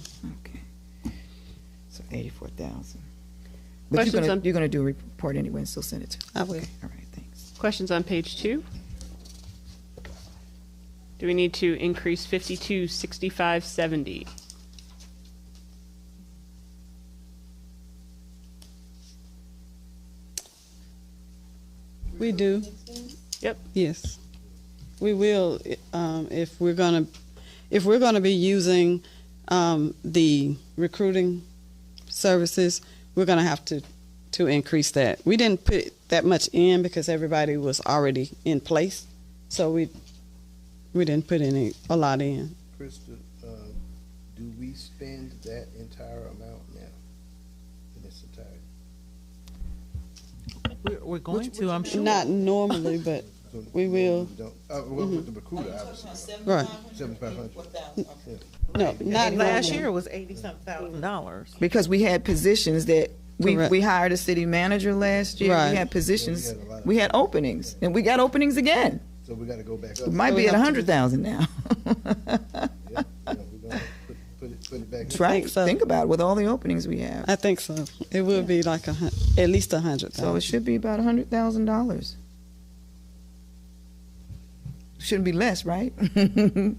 So 84,000. But you're going to do a report anyway and still send it to. I will. Okay. All right. Thanks. Questions on page 2? Do we need to increase 526570? We do. Yep. Yes. We will if we're gonna be using the recruiting services, we're gonna have to increase that. We didn't put that much in because everybody was already in place, so we didn't put a lot in. Krista, do we spend that entire amount now in its entirety? We're going to, I'm sure. Not normally, but we will. With the recruiter, obviously. Right. 7,500. No, not last normally. year it was $80,000. Because we had positions that Correct. we hired a city manager last year. Right. We had positions, we had openings, and we got openings again. So we got to go back up. We might be at 100,000 now. We're going to put it back. That's right. think so. Think about it, with all the openings we have. I think so. It will be like at least 100,000. So it should be about $100,000. Shouldn't be less, right? We're going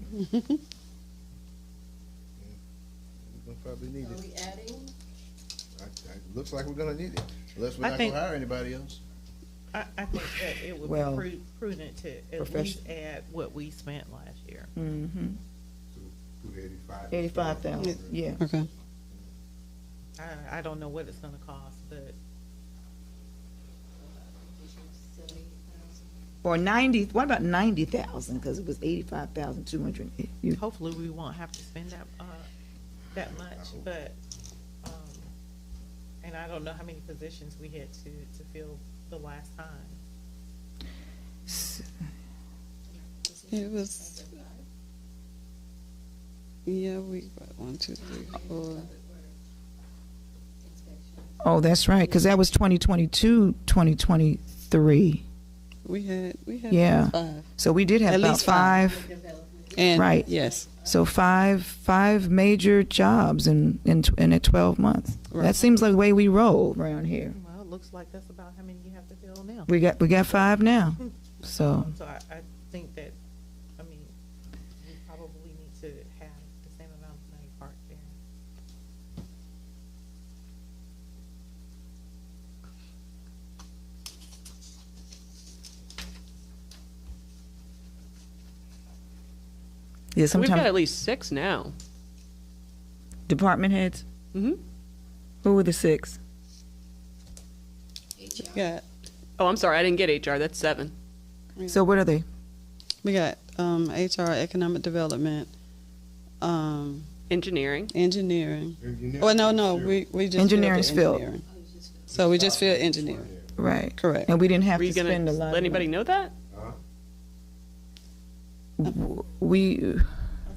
to probably need it. Are we adding? Looks like we're going to need it, unless we're I not think- going to hire anybody else. I think that it would Well, be prudent to at least add what we spent last year. Mm-hmm. 85,000. Yeah. Okay. I don't know what it's gonna cost, but Or 90, what about 90,000? Because it was 85,200. Hopefully, we won't have to spend that much, but, and I don't know how many positions we had to fill the last time. It was, yeah, we, 1, 2, 3, 4. Oh, that's right, because that was 2022, 2023. We had Yeah. 5. So we did have At about least 5. And Right. yes. So five major jobs in a 12 months. Right. That seems like the way we roll around here. Well, it looks like that's about how many you have to fill now. We got 5 now. So So I think that, I mean, we probably need to have the same amount of money parked there. yeah, We've got sometimes at least 6 now. department heads. Mm-hmm. Who were the 6? Got Oh, I'm sorry, I didn't get HR. That's 7. So what are they? we got HR, economic development, Engineering. engineering. Well, no, we just Engineering's filled filled. the engineering. So we just filled engineering. Right. Correct. And we didn't have Were to you going spend a to lot. let anybody know that? We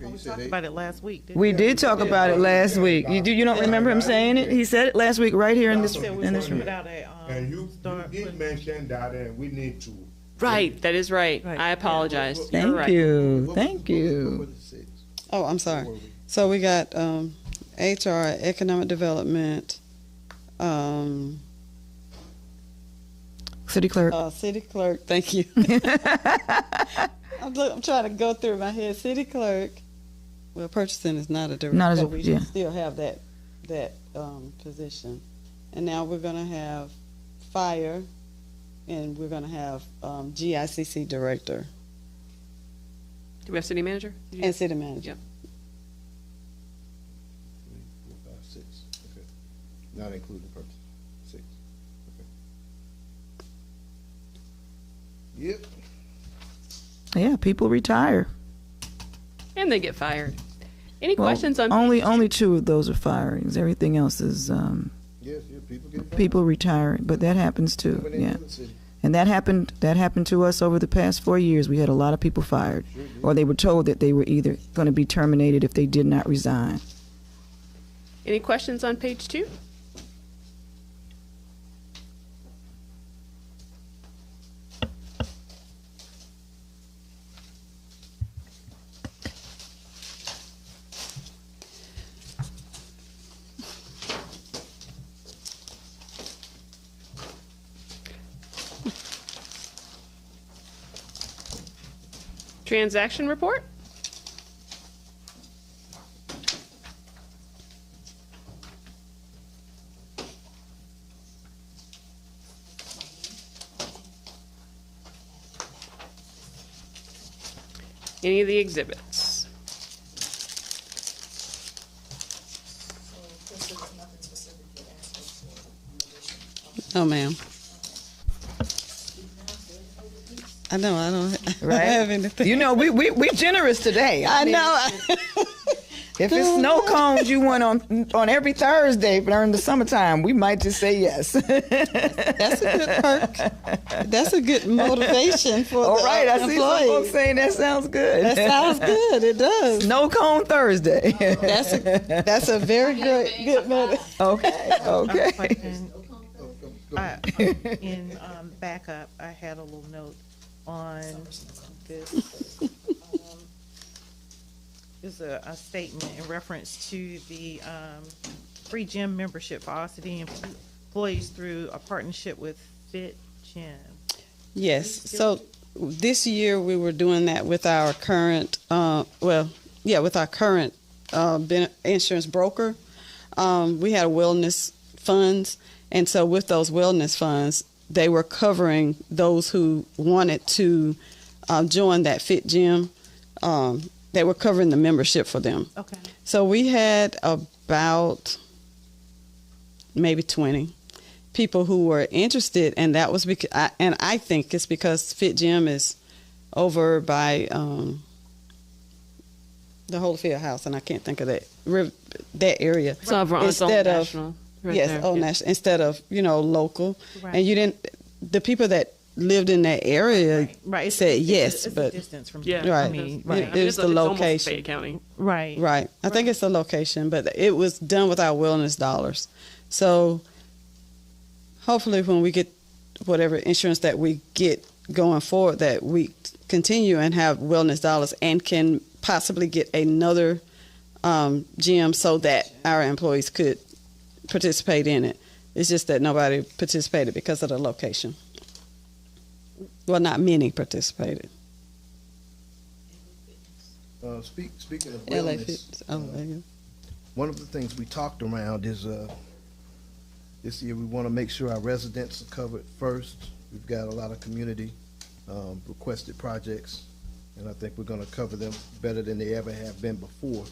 We talked about it last week. didn't we did talk about it last week. You don't remember him saying it? He said it last week right here in this we in this put room. out a, And you did mention that, and we need to. Right, that is right. Right. I apologize. You're Thank right. you. Thank you. Oh, I'm sorry. So we got HR, economic development, City clerk. city clerk. Thank you. I'm trying to go through my head. City clerk. Well, purchasing is not a direct, Not as but a- we yeah. still have that position. And now we're going to have fire, and we're going to have GICC director Do we have city manager? and city manager. Yep. 3, 4, 5, 6. Okay. Not including purchase. 6. Okay. Yep. Yeah, people retire. And they get fired. Any Well, questions on only 2 of those are firings. Everything else is Yes, people get fired. people retiring, but that happens too. When they Yeah. do the city. And that happened to us over the past 4 years. We had a lot of people fired, or they were told that they were either going to be terminated if they did not resign. any questions on page 2? Transaction report? Any of the exhibits? Oh, ma'am. I know. I don't Right? have anything. You know, we generous today. I mean, know. If it's snow cones you want on every Thursday during the summertime, we might just say yes. That's a good perk. That's a good motivation for All the right, I see some folks employees. saying that sounds good. That sounds good. It does. Snow cone Thursday. That's a very good motive. Okay. Okay. Question. In backup, I had a little note on this. Is a statement in reference to the free gym membership for all city employees through a partnership with Fit Gym. Yes. So this year we were doing that with our current, with our current insurance broker. We had wellness funds, and so with those wellness funds, they were covering those who wanted to join that Fit Gym. They were covering the membership for them. Okay. So we had about maybe 20. people who were interested, and that was because, and I think it's because Fit Gym is over by the Holyfield House, and I can't think of that area. So instead of national, right yes, there. Old Yeah. National, instead of local, Right. and you didn't. The people that lived in that area Right. said yes, it's but a distance from Yeah. right, I mean, right. It was the location. It's Fayette County. Right. Right. I think it's the location, but it was done with our wellness dollars. So hopefully when we get whatever insurance that we get going forward, that we continue and have wellness dollars and can possibly get another gym so that our employees could participate in it. It's just that nobody participated because of the location. Well, not many participated. Speaking of LA wellness, Fitness. Oh, there you go. one of the things we talked around is this year we want to make sure our residents are covered first. We've got a lot of community requested projects, and I think we're going to cover them better than they ever have been before.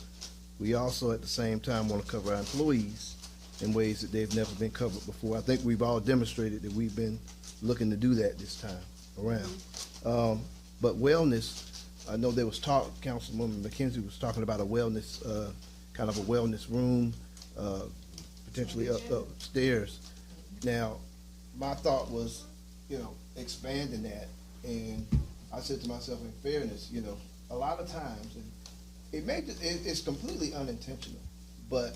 We also, at the same time, want to cover our employees in ways that they've never been covered before. I think we've all demonstrated that we've been looking to do that this time around. But wellness, I know there was talk, Councilwoman McKenzie was talking about a wellness, kind of a wellness room, potentially upstairs. Now, my thought was, expanding that, and I said to myself, in fairness, a lot of times, and it's completely unintentional, but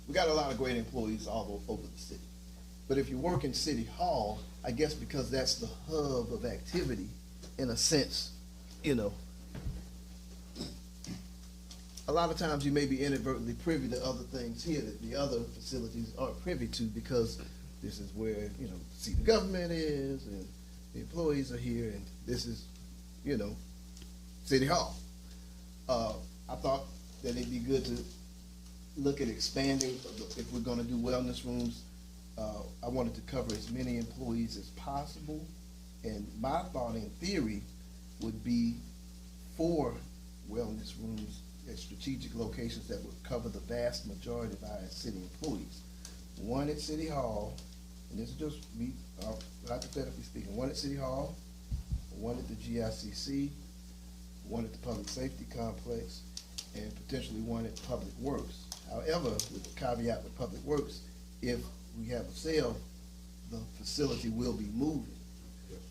we got a lot of great employees all over the city. But if you work in City Hall, I guess because that's the hub of activity, in a sense, a lot of times you may be inadvertently privy to other things here that the other facilities aren't privy to, because this is where, see, the government is, and the employees are here, and this is, City Hall. I thought that it'd be good to look at expanding, if we're gonna do wellness rooms. I wanted to cover as many employees as possible, and my thought in theory would be 4 wellness rooms at strategic locations that would cover the vast majority of our city employees. 1 at City Hall, and this is just me, hypothetically speaking, 1 at City Hall, 1 at the GICC, 1 at the Public Safety Complex, and potentially 1 at Public Works. However, with the caveat with Public Works, if we have a sale, the facility will be moving.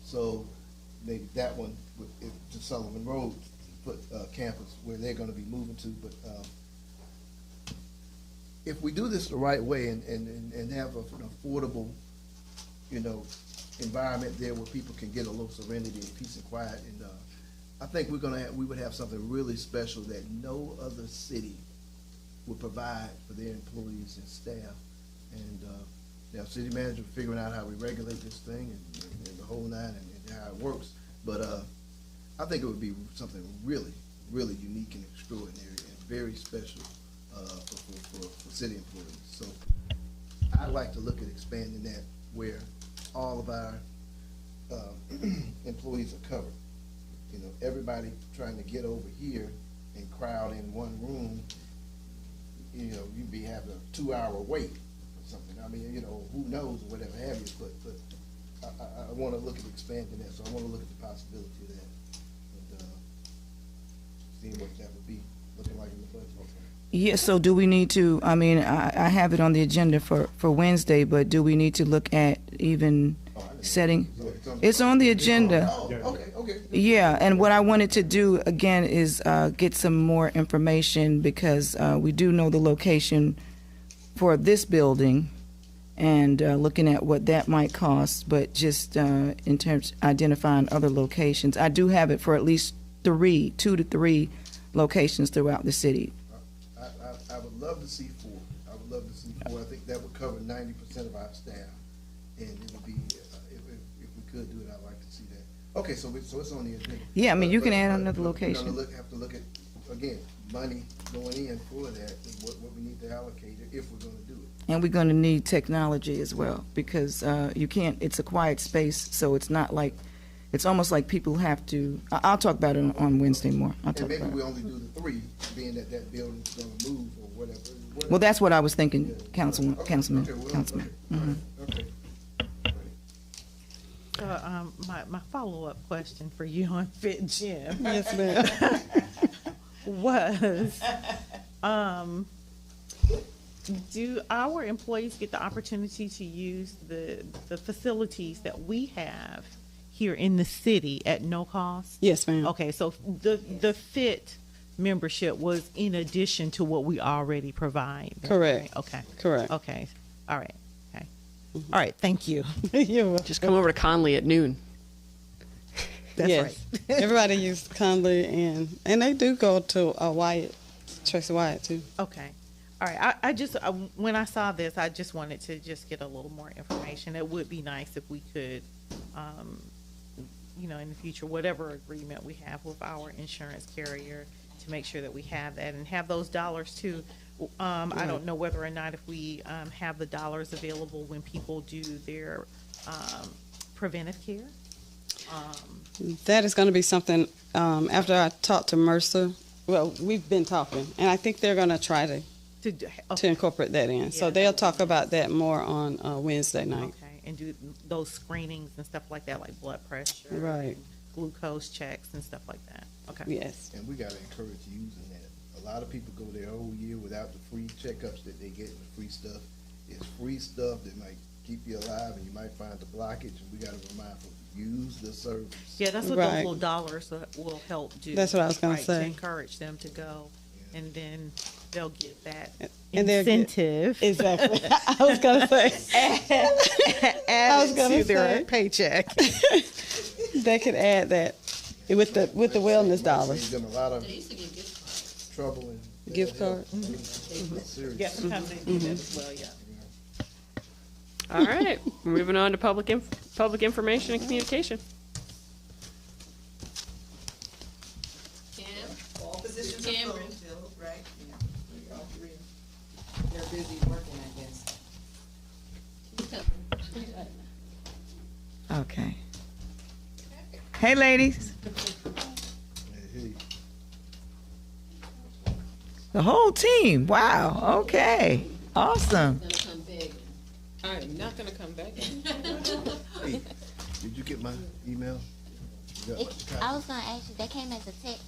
So maybe that one to Sullivan Road campus where they're going to be moving to. But if we do this the right way and have an affordable, environment there where people can get a little serenity and peace and quiet, and I think we would have something really special that no other city would provide for their employees and staff. And now, city manager figuring out how we regulate this thing and the whole nine and how it works. But I think it would be something really, really unique and extraordinary and very special for city employees. So I'd like to look at expanding that where all of our employees are covered. Everybody trying to get over here and crowd in one room, you'd be having a 2-hour wait or something. I mean, who knows, or whatever have you, but I want to look at expanding that, so I want to look at the possibility of that, and seeing what that would be looking like in the budget. Yeah, so do we need to, I have it on the agenda for Wednesday, but do we need to look at even setting? It's on the agenda. Okay. Yeah, and what I wanted to do, again, is get some more information, because we do know the location for this building, and looking at what that might cost, but just in terms of identifying other locations. I do have it for at least 2 to 3 locations throughout the city. I would love to see 4. I would love to see 4. I think that would cover 90% of our staff, and it would be, if we could do it, I'd like to see that. Okay, so it's on the agenda. Yeah, you can add another location. We're gonna have to look at, again, money going in for that, and what we need to allocate if we're gonna do it. And we're going to need technology as well, because you can't, it's a quiet space, so it's not like it's almost like people have to. I'll talk about it on Wednesday more. I'll And talk maybe about we it. only do the 3, being that that building's gonna move or whatever. Well, that's what I was thinking, Councilman. Okay, Councilman. okay, well, Councilman. okay, Mhm. okay. My follow-up question for you on Fit Gym. Yes, ma'am. Was, do our employees get the opportunity to use the facilities that we have here in the city at no cost? Yes, ma'am. Okay, so the Fit membership was in addition to what we already provide. Correct. Right? Okay. Correct. Okay. All right. Okay. All right. Thank you. You're welcome. Just come over to Conley at noon. That's Yes. right. Everybody used Conley, and they do go to Wyatt, Tracy Wyatt too. Okay. All right. I just, when I saw this, I just wanted to just get a little more information. It would be nice if we could, in the future, whatever agreement we have with our insurance carrier, to make sure that we have that and have those dollars too. I don't know whether or not if we have the dollars available when people do their preventive care. That is going to be something, after I talk to Mercer, well, we've been talking, and I think they're going to try to incorporate that in. So Yeah, they'll that would talk be about that more on Wednesday night. Okay, and do those screenings and stuff like that, like blood pressure. Right. Glucose checks and stuff like that. Okay. Yes. And we gotta encourage using that. A lot of people go their whole year without the free checkups that they get and the free stuff. It's free stuff that might keep you alive and you might find the blockage, and we gotta remind folks, use the service. Yeah, that's what Right. those little dollars will help do. That's what I was gonna right, say. To encourage them to go, and then they'll get that And they'll get- incentive. Exactly. I was going to say. Add was gonna to their say. paycheck. They could add that with the wellness Save dollars. them a lot of trouble and. Gift card. Serious. Yeah, sometimes they do that as well, yeah. All right, moving on to public information and communication. All positions are filled, right? Yeah, we all three. They're busy working, I guess. Okay. Hey, ladies. Hey, The whole team. Wow. Okay. Awesome. I'm not gonna come back. hey, did you get my email? You got my I was gonna ask you, that came as a text.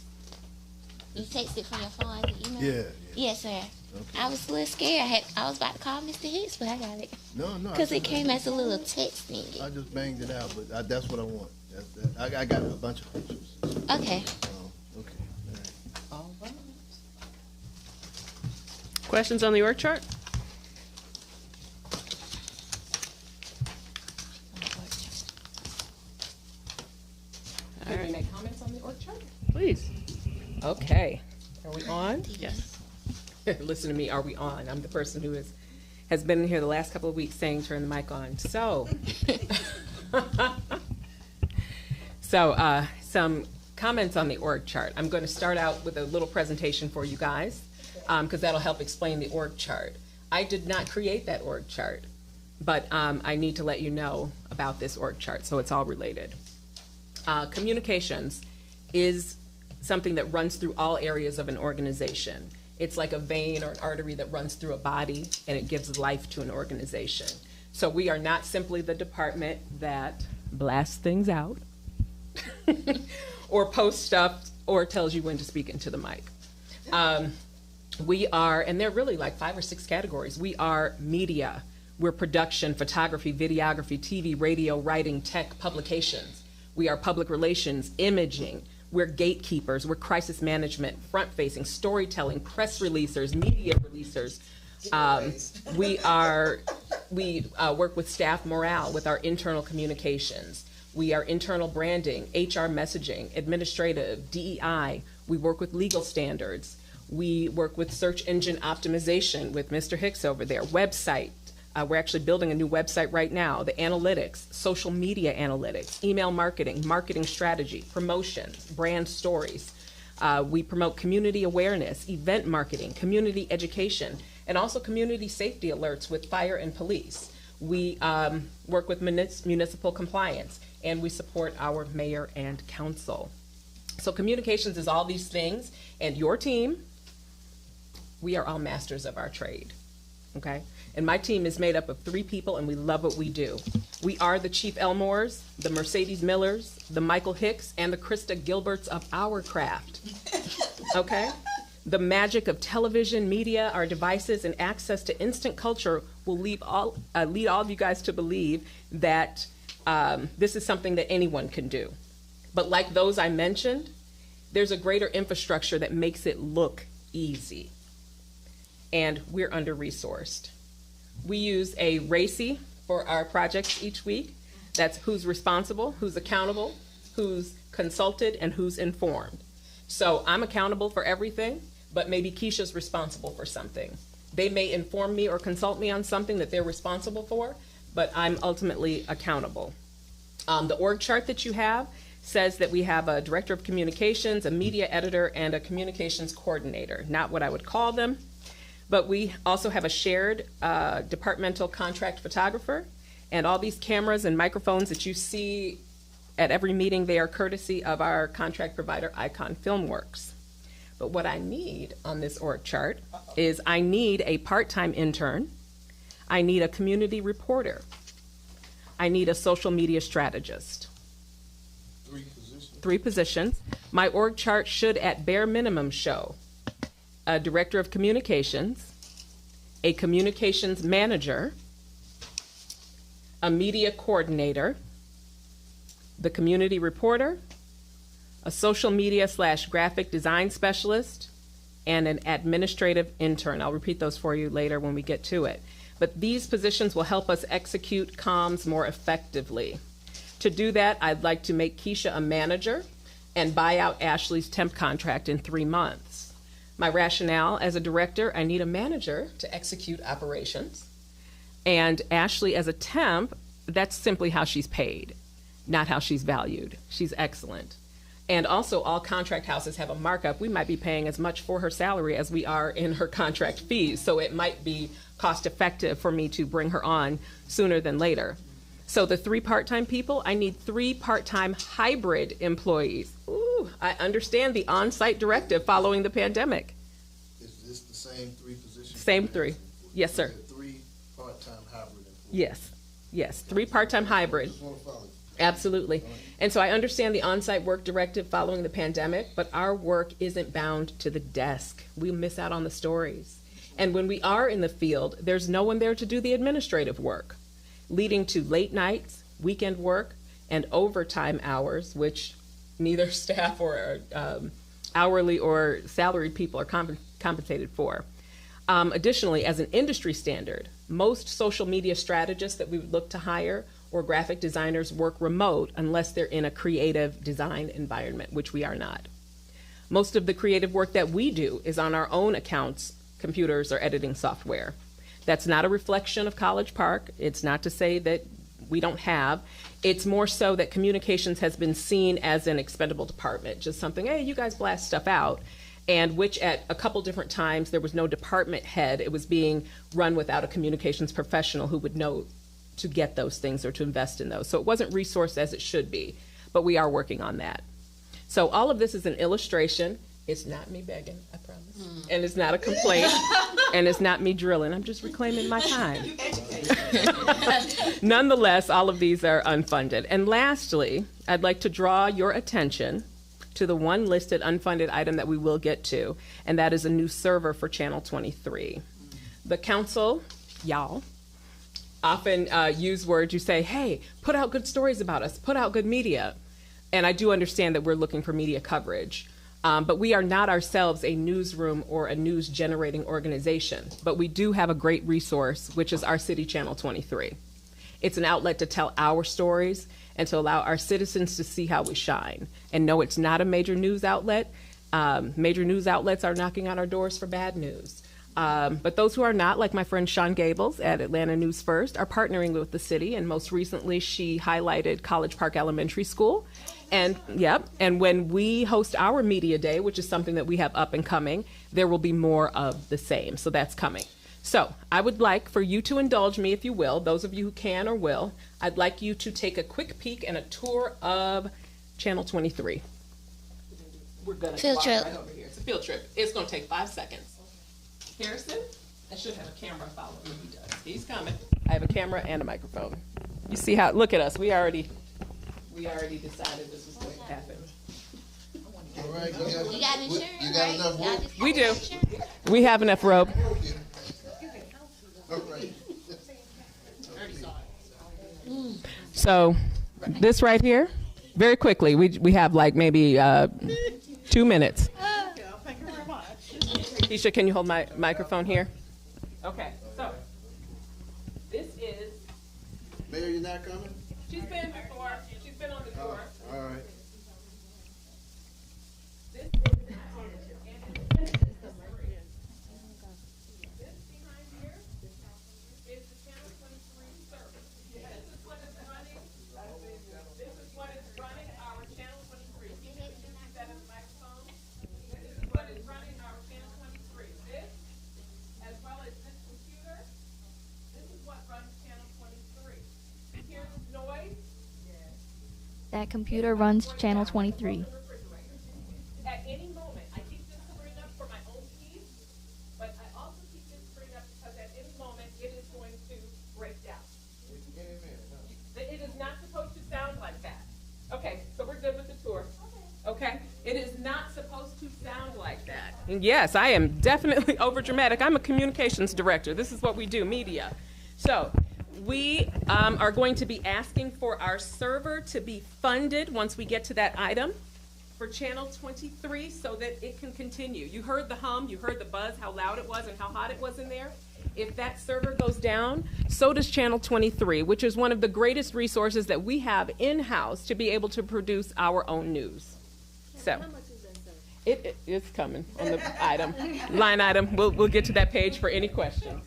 You texted from your phone as an email? Yeah, yeah. Yes, sir. Okay. I was a little scared. I was about to call Mr. Hicks, but I got it. No, no. Because it came as a little text thing. I just banged it out, but that's what I want. I got a bunch of pictures. Okay. Okay. All right. Questions on the org chart? Can we make comments on the org chart? Please. Okay. Are we on? Yes. Listen to me. Are we on? I'm the person who has been in here the last couple of weeks saying turn the mic on. So, some comments on the org chart. I'm going to start out with a little presentation for you guys because that'll help explain the org chart. I did not create that org chart, but I need to let you know about this org chart, so it's all related. Communications is something that runs through all areas of an organization. It's like a vein or an artery that runs through a body, and it gives life to an organization. So we are not simply the department that blasts things out or posts stuff or tells you when to speak into the mic. We are, and there are really like 5 or 6 categories. We are media. We're production, photography, videography, TV, radio, writing, tech, publications. We are public relations, imaging. We're gatekeepers. We're crisis management, front-facing, storytelling, press releasers, media releasers. We work with staff morale, with our internal communications. We are internal branding, HR messaging, administrative, DEI. We work with legal standards. We work with search engine optimization with Mr. Hicks over there, website. We're actually building a new website right now, the analytics, social media analytics, email marketing, marketing strategy, promotions, brand stories. We promote community awareness, event marketing, community education, and also community safety alerts with fire and police. We work with municipal compliance, and we support our mayor and council. So communications is all these things, and your team, we are all masters of our trade, okay? And my team is made up of 3 people, and we love what we do. We are the Chief Elmores, the Mercedes Millers, the Michael Hicks, and the Krista Gilberts of our craft, okay? The magic of television, media, our devices, and access to instant culture will lead all of you guys to believe that this is something that anyone can do. But like those I mentioned, there's a greater infrastructure that makes it look easy. And we're under-resourced. We use a RACI for our projects each week. That's who's responsible, who's accountable, who's consulted, and who's informed. So I'm accountable for everything, but maybe Keisha's responsible for something. They may inform me or consult me on something that they're responsible for, but I'm ultimately accountable. The org chart that you have says that we have a director of communications, a media editor, and a communications coordinator. Not what I would call them, but we also have a shared departmental contract photographer, and all these cameras and microphones that you see at every meeting, they are courtesy of our contract provider, Icon Filmworks. But what I need on this org chart is I need a part-time intern, I need a community reporter, I need a social media strategist. 3 positions. My org chart should at bare minimum show a director of communications, a communications manager, a media coordinator, the community reporter, a social media / graphic design specialist, and an administrative intern. I'll repeat those for you later when we get to it. But these positions will help us execute comms more effectively. To do that, I'd like to make Keisha a manager and buy out Ashley's temp contract in 3 months. My rationale as a director, I need a manager to execute operations. And Ashley as a temp, that's simply how she's paid, not how she's valued. She's excellent. And also, all contract houses have a markup. We might be paying as much for her salary as we are in her contract fees. So it might be cost effective for me to bring her on sooner than later. So the 3 part-time people, I need 3 part-time hybrid employees. Ooh, I understand the on-site directive following the pandemic. Is this the same 3 positions? Same 3. Yes, sir. 3 part-time hybrid employees? Yes. Yes, 3 part-time hybrid. Just want to follow. Absolutely. And so I understand the on-site work directive following the pandemic, but our work isn't bound to the desk. We miss out on the stories. And when we are in the field, there's no one there to do the administrative work, leading to late nights, weekend work, and overtime hours, which neither staff or hourly or salaried people are compensated for. Additionally, as an industry standard, most social media strategists that we would look to hire or graphic designers work remote unless they're in a creative design environment, which we are not. Most of the creative work that we do is on our own accounts, computers, or editing software. That's not a reflection of College Park. It's not to say that we don't have. It's more so that communications has been seen as an expendable department, just something, hey, you guys blast stuff out. And which at a couple different times, there was no department head. It was being run without a communications professional who would know to get those things or to invest in those. So it wasn't resourced as it should be, but we are working on that. So all of this is an illustration. It's not me begging, I promise. And it's not a complaint, and it's not me drilling. I'm just reclaiming my time. Nonetheless, all of these are unfunded. And lastly, I'd like to draw your attention to the one listed unfunded item that we will get to, and that is a new server for Channel 23. The council, y'all, often use words, you say, hey, put out good stories about us, put out good media. And I do understand that we're looking for media coverage. But we are not ourselves a newsroom or a news generating organization. But we do have a great resource, which is our city Channel 23. It's an outlet to tell our stories and to allow our citizens to see how we shine. And no, it's not a major news outlet. Major news outlets are knocking on our doors for bad news. But those who are not, like my friend Sean Gables at Atlanta News First, are partnering with the city. And most recently, she highlighted College Park Elementary School. And when we host our media day, which is something that we have up and coming, there will be more of the same. So that's coming. So I would like for you to indulge me, if you will, those of you who can or will, I'd like you to take a quick peek and a tour of Channel 23. We're gonna Field walk trip. right over here. It's a field trip. It's gonna take 5 seconds. Harrison, I should have a camera following me. He does. He's coming. I have a camera and a microphone. You see how, look at us. We already decided this was going to happen. All right, You got insurance, you got enough rope? We do. We have enough rope. All right. So this right here, very quickly, we have like maybe 2 minutes. Thank you very much. Keisha, can you hold my microphone here? Okay, so this is. Mayor, you're not coming? She's been before. She's been on the tour. All right. This behind here is the Channel 23 service. This is what is running. This is what is running our Channel 23. Can you see that in the microphone? This is what is running our Channel 23. This, as well as this computer, this is what runs Channel 23. You hear this noise? That computer runs Channel 23. At any moment, I keep this screen up for my own peace, but I also keep this screen up because at any moment it is going to break down. It is not supposed to sound like that. Okay, so we're good with the tour. Okay, it is not supposed to sound like that. And yes, I am definitely over dramatic. I'm a communications director. This is what we do, media. So we are going to be asking for our server to be funded once we get to that item for Channel 23 so that it can continue. You heard the hum, you heard the buzz, how loud it was and how hot it was in there. If that server goes down, so does Channel 23, which is one of the greatest resources that we have in-house to be able to produce our own news. So it's coming on the item, line item. We'll get to that page for any questions.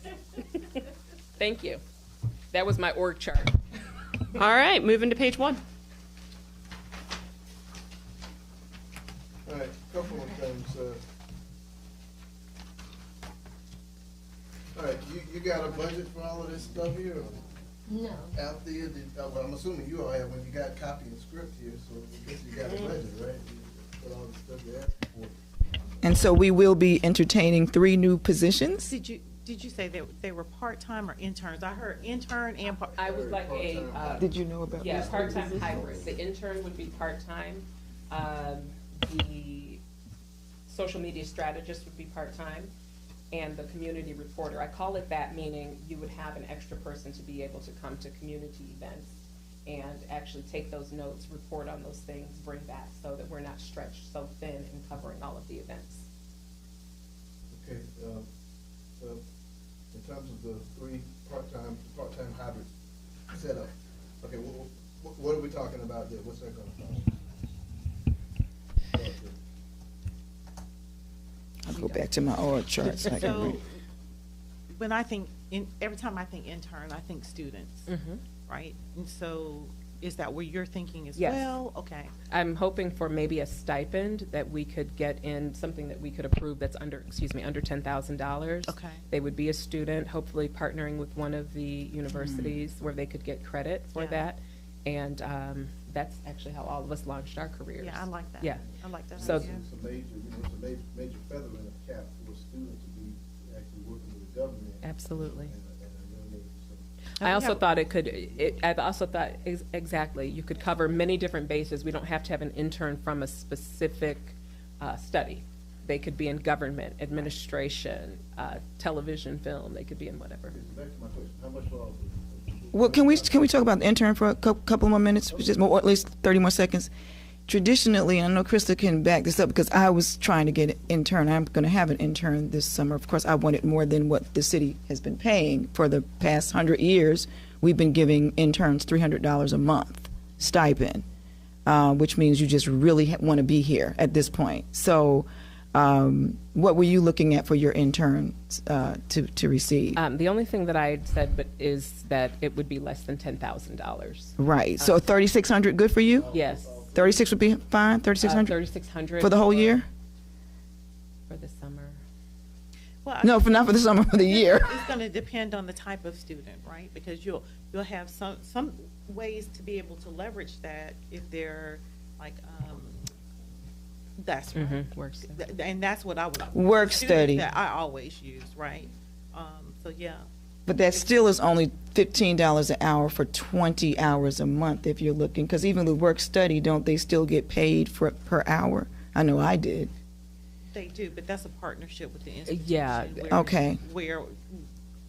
Thank you. That was my org chart. All right, moving to page 1. All right, couple of things. All right, you got a budget for all of this stuff here? No. Out there, well, I'm assuming you all have, when you got copy and script here, so I guess you got a budget, right? You put all the stuff you're asking for. And so we will be entertaining 3 new positions. Did you say they were part-time or interns? I heard intern and part. I would like a. Did you know about Yeah, this? part-time hybrid. The intern would be part-time. The social media strategist would be part-time. And the community reporter. I call it that, meaning you would have an extra person to be able to come to community events and actually take those notes, report on those things, bring back, so that we're not stretched so thin in covering all of the events. Okay, in terms of the 3 part-time hybrid setup, okay, what are we talking about there? What's that gonna cost? I'll go back to my org chart so I can So, read. when I think, every time I think intern, I think students, right? And so, is that where you're thinking as Yes. well? Okay. I'm hoping for maybe a stipend that we could get in, something that we could approve that's under $10,000. Okay. They would be a student, hopefully partnering with one of the universities where they could get credit for Yeah. that. And that's actually how all of us launched our careers. Yeah, I like that. Yeah. I like that So idea. It's a major feather in the cap for a student to be actually working with the government. Absolutely. And a young age, so. I also thought I've also thought exactly, you could cover many different bases. We don't have to have an intern from a specific study. They could be in government, administration, television, film, they could be in whatever. Back to my question, how much for all of this? Well, can we talk about the intern for a couple more minutes, just more, or at least 30 more seconds? Traditionally, and I know Krista can back this up because I was trying to get an intern. I'm going to have an intern this summer. Of course, I wanted more than what the city has been paying for the past 100 years. We've been giving interns $300 a month stipend, which means you just really want to be here at this point. So, what were you looking at for your interns to receive? The only thing that I had said is that it would be less than $10,000. Right. So 3,600 good for you? Yes. 36 would be fine. 3,600. 3,600 for the whole year. For the summer. Well, No, not for the summer, for the year. It's going to depend on the type of student, right? Because you'll have some ways to be able to leverage that if they're like, that's right. Work study. And that's what I would. Work students study. that I always use, right? So yeah. But that still is only $15 an hour for 20 hours a month if you're looking, because even with work study, don't they still get paid per hour? I know I did. They do, but that's a partnership with the institution. Yeah. Okay. Where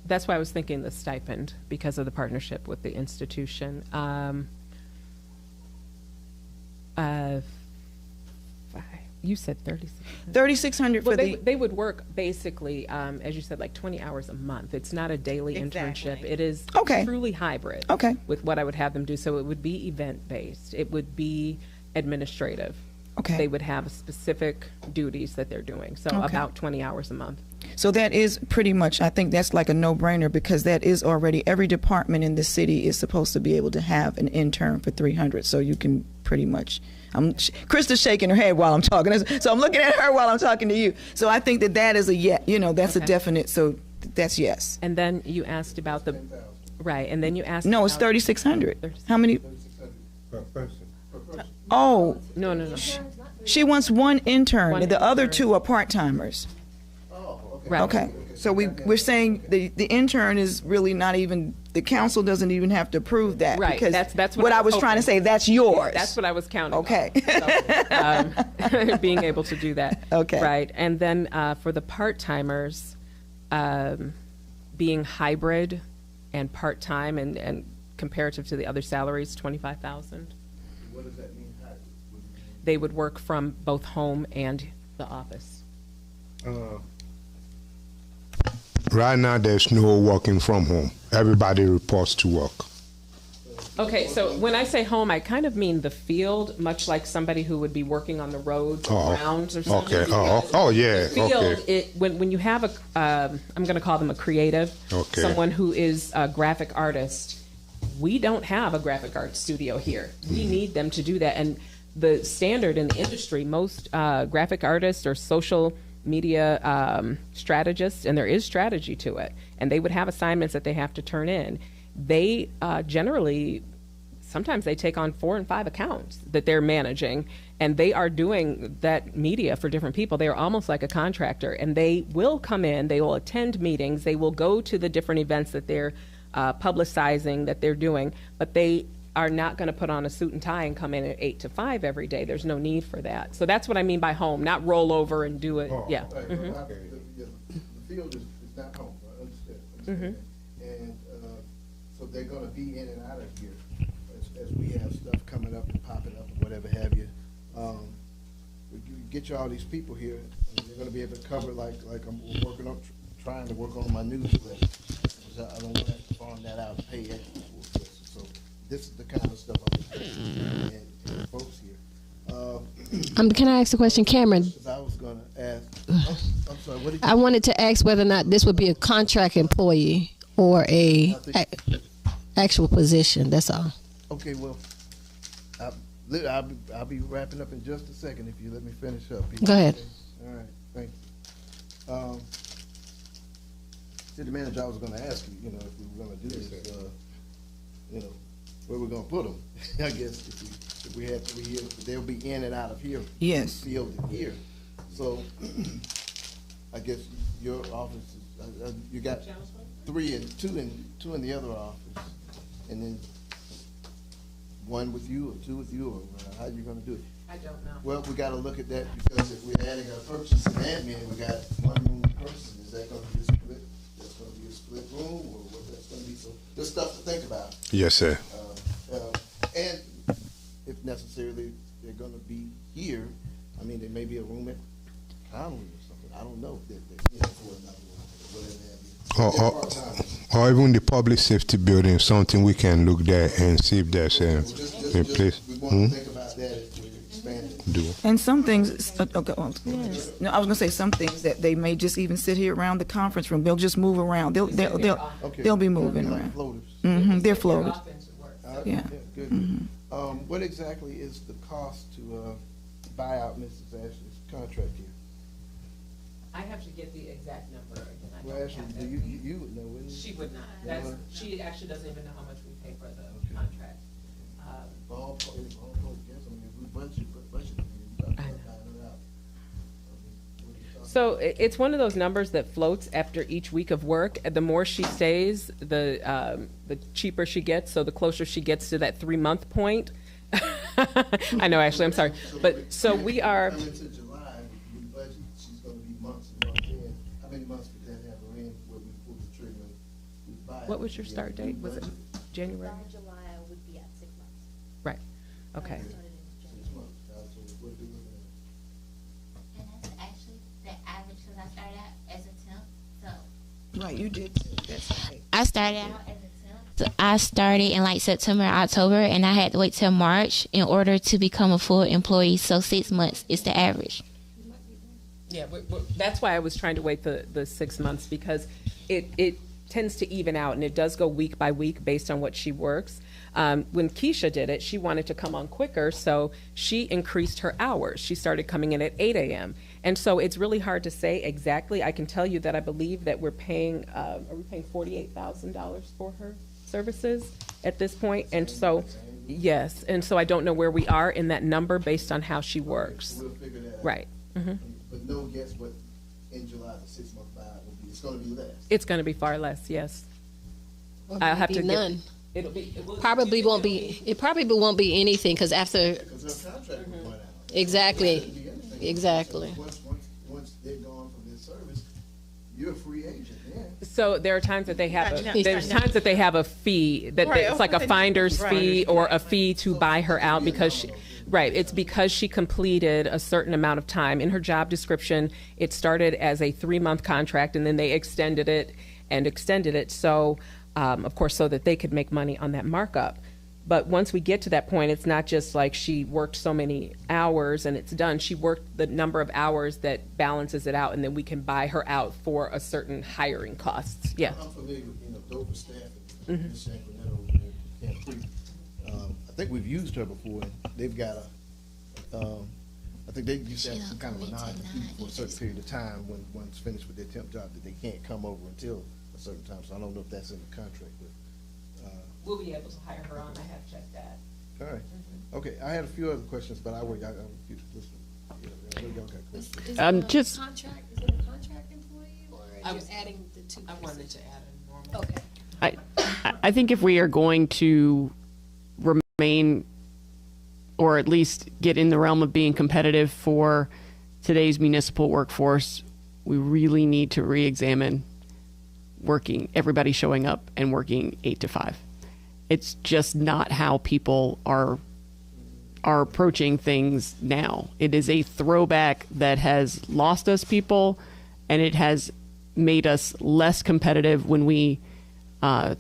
That's why I was thinking the stipend, because of the partnership with the institution. You said 3,600 for well, the. they would work basically, as you said, like 20 hours a month. It's not a daily internship. It is truly hybrid. Okay. With what I would have them do, so it would be event based. It would be administrative. Okay. They would have specific duties that they're doing. So about 20 hours a month. So that is pretty much, I think that's like a no-brainer, because that is already, every department in the city is supposed to be able to have an intern for 300. So you can pretty much, Krista's shaking her head while I'm talking. So I'm looking at her while I'm talking to you. So I think that is a yes, that's a definite, so that's yes. And then you asked about the, right, and then you asked No, it's 3,600. How many? Per person. Oh. No. She wants one intern. The other two are part-timers. Right. Okay. So we're saying the intern is really not even, the council doesn't even have to approve that. Right. Because that's what I was trying to say, that's yours. That's what I was counting. Okay. On. So, being able to do that. Okay. Right. And then for the part-timers, being hybrid and part-time and comparative to the other salaries, $25,000. What does that mean, hybrid? They would work from both home and the office. Right now, there's no working from home. Everybody reports to work. Okay, so when I say home, I kind of mean the field, much like somebody who would be working on the roads or grounds or something. Okay. Yeah. The field, Okay. when you have I'm going to call them a creative, Okay. someone who is a graphic artist, we don't have a graphic art studio here. We need them to do that. And the standard in the industry, most graphic artists or social media strategists, and there is strategy to it, and they would have assignments that they have to turn in. They generally, sometimes they take on 4 and 5 accounts that they're managing, and they are doing that media for different people. They are almost like a contractor, and they will come in, they will attend meetings, they will go to the different events that they're publicizing, that they're doing, but they are not going to put on a suit and tie and come in at 8 to 5 every day. There's no need for that. So that's what I mean by home, not roll over and do it. Yeah. Right, the field is not home, I understand. And so they're gonna be in and out of here as we have stuff coming up and popping up and whatever have you. We get you all these people here, and they're gonna be able to cover like I'm working on, trying to work on my newsletter. I don't want to have to farm that out and pay extra for it. So this is the kind of stuff I'm doing and folks here. Can I ask a question, Cameron? I was gonna ask. I'm sorry. What did you? I wanted to ask whether or not this would be a contract employee or a actual position. That's all. Okay, well, I'll be wrapping up in just a second if you let me finish up. Go ahead. All right, thank you. City manager, I was going to ask you, if we were going to do this, where we're going to put them. I guess if we had 3 years, they'll be in and out of here. Yes. Field and here. So I guess your office, you got 3 and 2 in the other office, and then 1 with you or 2 with you, or how you going to do it? I don't know. Well, we got to look at that, because if we're adding a purchase and admin, we got 1 room person. Is that going to be split? That's going to be a split room, or what that's going to be? So there's stuff to think about. Yes, sir. And if necessarily they're going to be here, I mean, there may be a room at Conley or something. I don't know. For another room, whatever have you. Or even the public safety building, something we can look there and see if there's a place. We want to think about that if we expand it. Do. And some things, no, I was gonna say some things that they may just even sit here around the conference room. They'll just move around. They'll be moving around. Floaters. They're floated. Yeah. Good. What exactly is the cost to buy out Mrs. Ashley's contract here? I have to get the exact number again. I Well, don't actually, have that. you would know, wouldn't you? She would not. She actually doesn't even know how much we pay for the contract. All guess, I mean, if we budget, we got it out. So it's one of those numbers that floats after each week of work. The more she stays, the cheaper she gets. So the closer she gets to that 3-month point. I know, Ashley, I'm sorry, but so we are. Coming to July, we budget, she's gonna be months and months in. How many months did that have her in where we pulled the trigger and we buy it? What was your start date? Was it January? July would be at 6 months. Right. Okay. 6 months. So what are we looking at? And that's actually the average, because I started out as a temp, so. Right, you did. That's right. I started out as a temp. So I started in like September, October, and I had to wait till March in order to become a full employee. So 6 months is the average. Yeah, that's why I was trying to wait the 6 months, because it tends to even out, and it does go week by week based on what she works. When Keisha did it, she wanted to come on quicker, so she increased her hours. She started coming in at 8 a.m. And so it's really hard to say exactly. I can tell you that I believe that we're paying, are we paying $48,000 for her services at this point? And so, yes, and so I don't know where we are in that number based on how she works. We'll figure that out. Right. Mm-hmm. But no guess what in July the 6 month buyout will be. It's gonna be less. It's going to be far less, yes. Or I'll have maybe to none. It'll be. Probably won't be. It probably won't be anything because after. Because her contract will run out. Exactly. Exactly. Once they're gone from this service, you're a free agent, yeah. So there are times that they have No, there's times that they have a fee that Right, it's like a finder's right. fee or a fee to buy her out because she, right, it's because she completed a certain amount of time in her job description. It started as a 3-month contract and then they extended it. So of course, so that they could make money on that markup. But once we get to that point, it's not just like she worked so many hours and it's done. She worked the number of hours that balances it out, and then we can buy her out for a certain hiring costs. Yeah. I'm familiar with, Dover staff and Ms. Sacramento and Camp Creek. I think we've used her before, and they've got I think they used to have some kind of a non-compete for a certain period of time when one's finished with their temp job, that they can't come over until a certain time. So I don't know if that's in the contract, but. We'll be able to hire her on. I have checked that. All right. Okay, I had a few other questions, but I already got questions. Just Contract, is it a contract employee or just adding the 2%? I wanted to add a normal. Okay. I think if we are going to remain, or at least get in the realm of being competitive for today's municipal workforce, we really need to re-examine everybody showing up and working 8 to 5. It's just not how people are approaching things now. It is a throwback that has lost us people, and it has made us less competitive when we are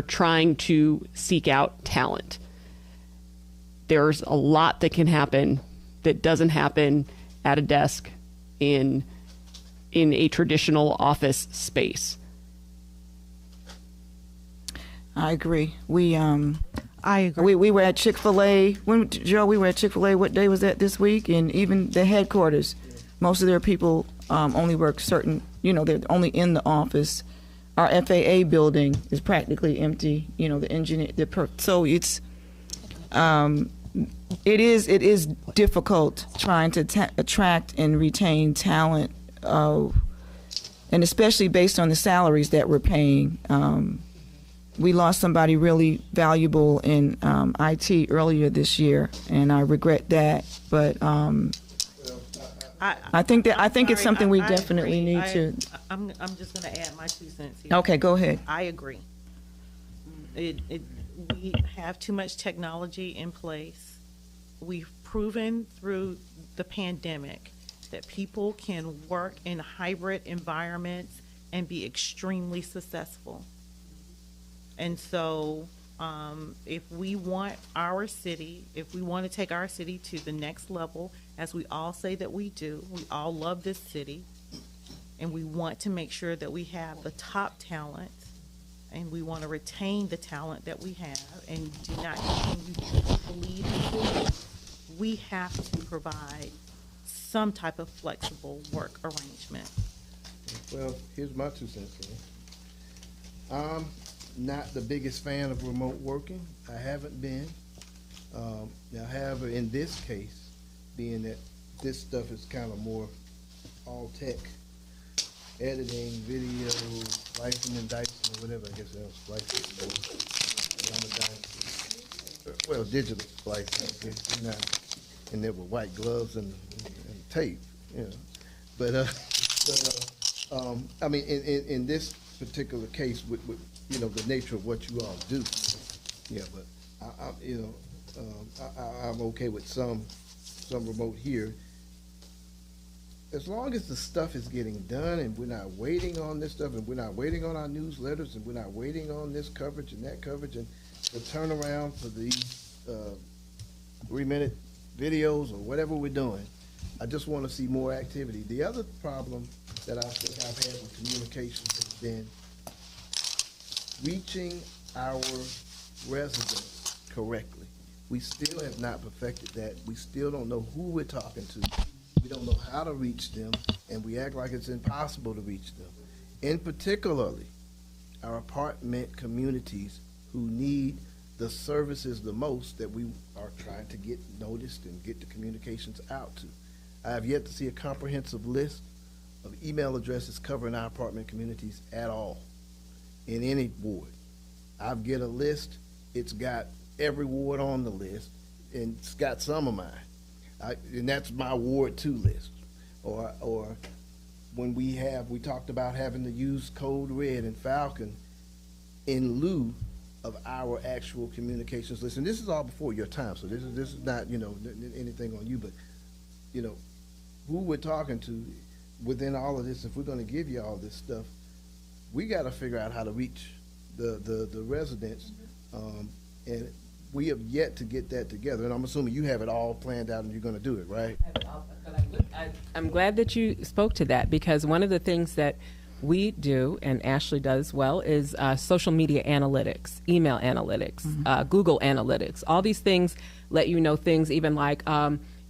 trying to seek out talent. There's a lot that can happen that doesn't happen at a desk in a traditional office space. I agree. I agree. We were at Chick-fil-A. Joe, we were at Chick-fil-A. What day was that this week? And even the headquarters, most of their people only work certain, they're only in the office. Our FAA building is practically empty. The engineer, so it's, it is difficult trying to attract and retain talent, and especially based on the salaries that we're paying. We lost somebody really valuable in IT earlier this year, and I regret that. But I think it's something we definitely need to. I'm just going to add my 2 cents here. Okay, go ahead. I agree. We have too much technology in place. We've proven through the pandemic that people can work in hybrid environments and be extremely successful. And so if we want to take our city to the next level, as we all say that we do, we all love this city, and we want to make sure that we have the top talent, and we want to retain the talent that we have, and do not continue to bleed into it, we have to provide some type of flexible work arrangement. Well, here's my 2 cents. I'm not the biggest fan of remote working. I haven't been. Now, however, in this case, being that this stuff is kind of more all tech, editing, video, slicing and dicing, or whatever, I guess that's slicing. Well, digital splicing, I guess, you know, and there were white gloves and tape, you know. But I mean, in this particular case, with you know, the nature of what you all do, yeah. But I'm okay with some remote here, as long as the stuff is getting done and we're not waiting on this stuff and we're not waiting on our newsletters and we're not waiting on this coverage and that coverage and the turnaround for these 3-minute videos or whatever we're doing. I just want to see more activity. The other problem that I think I've had with communications has been reaching our residents correctly. We still have not perfected that. We still don't know who we're talking to. We don't know how to reach them, and we act like it's impossible to reach them. In particularly, our apartment communities who need the services the most that we are trying to get noticed and get the communications out to. I have yet to see a comprehensive list of email addresses covering our apartment communities at all in any ward. I get a list, it's got every ward on the list, and it's got some of mine. And that's my Ward 2 list. Or when we talked about having to use Code Red and Falcon in lieu of our actual communications list. And this is all before your time, so this is not, you know, anything on you, but, you know, who we're talking to within all of this, if we're gonna give you all this stuff, we gotta figure out how to reach the residents, and we have yet to get that together, and I'm assuming you have it all planned out and you're going to do it, right? I'm glad that you spoke to that, because one of the things that we do, and Ashley does well, is social media analytics, email analytics, Google analytics. All these things let you know things, even like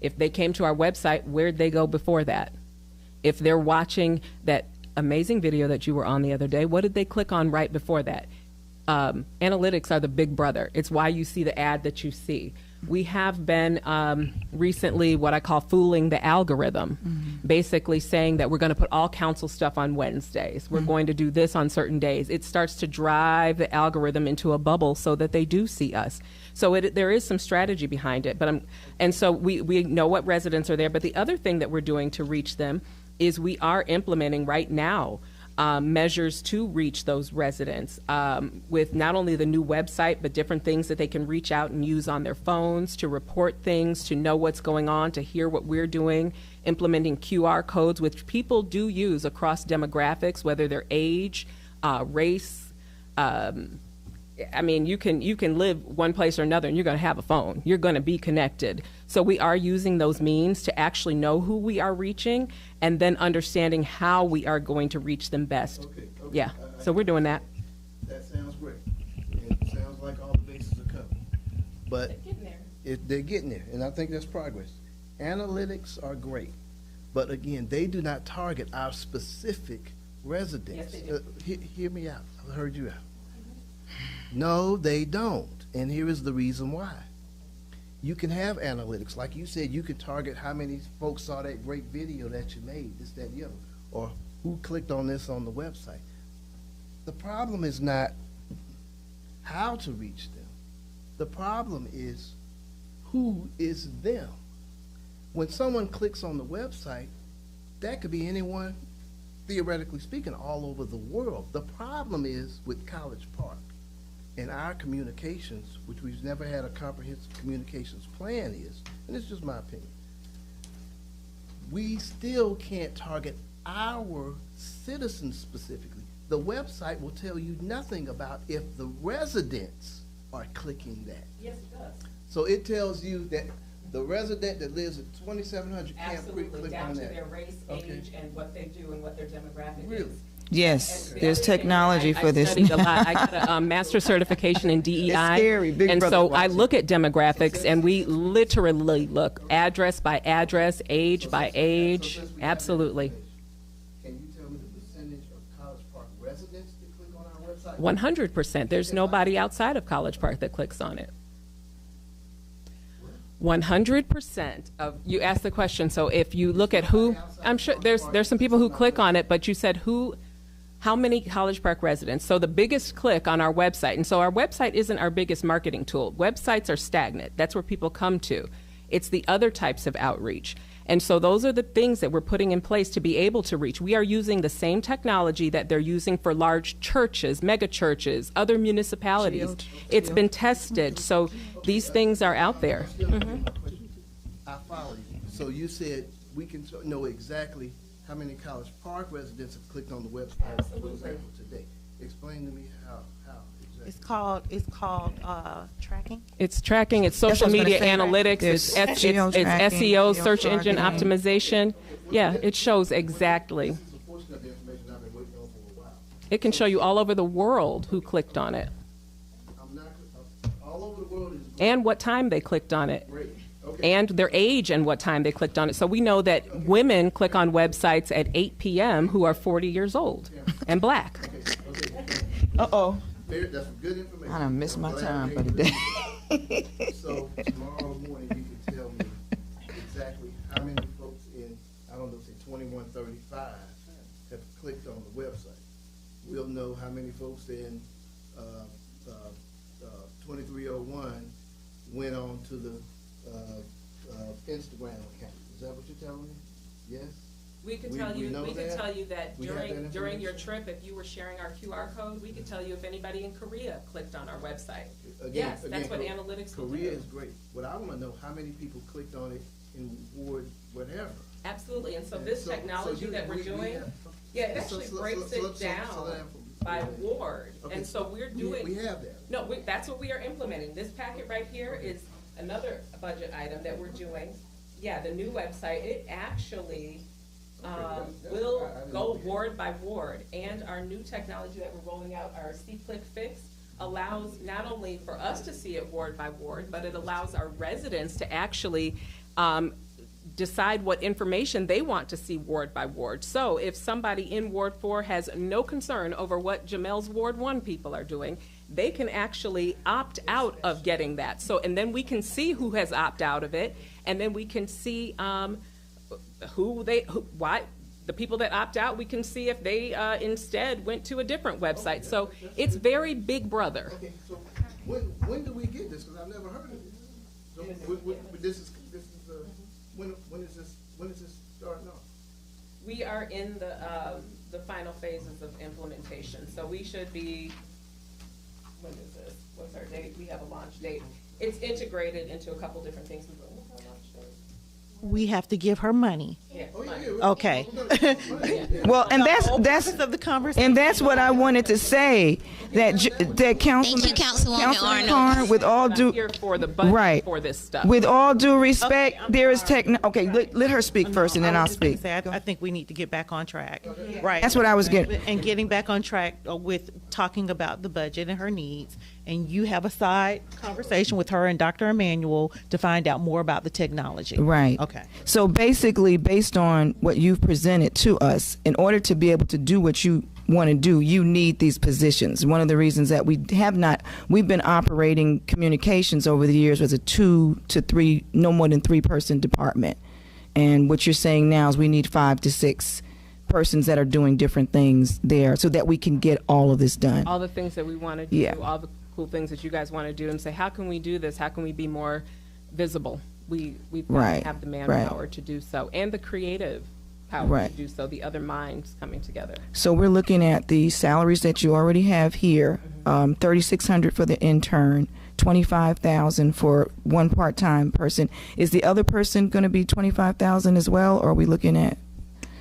if they came to our website, where'd they go before that? If they're watching that amazing video that you were on the other day, what did they click on right before that? Analytics are the big brother. It's why you see the ad that you see. We have been recently what I call fooling the algorithm, basically saying that we're going to put all council stuff on Wednesdays. We're going to do this on certain days. It starts to drive the algorithm into a bubble so that they do see us. So there is some strategy behind it. And so we know what residents are there. But the other thing that we're doing to reach them is we are implementing right now measures to reach those residents with not only the new website, but different things that they can reach out and use on their phones to report things, to know what's going on, to hear what we're doing, implementing QR codes, which people do use across demographics, whether they're age, race. I mean, you can live one place or another and you're going to have a phone. You're going to be connected. So we are using those means to actually know who we are reaching and then understanding how we are going to reach them best. Okay. Yeah, so we're doing that. That sounds great. It sounds like all the bases are covered. But they're getting there, and I think that's progress. Analytics are great, but again, they do not target our specific residents. Yes, they do. Hear me out. I heard you out. No, they don't. And here is the reason why. You can have analytics. Like you said, you can target how many folks saw that great video that you made, this, that, and the other, or who clicked on this on the website. The problem is not how to reach them. The problem is who is them. When someone clicks on the website, that could be anyone, theoretically speaking, all over the world. The problem is with College Park. And our communications, which we've never had a comprehensive communications plan, is, and it's just my opinion, we still can't target our citizens specifically. The website will tell you nothing about if the residents are clicking that. Yes, it does. So it tells you that the resident that lives at 2700 can't Absolutely, click down on to that. their race, age, and what they do and what their demographic Really? is. Yes, there's technology for this. I studied a lot. I got a master's certification in DEI. It's scary. Big and brother so watching. I look at demographics, and we literally look address by address, age by age. Absolutely. Can you tell me the percentage of College Park residents that click on our website? 100%. There's nobody outside of College Park that clicks on it. 100% of, you asked the question, so if you look at who, I'm sure there's some people who click on it, but you said how many College Park residents? So the biggest click on our website, and so our website isn't our biggest marketing tool. Websites are stagnant. That's where people come to. It's the other types of outreach. And so those are the things that we're putting in place to be able to reach. We are using the same technology that they're using for large churches, mega churches, other municipalities. It's been tested. So these things are out there. I follow you. So you said we can know exactly how many College Park residents have clicked on the website, for example, today. Explain to me how exactly. It's called tracking. It's tracking. It's That's social what I was media gonna say. analytics. It's SEO tracking, SEO, SEO search engine targeting. optimization. Yeah, it shows exactly. This is a portion of the information I've been waiting on for a while. It can show you all over the world who clicked on it I'm not, all over the world is and what time they clicked on it. great. Okay. And their age and what time they clicked on it. So we know that women click on websites at 8 p.m. who are 40 years old and black. Uh-oh. That's some good information. I done missed my I'm glad time we for came the to day. this. So tomorrow morning, you can tell me exactly how many folks in, I don't know, say 2135 have clicked on the website. We'll know how many folks in 2301 went on to the Instagram account. Is that what you're telling me? Yes? We could We- tell we you. know We could that? tell you that We have that during your information? trip, if you were sharing our QR code, we could tell you if anybody in Korea clicked on our website. Again, Yes, that's what analytics will Korea do. is great. What I want to know, how many people clicked on it in Ward, whatever. Absolutely. And so this So technology you- that we're we doing, have- yeah, it so- actually so- breaks so- it so- down so that- by ward. Okay, And so we're we- doing. we have that. No, that's what we are implementing. This packet right here is another budget item that we're doing. Yeah, the new website, it actually will go ward by ward. And our new technology that we're rolling out, our C-Click Fix, allows not only for us to see it ward by ward, but it allows our residents to actually decide what information they want to see ward by ward. So if somebody in Ward 4 has no concern over what Jamel's Ward 1 people are doing, they can actually opt out of getting that. So, and then we can see who has opted out of it, and then we can see why the people that opt out, we can see if they instead went to a different website. So it's very Big Brother. Okay, so when do we get this? Because I've never heard of this. So when is this starting off? We are in the final phases of implementation, so we should be, when is this? What's our date? We have a launch date. It's integrated into a couple different things. What's our launch date? We have to give her money. Yeah, money. Okay. Well, and that's of the conversation. and that's what I wanted to say. That Councilman Councilwoman Carn, with all I'm due here for the budget right, for this stuff. with all due respect, there is Okay, let her speak first, and then I'll was just gonna speak. say, I think we need to get back on track. Right. That's what I was getting. And getting back on track with talking about the budget and her needs. And you have a side conversation with her and Dr. Emmanuel to find out more about the technology. Right. Okay. So basically, based on what you've presented to us, in order to be able to do what you want to do, you need these positions. One of the reasons that we've been operating communications over the years as a 2 to 3, no more than 3-person department. And what you're saying now is we need 5 to 6 persons that are doing different things there so that we can get all of this done. All the things that we want to do, Yeah. all the cool things that you guys want to do, and say, how can we do this? How can we be more visible? We've got Right, to have the right. manpower to do so, and the creative power Right. to do so, the other minds coming together. So we're looking at the salaries that you already have here, $3,600 for the intern, $25,000 for one part-time person. Is the other person going to be $25,000 as well, or are we looking at?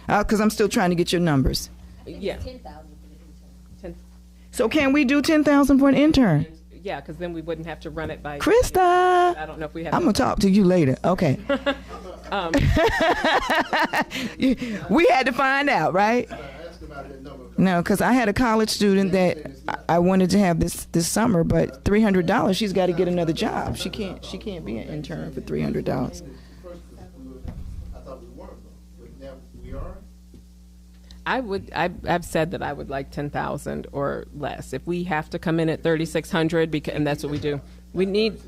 Because I'm still trying to get your numbers. Yeah. 10,000. So can we do $10,000 for an intern? Yeah, because then we wouldn't have to run it by. Krista, I don't know if we have. I'm gonna talk to you later. Okay. We had to find out, right? them out of that number. No, because I had a college student that I wanted to have this summer, but $300, she's got to get another job. She can't be an intern for $300. I thought we weren't, but now we are. I've said that I would like 10,000 or less. If we have to come in at 3,600, and that's what we do. We need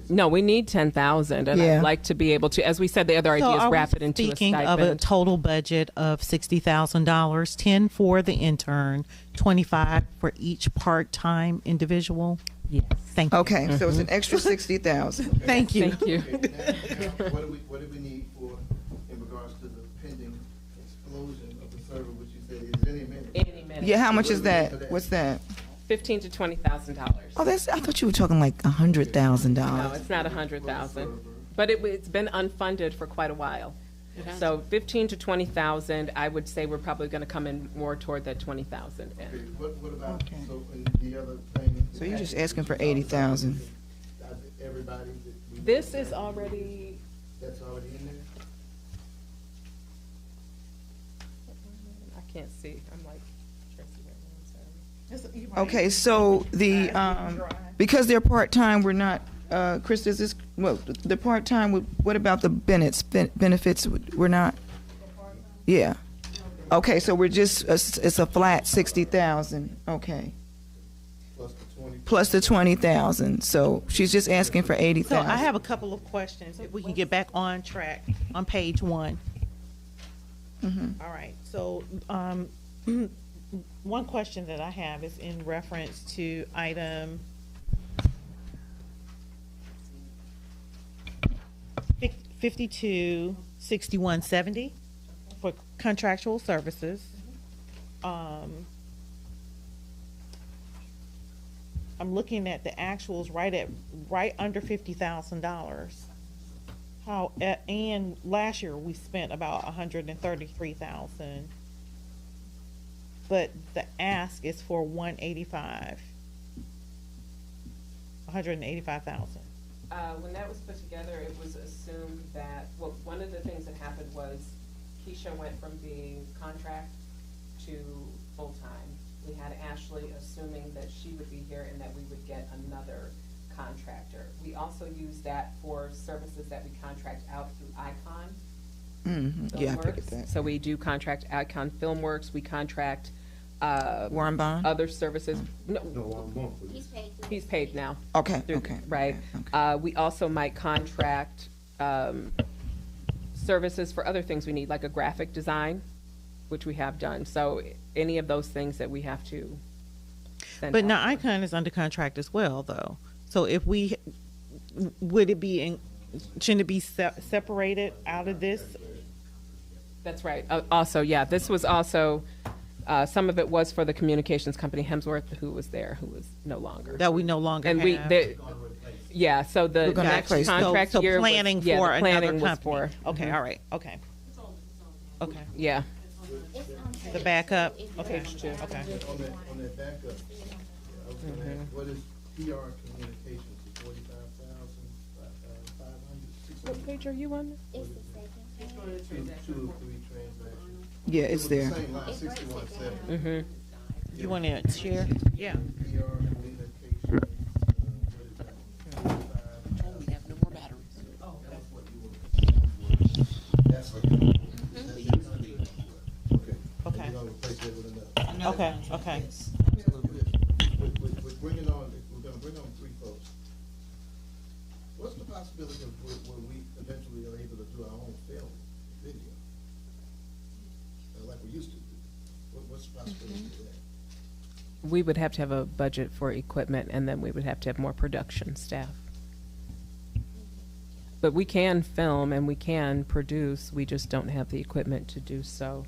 10,000, and Yeah. I'd like to be able to, as we said, the other idea is wrap it into a Speaking of a stipend. total budget of $60,000, 10 for the intern, 25 for each part-time individual. Yes. Thank you. Okay, so it's an extra 60,000. Thank you. Thank you. What do we need for, in regards to the pending explosion of the server, which you said is any minute? Any minute. Yeah, how much is that? What's that? $15,000 to $20,000. Oh, I thought you were talking like $100,000. No, it's not 100,000, but it's been unfunded for quite a while. So 15 to 20,000, I would say we're probably going to come in more toward that 20,000 Okay, end. what about, so, and the other thing? So you're just asking for 80,000. Everybody that we. This is already. That's already in there? I can't see. I'm like. Okay, so the because they're part-time, we're not, Chris, does this, well, the part-time, what about the benefits? We're not? Yeah. Okay, so we're just, it's a flat 60,000, okay. Plus the 20,000, so she's just asking for So 80,000. I have a couple of questions, if we can get back on track on page 1. All right, so one question that I have is in reference to item 526170 for contractual services. I'm looking at the actuals right under $50,000. And last year we spent about $133,000. But the ask is for 185,000. When that was put together, it was assumed that, well, one of the things that happened was Keisha went from being contract to full-time. We had Ashley assuming that she would be here and that we would get another contractor. We also use that for services that we contract out through Icon. Yeah, I figured that. So we do contract Icon Filmworks, we contract Warren Bond? other services. No, he's paid now. Okay, Through- okay. Right. We also might contract services for other things we need, like a graphic design, which we have done. So any of those things that we have to send But out. now Icon is under contract as well, though. So if we, would it be, shouldn't it be separated out of this? That's right. Also, yeah, this was also, some of it was for the communications company Hemsworth, who was there, who was no longer. That we no longer And have? yeah, so the We're gonna next replace them. contract So year was- planning yeah, for the planning another was company. for- Okay, mhm. all right, okay. Okay. Yeah. The backup, okay. Page 2. Okay. On that backup, I was gonna ask, what is PR communications, 45,500? What page are you on? Two or three transactions. Yeah, it's It was there. the same line, 6170. You want to share? Yeah. PR communications, We have no more batteries. that's what you want. Okay. We're gonna replace that with another. Okay, okay. We're bringing on, we're gonna bring on 3 folks. What's the possibility of when we eventually are able to do our own film, video? Like we used to do? What's the possibility of that? We would have to have a budget for equipment, and then we would have to have more production staff. But we can film and we can produce, we just don't have the equipment to do so.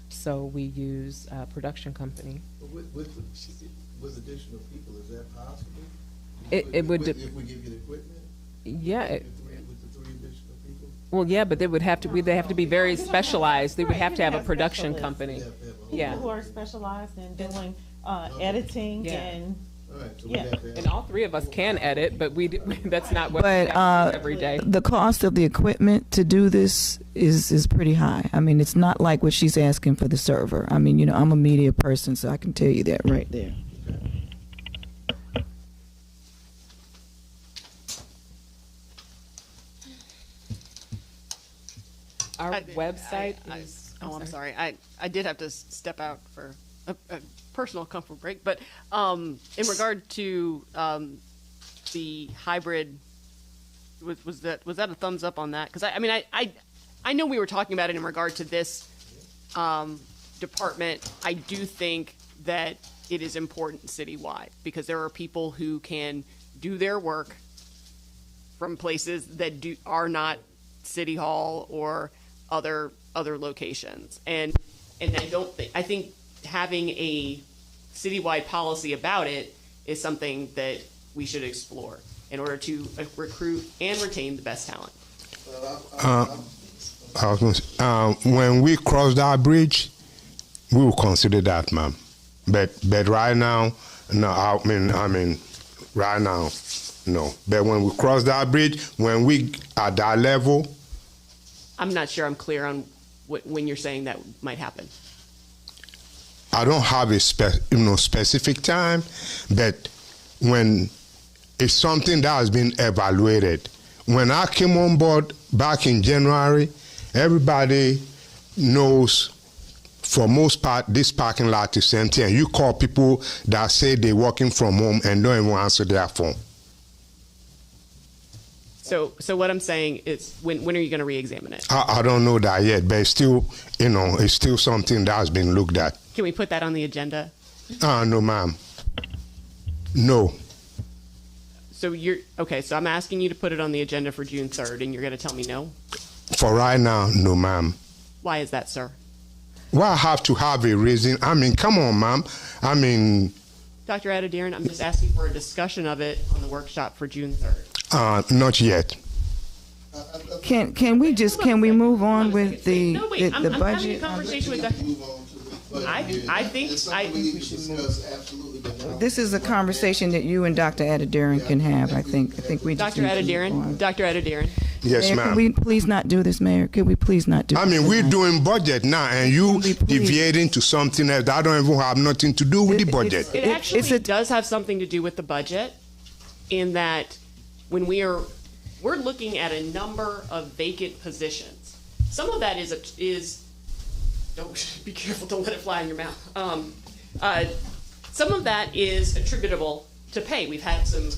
So we use a production company. But with additional people, is that possible? It would If we give you the equipment? Yeah. With the 3 additional people? Well, yeah, but they would have to be very specialized. They would have to have a production company. Yeah. People who are specialized in doing editing Yeah. and All right, so we Yeah, got that. and all three of us can edit, but that's not what But we have to do every day. the cost of the equipment to do this is pretty high. I mean, it's not like what she's asking for the server. I mean, I'm a media person, so I can tell you that right there. Our website is. I'm sorry. I did have to step out for a personal comfort break, but in regard to the hybrid, was that a thumbs up on that? Because I know we were talking about it in regard to this department. I do think that it is important citywide because there are people who can do their work from places that are not City Hall or other locations, and I think having a citywide policy about it is something that we should explore in order to recruit and retain the best talent. When we cross that bridge, we will consider that, ma'am. But right now, no. I mean, right now, no. But when we cross that bridge, when we at that level, I'm not sure I'm clear on when you're saying that might happen. I don't have a specific time, but when it's something that has been evaluated. When I came on board back in January, everybody knows for most part this parking lot is empty, and you call people that say they're working from home and don't even answer their phone. So what I'm saying is, when are you going to re-examine it? I don't know that yet, but it's still, it's still something that has been looked at. Can we put that on the agenda? No, ma'am. No. So so I'm asking you to put it on the agenda for June 3rd, and you're going to tell me no? For right now, no, ma'am. Why is that, sir? Well, I have to have a reason. I mean, come on, ma'am. I mean... Dr. Adediran, I'm just asking for a discussion of it on the workshop for June 3rd. Not yet. Can we move on with the budget? I'm having a conversation with Dr. I think we should discuss absolutely. This is a conversation that you and Dr. Adediran can have. I think we just Dr. need to move on. Dr. Adediran. Yes, Mayor, ma'am. can we please not do this, Mayor? Could we please not do this? I mean, we're doing budget now, and you deviating to something else that don't even have nothing to do with the budget. It actually does have something to do with the budget, in that when we're looking at a number of vacant positions. Some of that is don't be careful, don't let it fly in your mouth. Some of that is attributable to pay. We've had some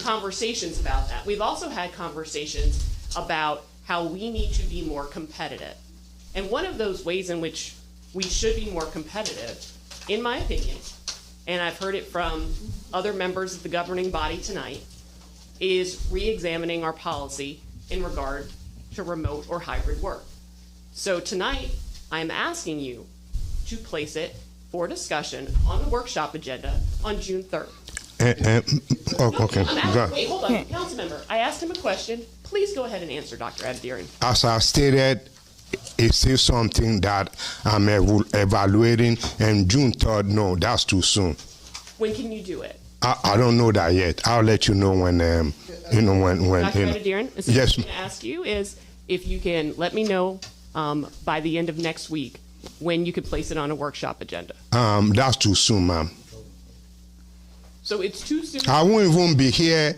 conversations about that. We've also had conversations about how we need to be more competitive. And one of those ways in which we should be more competitive, in my opinion, and I've heard it from other members of the governing body tonight, is re-examining our policy in regard to remote or hybrid work. So tonight, I'm asking you to place it for discussion on the workshop agenda on June 3rd. Okay. Wait, hold on, council member. I asked him a question. Please go ahead and answer, Dr. Adediran. As I stated, it's still something that I'm evaluating, and June 3rd, no, that's too soon. When can you do it? I don't know that yet. I'll let you know when, when. Dr. Adediran, so yes. what I'm going to ask you is if you can let me know by the end of next week when you could place it on a workshop agenda. That's too soon, ma'am. So it's too soon. I won't even be here.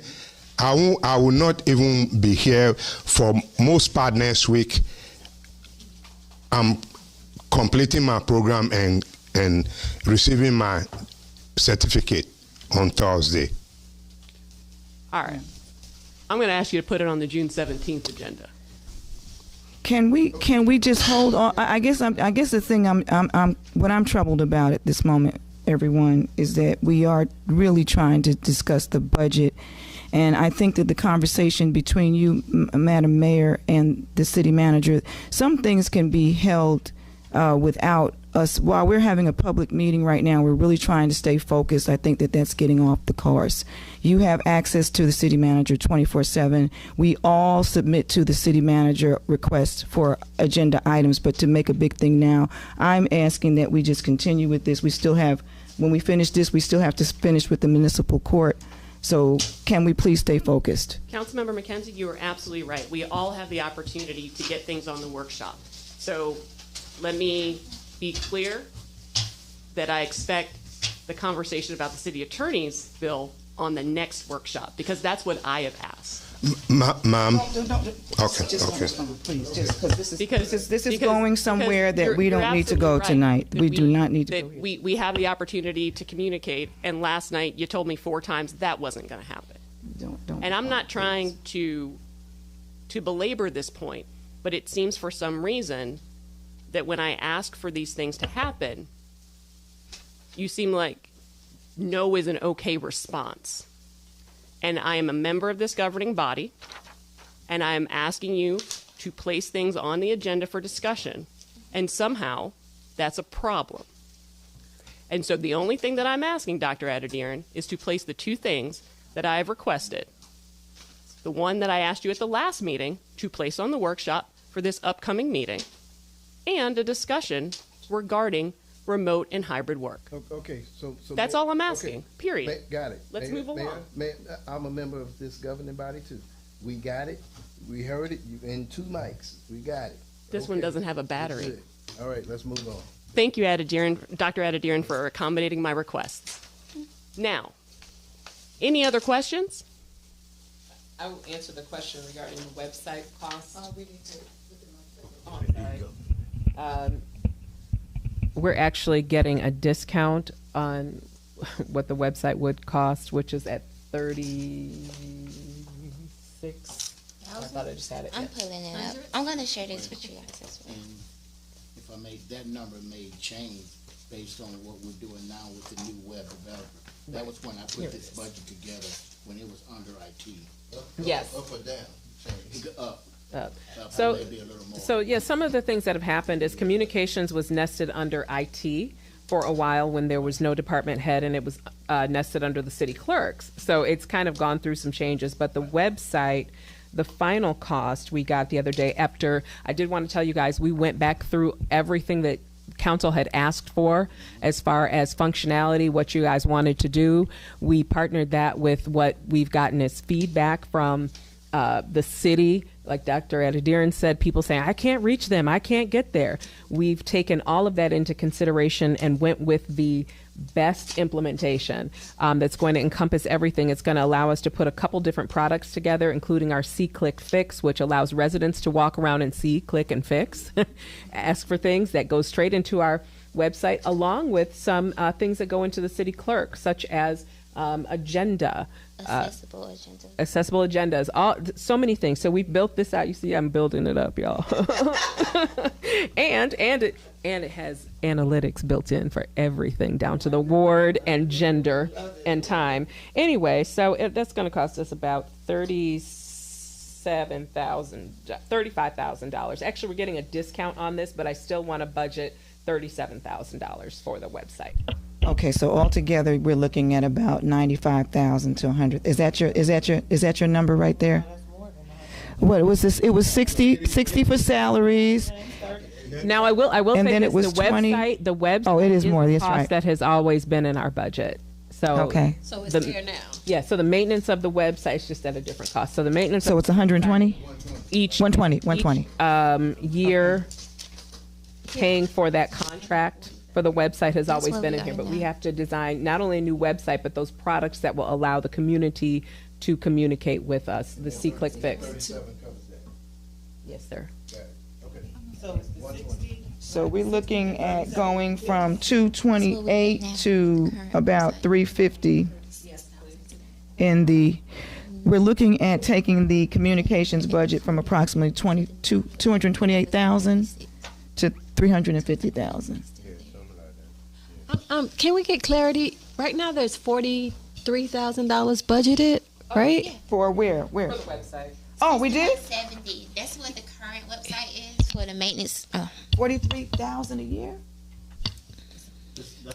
I will not even be here for most part next week. I'm completing my program and receiving my certificate on Thursday. All right. I'm going to ask you to put it on the June 17th agenda. Can we just hold on? I guess the thing what I'm troubled about at this moment, everyone, is that we are really trying to discuss the budget, and I think that the conversation between you, Madam Mayor, and the city manager, some things can be held without us, while we're having a public meeting right now, we're really trying to stay focused. I think that that's getting off the course. You have access to the city manager 24/7. We all submit to the city manager requests for agenda items, but to make a big thing now, I'm asking that we just continue with this. We still have, when we finish this, we still have to finish with the municipal court. So can we please stay focused? Councilmember McKenzie, you are absolutely right. We all have the opportunity to get things on the workshop. So let me be clear that I expect the conversation about the city attorney's bill on the next workshop, because that's what I have asked. Ma'am. Okay. Please, just because this is going somewhere that we don't need to go tonight. We do not need to go here. We have the opportunity to communicate, and last night you told me 4 times that wasn't going to happen. And I'm not trying to belabor this point, but it seems for some reason that when I ask for these things to happen, you seem like no is an okay response. And I am a member of this governing body, and I am asking you to place things on the agenda for discussion, and somehow that's a problem. And so the only thing that I'm asking, Dr. Adediran, is to place the 2 things that I have requested. The one that I asked you at the last meeting to place on the workshop for this upcoming meeting, and a discussion regarding remote and hybrid work. Okay, so that's all I'm asking, period. Got it. Let's move along. I'm a member of this governing body too. We got it. We heard it. You in 2 mics. We got it. This one doesn't have a battery. All right, let's move on. Thank you, Dr. Adediran, for accommodating my requests. Now, any other questions? I will answer the question regarding the website costs. We're actually getting a discount on what the website would cost, which is at $36. I thought I just had it. I'm pulling it up. I'm going to share this with you guys as well. And if I may, that number may change based on what we're doing now with the new web developer. That was when I put this budget together, when it was under IT. Yes. Up or down? Up. So yeah, some of the things that have happened is communications was nested under IT for a while when there was no department head, and it was nested under the city clerks. So it's kind of gone through some changes, but the website, the final cost we got the other day after, I did want to tell you guys, we went back through everything that council had asked for as far as functionality, what you guys wanted to do. We partnered that with what we've gotten as feedback from the city. Like Dr. Adediran said, people saying, I can't reach them, I can't get there. We've taken all of that into consideration and went with the best implementation that's going to encompass everything. It's going to allow us to put a couple different products together, including our See, Click, Fix, which allows residents to walk around and see, click, and fix, ask for things that go straight into our website, along with some things that go into the city clerk, such as agenda. Accessible agendas, so many things. So we built this out. You see, I'm building it up, y'all. and it has analytics built in for everything, down to the ward and gender and time. Anyway, so that's going to cost us about $35,000. Actually, we're getting a discount on this, but I still want to budget $37,000 for the website. Okay, so altogether we're looking at about 95,000 to 100. Is that your number right there? What was this? It was 60 for salaries. Now I will and say then this, it was the 20. website. The website. Oh, it is more. The That's cost right. that has always been in our budget. So okay. So it's there now. Yeah. So the maintenance of the website is just at a different cost. So the maintenance. So it's 120. Each 120. Year paying for that contract for the website has always what been we in here, are but now. we have to design not only a new website, but those products that will allow the community to communicate with us. The See, Click, Fix. Yes, sir. So it's the 60. So we're looking at going from 228 to about 350 in the. We're looking at taking the communications budget from approximately 228,000 to 350,000. Can we get clarity? Right now, there's $43,000 budgeted, right? For where? Where? For the website. Oh, we did? 70. That's what the current website is for the maintenance. Oh. 43,000 a year.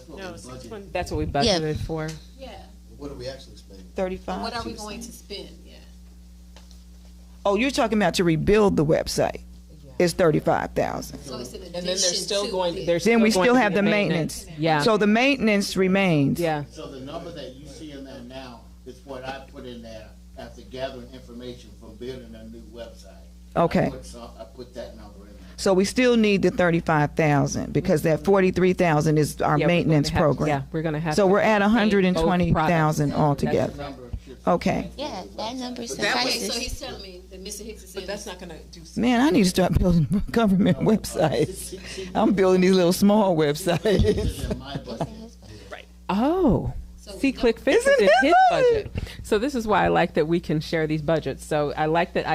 That's what No, we six budgeted. one- that's what we budgeted for. Yeah. What are we actually spending? 35. What are we going to spend? Yeah. Oh, you're talking about to rebuild the website. It's 35,000. So it's an addition And then there's still to going. the- There's Then we going still to have be the maintenance. Yeah. So the maintenance remains. Yeah. So the number that you see in there now is what I put in there after gathering information from building a new website. Okay. I put that number in there. So we still need the 35,000 because that 43,000 is our Yeah, we're maintenance gonna have- program. yeah, we're gonna have So to we're at pay both 120,000 products. altogether. Okay. Yeah, that number Okay, suffices. so he's telling me that Mr. Hicks is saying. But that's not gonna do. Man, I need to start building government websites. I'm building these little small websites. Oh. See, Click Fix is in his budget. So this is why I like that we can share these budgets. So I like that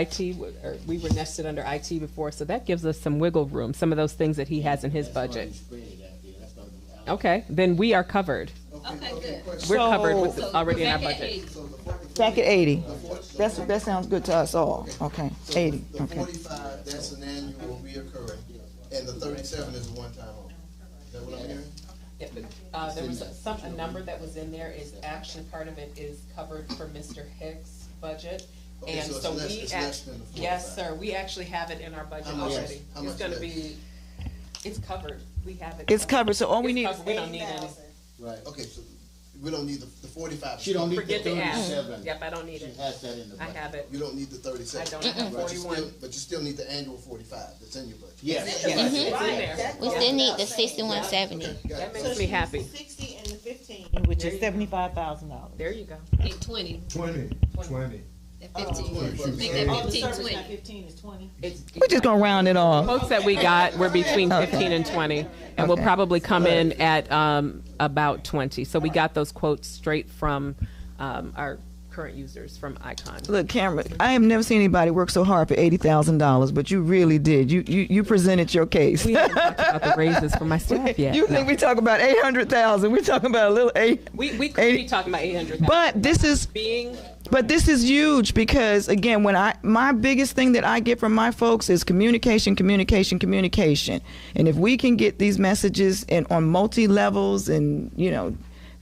we were nested under IT before, so that gives us some wiggle room, some of those things that he has in his budget. Okay, then we are covered. Okay, good. We're covered with So- already in our back at budget. 80. Back at 80. That sounds good to us all. Okay, 80. The Okay. 45, that's an annual reoccurring, and the 37 is a one-time only. Is that what I'm hearing? Yeah, but there was a number that was in there is actually part of it is covered for Mr. Hicks' budget. Okay, And so it's so less- we, it's less than the 45. yes, sir, we actually have it in our budget How much- already. how It's much gonna less? be, it's covered. We have it. It's covered, so all we It's need covered. We don't need any. Right. Okay, so we don't need the 45. She don't need the Forget the app. 37. Yep, I don't need it. She has that in the I budget. have it. You don't need the 37. I don't. I have Right, you 41. still- But you still need the annual 45 that's in your budget. Yes. Yes, it's in there. We still need the 6170. That makes me happy. 60 and the 15, which is $75,000. There you go. And 20. 20. That 15. Oh, Make that Oh, the 15, service 20. not 15 is 20. We're just gonna round it off. Quotes that we got were between 15 and 20, and we'll Okay. probably come in at about 20. So we got those quotes straight from our current users from Icon. Look, Cameron, I have never seen anybody work so hard for $80,000, but you really did. You presented your case. We haven't talked about the raises for my staff yet. You think we talk about 800,000? We're talking about a little eight. We could be talking about 800,000. But this is being. But this is huge because again, my biggest thing that I get from my folks is communication. And if we can get these messages on multi levels, and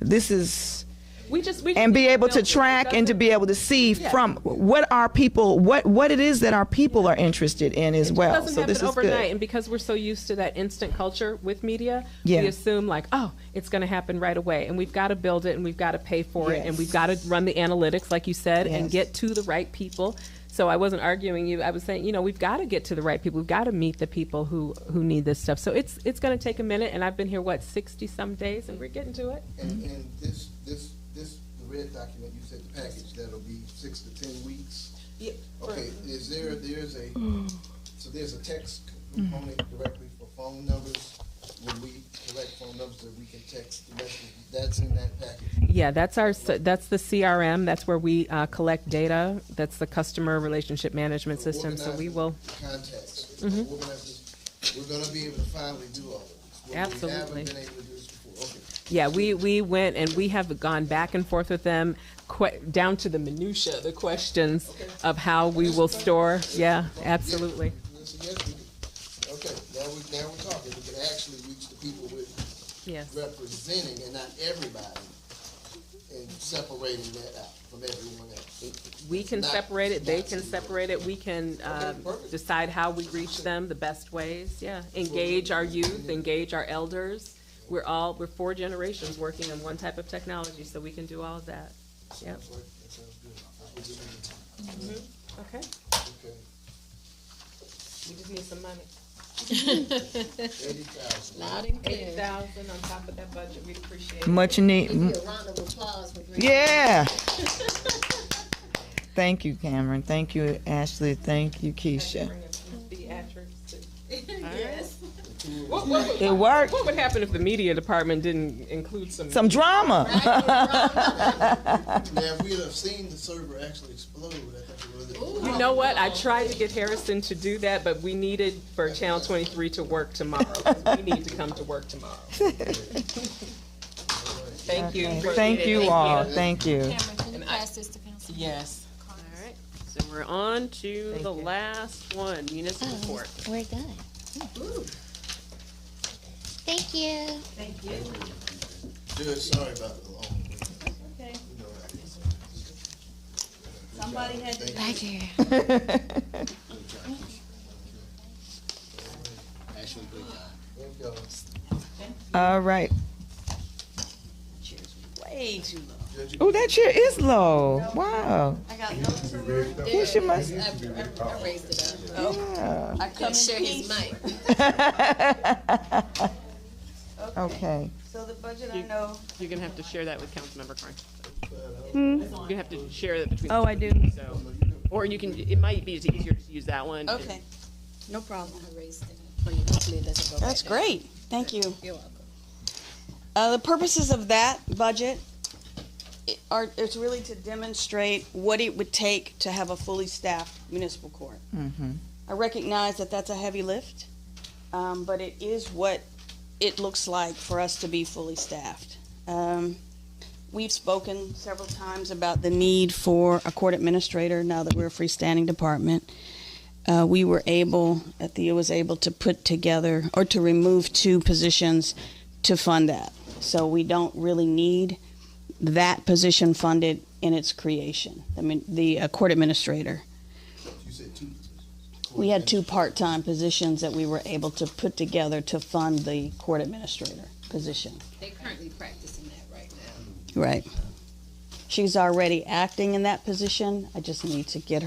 this is. We and be able to build it. track and to be able to see from what our people, what it is that our people are interested in as well. Doesn't So happen this is overnight, good. and because we're so used to that instant culture with media, Yeah. we assume like, oh, it's going to happen right away, and we've got to build it, and we've got to pay for it, and Yes. we've got to run the analytics, like you said, and Yes. get to the right people. So I wasn't arguing you. I was saying, we've got to get to the right people. We've got to meet the people who need this stuff. So it's going to take a minute, and I've been here 60 some days, and we're getting to it. And this, the red document, you said the package, that'll be 6 to 10 weeks? Yeah. Okay, there's a text component directly for phone numbers? When we collect phone numbers that we can text the message, that's in that package? Yeah, that's the CRM. That's where we collect data. That's the customer relationship management system. So we will. Contacts. Mhm. Organizers, we're gonna be able to finally do all of this. We Absolutely. haven't been able to do this before. Okay. Yeah, we went and we have gone back and forth with them down to the minutia, the questions of how we will store. Yeah, absolutely. Okay, now we're talking. We can actually reach the people with Yes. representing and not everybody, and separating that out from everyone else. We can Not- separate it. They not can to- separate it. We can perfect. decide how we reach them the best ways. Yeah, engage our youth, engage our elders. We're 4 generations working on one type of technology, so we can do all of that. Yep. That sounds good. Mhm. Okay. Okay. We just need some money. 80,000. Loud and clear. 80,000 on top of that budget. We'd appreciate it. Much need. Give you a round of applause for bringing Yeah. Thank you, Cameron. Thank you, Ashley. Thank you, Keisha. Yes. It worked. What would happen if the media department didn't include Some drama. Now, if we'd have seen the server actually explode, I think it would have. You know what? I tried to get Harrison to do that, but we needed for Channel 23 to work tomorrow. 'Cause we need to come to work tomorrow. Thank you. Thank you all. Thank you. Cameron, can you pass this to council? Yes. All right. So we're on to the last one, municipal court. We're done. Thank you. Thank you. good. Sorry about the long. Okay. Somebody had to. Thank you. Actually, good job. All right. Way too low. Oh, that chair is low. Wow. I got notes. Keisha must. I raised it up. Yeah. I come in Share his peace. mic. Okay. So the budget, I know. You're gonna have to share that with Councilmember Carn. Hmm? You're gonna have to share that between. Oh, the I two, do. So, or you can. It might be easier to use that one. Okay, no problem. I raised it up for you. Hopefully it doesn't go That's back down. great. Thank you. You're welcome. The purposes of that budget it's really to demonstrate what it would take to have a fully staffed municipal court. Mm-hmm. I recognize that that's a heavy lift, but it is what it looks like for us to be fully staffed. We've spoken several times about the need for a court administrator now that we're a freestanding department. We were able, Thea was able to put together or to remove 2 positions to fund that. So we don't really need that position funded in its creation. I mean, the court administrator. You said 2 positions. We had 2 part-time positions that we were able to put together to fund the court administrator position. They're currently practicing that right now. Right. She's already acting in that position. I just need to get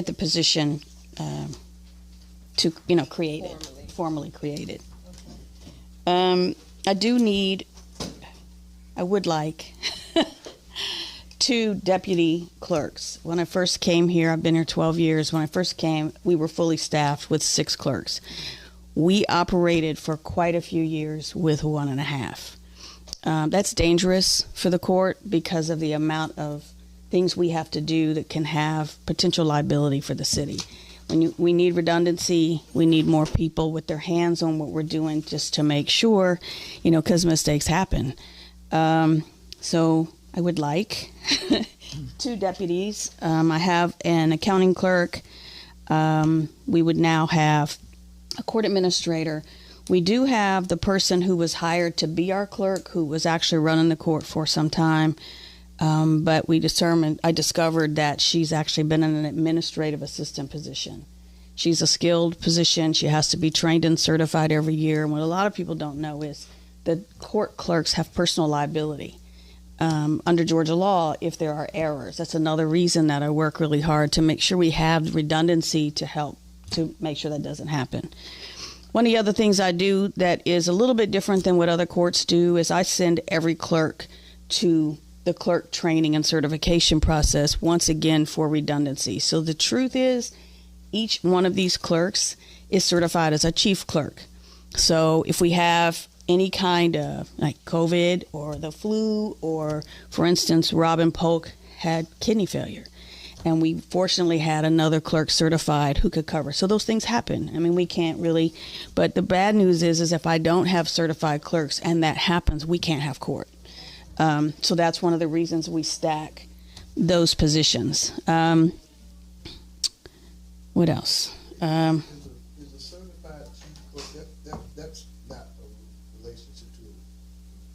the position to, create it, formally created. I would like 2 deputy clerks. When I first came here, I've been here 12 years. When I first came, we were fully staffed with 6 clerks. We operated for quite a few years with 1.5. That's dangerous for the court because of the amount of things we have to do that can have potential liability for the city. We need redundancy. We need more people with their hands on what we're doing just to make sure, because mistakes happen. So I would like 2 deputies. I have an accounting clerk. We would now have a court administrator. We do have the person who was hired to be our clerk, who was actually running the court for some time. But I discovered that she's actually been in an administrative assistant position. She's a skilled position. She has to be trained and certified every year. And what a lot of people don't know is that court clerks have personal liability under Georgia law if there are errors. That's another reason that I work really hard to make sure we have redundancy to help to make sure that doesn't happen. One of the other things I do that is a little bit different than what other courts do is I send every clerk to the clerk training and certification process once again for redundancy. So the truth is each one of these clerks is certified as a chief clerk. So if we have any kind of like COVID or the flu, or for instance, Robin Polk had kidney failure, and we fortunately had another clerk certified who could cover. So those things happen. I mean, we can't really, but the bad news is if I don't have certified clerks and that happens, we can't have court. So that's one of the reasons we stack those positions. What else? Is a certified chief clerk, that's not a relationship to a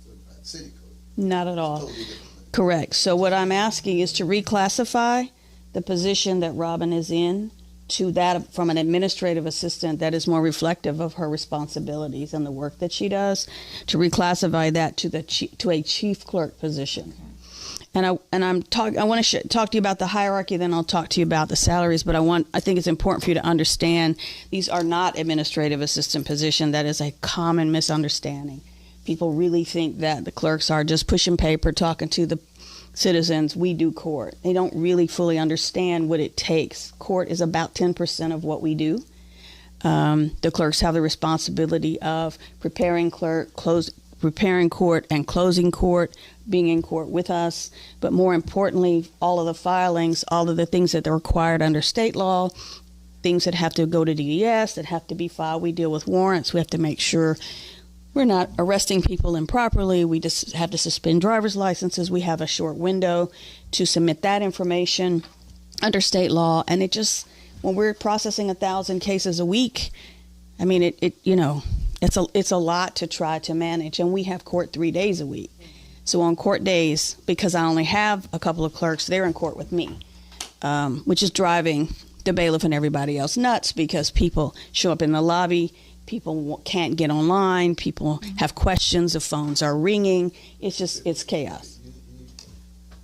certified city clerk. Not at all. Totally different thing. Correct. So what I'm asking is to reclassify the position that Robin is in to that from an administrative assistant that is more reflective of her responsibilities and the work that she does, to reclassify that to a chief clerk position. And I want to talk to you about the hierarchy, then I'll talk to you about the salaries, but I think it's important for you to understand these are not administrative assistant position. That is a common misunderstanding. People really think that the clerks are just pushing paper, talking to the citizens. We do court. They don't really fully understand what it takes. Court is about 10% of what we do. The clerks have the responsibility of preparing court and closing court, being in court with us, but more importantly, all of the filings, all of the things that are required under state law, things that have to go to DDS, that have to be filed. We deal with warrants. We have to make sure we're not arresting people improperly. We just have to suspend driver's licenses. We have a short window to submit that information under state law. And when we're processing 1,000 cases a week, I mean, it's a lot to try to manage, and we have court 3 days a week. So on court days, because I only have a couple of clerks, they're in court with me, which is driving the bailiff and everybody else nuts because people show up in the lobby, people can't get online, people have questions, the phones are ringing. It's chaos.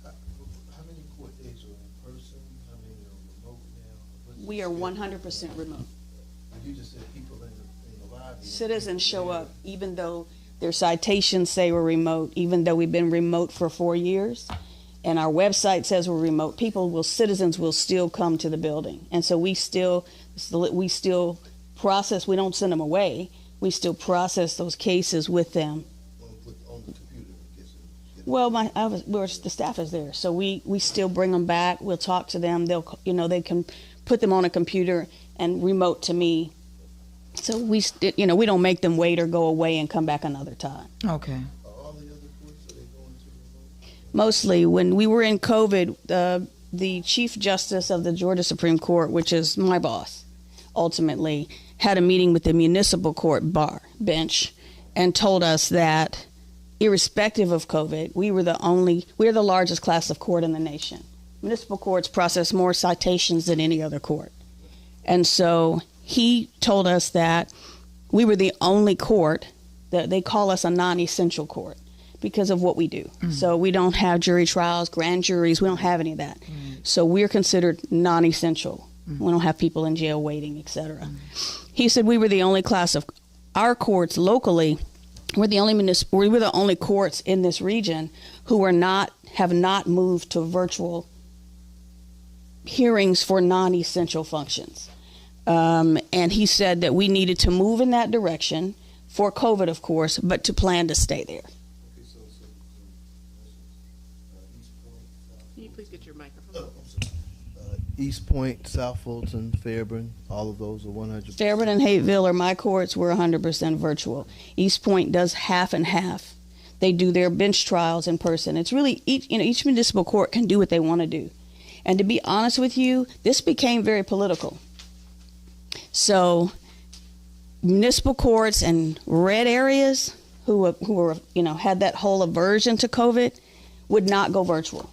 How many court days are in person? How many are remote now? We are 100% remote. You just said people in the lobby. Citizens show up even though their citations say we're remote, even though we've been remote for 4 years, and our website says we're remote. Citizens will still come to the building, and so we still process. We don't send them away. We still process those cases with them. On the computer, I guess. Well, the staff is there, so we still bring them back. We'll talk to them. They can put them on a computer and remote to me. So we don't make them wait or go away and come back another time. Okay. Mostly, when we were in COVID, the Chief Justice of the Georgia Supreme Court, which is my boss, ultimately had a meeting with the municipal court bench and told us that irrespective of COVID, we're the largest class of court in the nation. Municipal courts process more citations than any other court. And so he told us that we were the only court that they call us a non-essential court because of what we do. So we don't have jury trials, grand juries, we don't have any of that. So we're considered non-essential. We don't have people in jail waiting, etc. He said we were the only class of our courts locally. We were the only courts in this region who have not moved to virtual hearings for non-essential functions. And he said that we needed to move in that direction for COVID, of course, but to plan to stay there. Can you please get your microphone? East Point, South Fulton, Fairburn, all of those are 100%. Fairburn and Hateville are my courts. We're 100% virtual. East Point does half and half. They do their bench trials in person. It's really each municipal court can do what they want to do. And to be honest with you, this became very political. So municipal courts in red areas who had that whole aversion to COVID would not go virtual.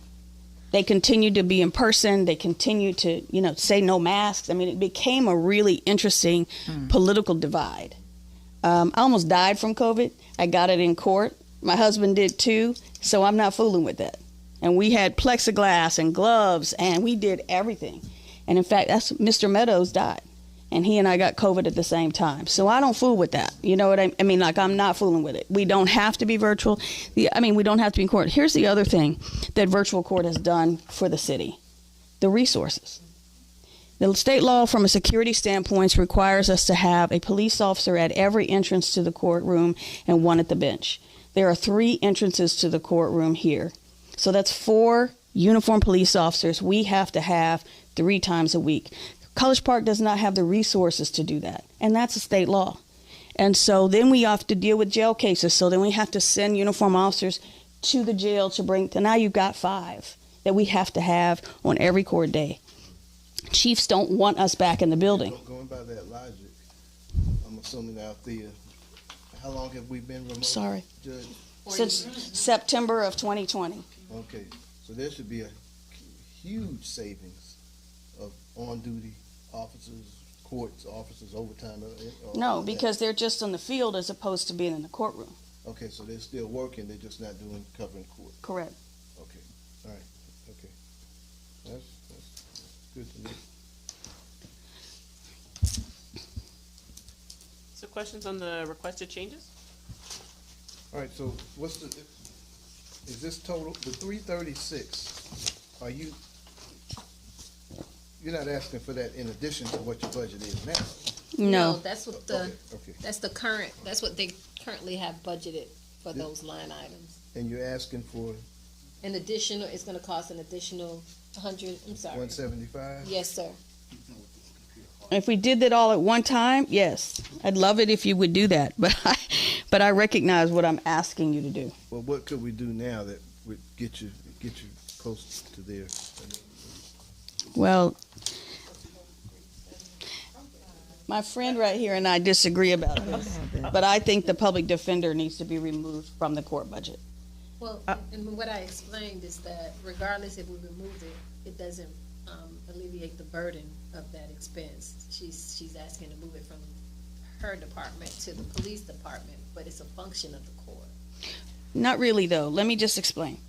They continued to be in person. They continued to, say no masks. I mean, it became a really interesting political divide. I almost died from COVID. I got it in court. My husband did too, so I'm not fooling with that. And we had plexiglass and gloves, and we did everything. And in fact, Mr. Meadows died, and he and I got COVID at the same time. So I don't fool with that. You know what I mean? Like, I'm not fooling with it. We don't have to be virtual. We don't have to be in court. Here's the other thing that virtual court has done for the city: the resources. The state law, from a security standpoint, requires us to have a police officer at every entrance to the courtroom and one at the bench. There are 3 entrances to the courtroom here. So that's 4 uniformed police officers we have to have 3 times a week. College Park does not have the resources to do that, and that's a state law. And so then we have to deal with jail cases. So then we have to send uniformed officers to the jail to now you've got 5 that we have to have on every court day. Chiefs don't want us back in the building. Going by that logic, I'm assuming out there, how long have we been remote? Sorry. Judge? Since September of 2020. Okay, so there should be a huge savings of on-duty officers, courts, officers, overtime. No, because they're just on the field as opposed to being in the courtroom. Okay, so they're still working, they're just not covering court. Correct. Okay, all right, okay. That's good to know. So questions on the requested changes? All right, so is this total, the 336, you're not asking for that in addition to what your budget is now? No. That's what that's what they currently have budgeted for those line items. And you're asking for? An additional, it's gonna cost an additional 175? Yes, sir. If we did that all at one time, yes. I'd love it if you would do that, but I recognize what I'm asking you to do. Well, what could we do now that would get you close to there? Well, My friend right here and I disagree about this, but I think the public defender needs to be removed from the court budget. Well, and what I explained is that regardless if we remove it, it doesn't alleviate the burden of that expense. She's asking to move it from her department to the police department, but it's a function of the court. Not really, though. Let me just explain.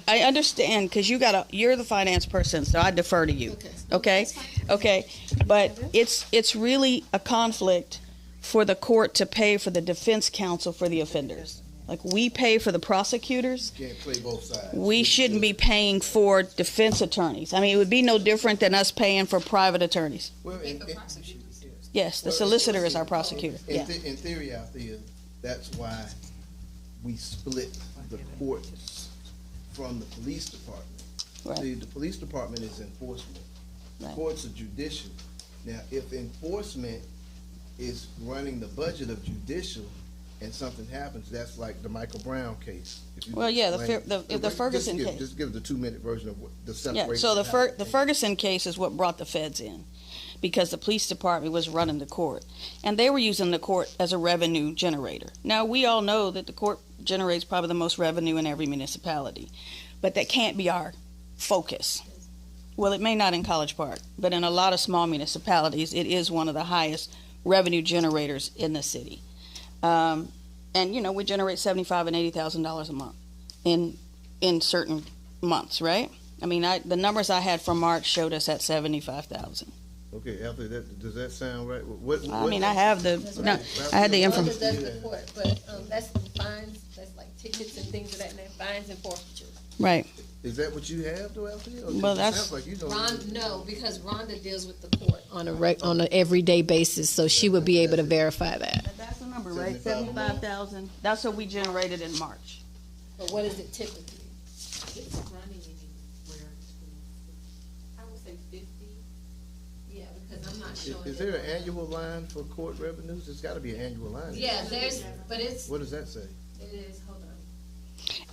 I understand because you're the finance person, so I defer to you. Okay. But it's really a conflict for the court to pay for the defense counsel for the offenders. Like we pay for the prosecutors. Can't play both sides. We shouldn't be paying for defense attorneys. I mean, it would be no different than us paying for private attorneys. Well, Yes, the solicitor is our prosecutor. In theory, Althea, that's why we split the courts from the police department. Right. See, the police department is enforcement. The Right. courts are judicial. Now, if enforcement is running the budget of judicial and something happens, that's like the Michael Brown case. If you Well, yeah, explain- the Ferguson case. Just give the 2-minute version of what the separation. Yeah, so the Ferguson case is what brought the feds in, because the police department was running the court, and they were using the court as a revenue generator. Now, we all know that the court generates probably the most revenue in every municipality, but that can't be our focus. Well, it may not in College Park, but in a lot of small municipalities, it is one of the highest revenue generators in the city. And we generate $75,000 and $80,000 a month in certain months, right? I mean, the numbers I had for March showed us at 75,000. Okay, Althea, does that sound right? I have I had the information. Does the court, but that's the fines, that's like tickets and things of that nature, fines and forfeitures. Right. Is that what you have, though, Althea? Well, that's sounds like you know. No, because Rhonda deals with the court on an everyday basis, so she would be able to verify that. That's the number, right? 75,000. That's what we generated in March. But what is it typically? It's running anywhere between, I would say 50. Yeah, because I'm not showing. Is there an annual line for court revenues? There's got to be an annual line. Yeah, but it's. What does that say? It is, hold on.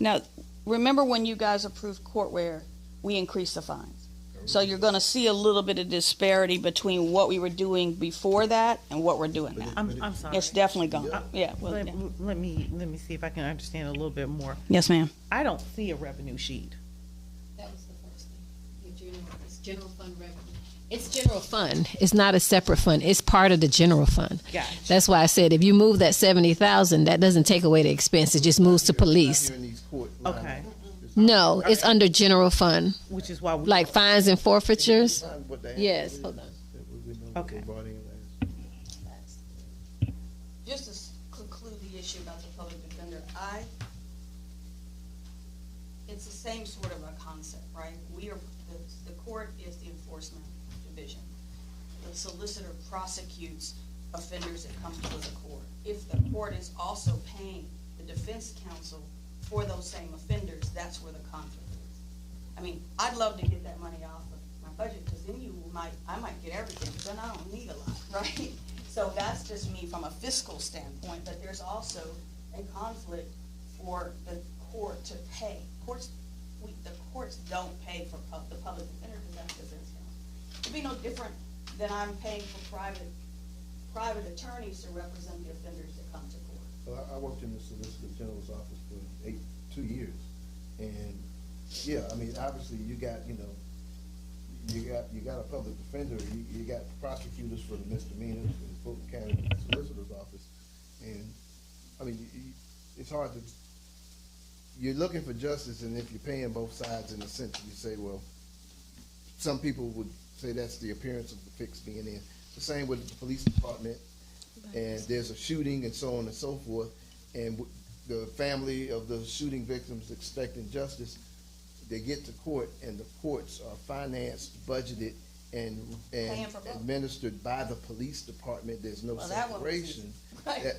Now, remember when you guys approved courtware, we increased the fines. So you're going to see a little bit of disparity between what we were doing before that and what we're doing now. I'm sorry. It's definitely gone. Yeah. Well, Let me see if I can understand a little bit more. Yes, ma'am. I don't see a revenue sheet. That was the first thing. It's general fund revenue. It's general fund. It's not a separate fund. It's part of the general fund. Gotcha. That's why I said if you move that 70,000, that doesn't take away the expense. It just moves to police. Okay. No, it's under general fund. Which is why we like fines and forfeitures. Yes, hold on. Okay. Just to conclude the issue about the public defender, it's the same sort of a concept, right? The court is the enforcement division. The solicitor prosecutes offenders that come before the court. If the court is also paying the defense counsel for those same offenders, that's where the conflict is. I mean, I'd love to get that money off of my budget, because then I might get everything, but then I don't need a lot, right? So that's just me from a fiscal standpoint, but there's also a conflict for the court to pay. The courts don't pay for the public defender because that's defense counsel. It'd be no different than I'm paying for private attorneys to represent the offenders that come to court. Well, I worked in the Solicitor General's office for 2 years, and yeah, I mean, obviously you got a public defender, you got prosecutors for the misdemeanors in Fulton County Solicitor's office, and I mean, it's hard to. You're looking for justice, and if you're paying both sides in a sense, you say, well, some people would say that's the appearance of the fix being in. The same with the police department, and there's a shooting and so on and so forth, and the family of the shooting victims expecting justice, they get to court, and the courts are financed, budgeted, and administered by the police department. There's no separation.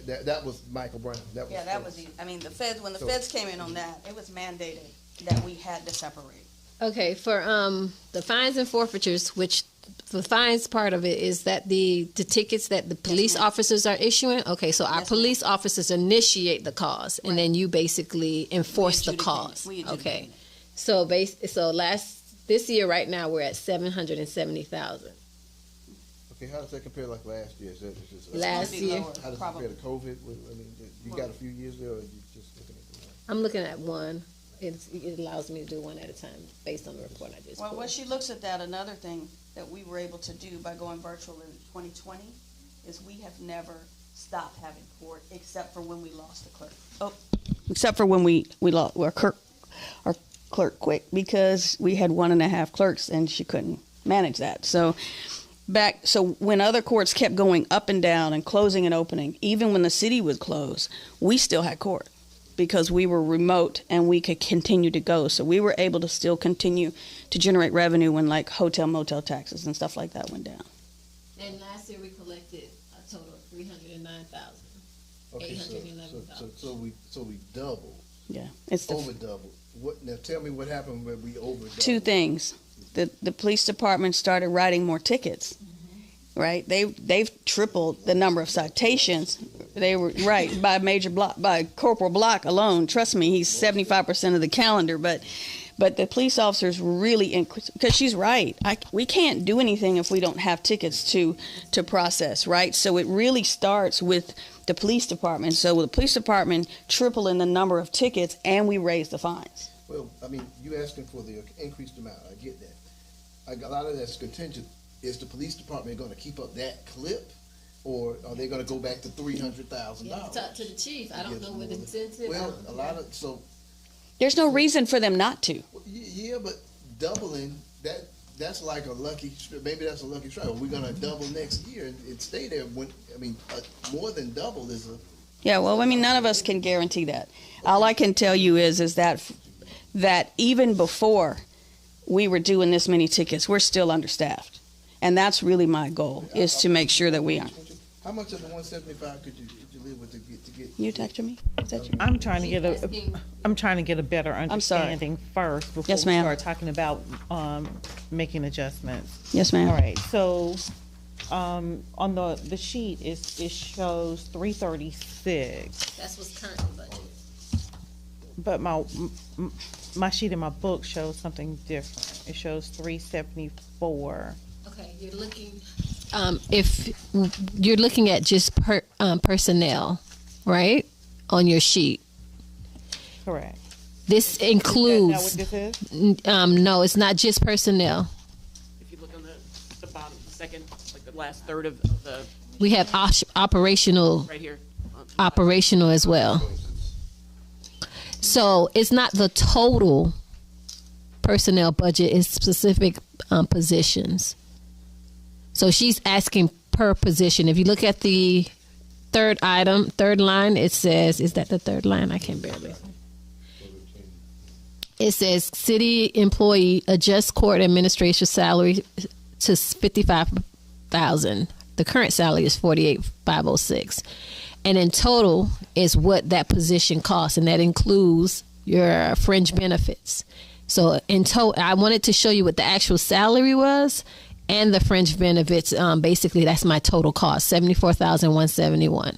That was Michael Brown. That was I mean, the feds, when the feds came in on that, it was mandated that we had to separate. Okay, for the fines and forfeitures, which the fines part of it is that the tickets that the police officers are issuing. Okay, so our police officers initiate the cause, and then you basically enforce the cause. Okay, so this year right now we're at 770,000. Okay, how does that compare like last year? Is that, Last year. How does it compare to COVID? I mean, you got a few years there, or you just looking at the one? I'm looking at one. It allows me to do one at a time based on the report I just Well, pulled. when she looks at that, another thing that we were able to do by going virtual in 2020 is we have never stopped having court except for when we lost the clerk. Oh, except for when we lost our clerk quit because we had 1.5 clerks and she couldn't manage that. So when other courts kept going up and down and closing and opening, even when the city was closed, we still had court because we were remote and we could continue to go. So we were able to still continue to generate revenue when like hotel, motel taxes and stuff like that went down. And last year we collected a total of $309,000. Okay, so we doubled. Yeah, it's over doubled. What now? Tell me what happened when we over doubled. Two things. The police department started writing more tickets. Right? They've tripled the number of citations. They were right by Corporal Block alone. Trust me, he's 75% of the calendar. But the police officers really increased because she's right. We can't do anything if we don't have tickets to process. Right? So it really starts with the police department. So with the police department tripling the number of tickets, and we raise the fines. Well, I mean, you asking for the increased amount. I get that. A lot of that's contingent. Is the police department going to keep up that clip, or are they going to go back to $300,000? Yeah, talk to the chief. I don't know what the incentive. Well, a lot of there's no reason for them not to. Yeah, but doubling that's like a lucky. Maybe that's a lucky strike. Are we going to double next year and stay there? More than double is a. Yeah, well, I mean, none of us can guarantee that. All I can tell you is that even before we were doing this many tickets, we're still understaffed. And that's really my goal, is to make sure that we are. How much of the 175 could you live with to get? You talk to me? I'm trying to get a better understanding first before we start talking about making adjustments. Yes, ma'am. All right. So on the sheet it shows 336. That's what's currently budgeted. But my sheet in my book shows something different. It shows 374. Okay, you're looking. If you're looking at just personnel, right, on your sheet. Correct. This includes. Is that what this is? No, it's not just personnel. If you look on the bottom, second, like the last third of the. We have operational. Right here. Operational as well. So it's not the total personnel budget; it's specific positions. So she's asking per position. If you look at the third line, it says, is that the third line? I can't barely. It says city employee adjust court administration salary to $55,000. The current salary is $48,506. And in total is what that position costs, and that includes your fringe benefits. So in total, I wanted to show you what the actual salary was and the fringe benefits. Basically, that's my total cost, $74,171.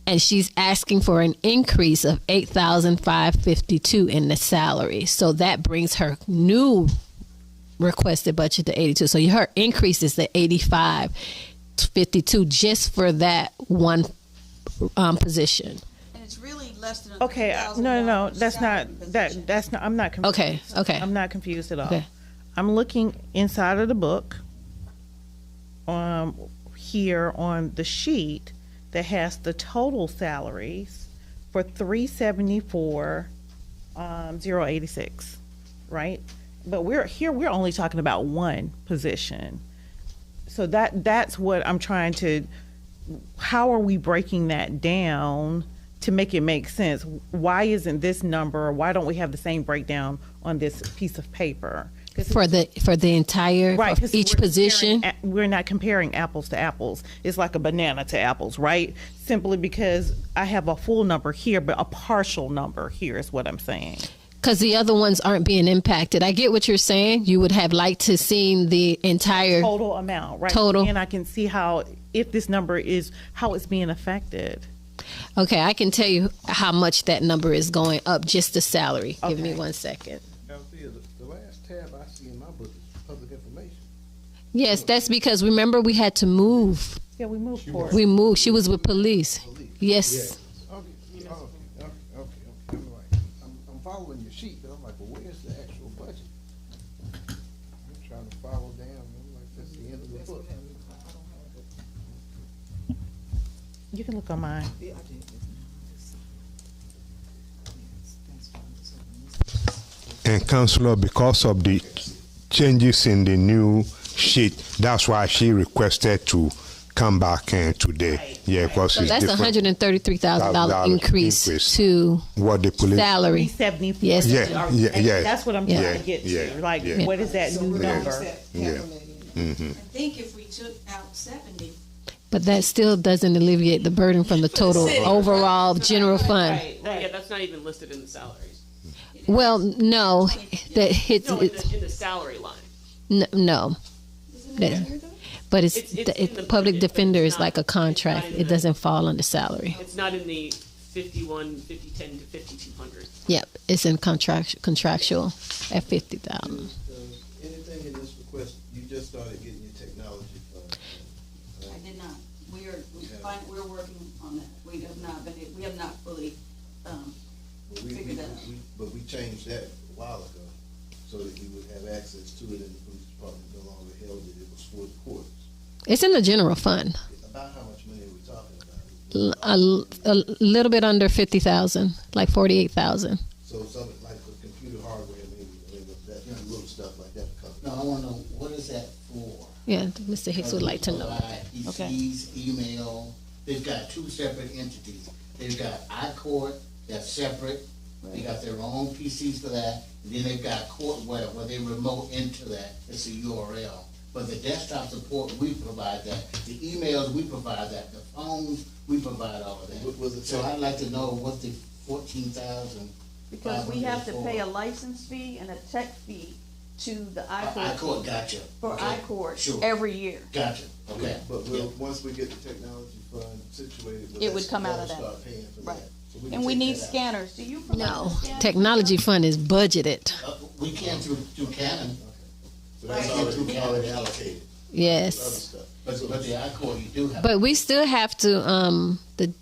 And she's asking for an increase of $8,552 in the salary. So that brings her new requested budget to 82. So her increase is the $8,552 just for that one position. And it's really less than okay. No, that's not. I'm not confused. Okay. I'm not confused at all. Okay. I'm looking inside of the book. Here on the sheet that has the total salaries for 374,086, right? But we're only talking about one position. So that's what I'm trying to. How are we breaking that down to make it make sense? Why isn't this number, or why don't we have the same breakdown on this piece of paper? For the entire, right, each position? We're not comparing apples to apples. It's like a banana to apples, right? Simply because I have a full number here, but a partial number here is what I'm saying. Because the other ones aren't being impacted. I get what you're saying. You would have liked to seen the entire total amount, right? Total. And I can see how, if this number is, how it's being affected. Okay, I can tell you how much that number is going up, just the salary. Okay. Give me 1 second. The last tab I see in my book is public information. Yes, that's because remember we had to move. Yeah, we moved forward. We moved. She was with police. Yes. I'm following your sheet, but I'm like, well, where's the actual budget? I'm trying to follow down. I'm like, that's the end of the book. You can look on mine. And Councillor, because of the changes in the new sheet, that's why she requested to come back today. Yeah, because So it's that's different. $133,000 increase to what the police salary. 374. Yes. Yeah. That's what I'm trying to get to. Like, what is that new number? Yeah. I think if we took out 70. But that still doesn't alleviate the burden from the total overall general fund. Yeah, that's not even listed in the salaries. Well, no, that hits No, in the salary line. no. But it's public defender is like a contract. It doesn't fall under salary. It's not in the 5010 to 5200. Yep, it's in contractual at 50,000. Anything in this request, you just started getting your technology fund. I did not. We're working on that. We have not fully figured that out. But we changed that a while ago so that you would have access to it and the police department no longer held it. It was for the courts. It's in the general fund. About how much money are we talking about? A little bit under 50,000, like 48,000. So something like the computer hardware, maybe that little stuff like that. No, I want to know, what is that for? Yeah, Mr. Hicks would like to know. PCs, email, they've got two separate entities. They've got iCourt, that's separate. They got their own PCs for that. And then they've got Court Web, where they remote into that. It's a URL. But the desktop support, we provide that. The emails, we provide that. The phones, we provide all of that. So I'd like to know what the 14,000. Because we have to pay a license fee and a tech fee to the iCourt. iCourt, gotcha. For Okay. iCourt Sure. every year. Gotcha, okay. But once we get the technology fund situated, It would come out of that. Start paying for Right. that. So we And can we take need that out. scanners. Do you provide No, the scanners? technology fund is budgeted. We can through Canon. So that's already allocated. Yes. But the iCourt, you do have. But we still have to, the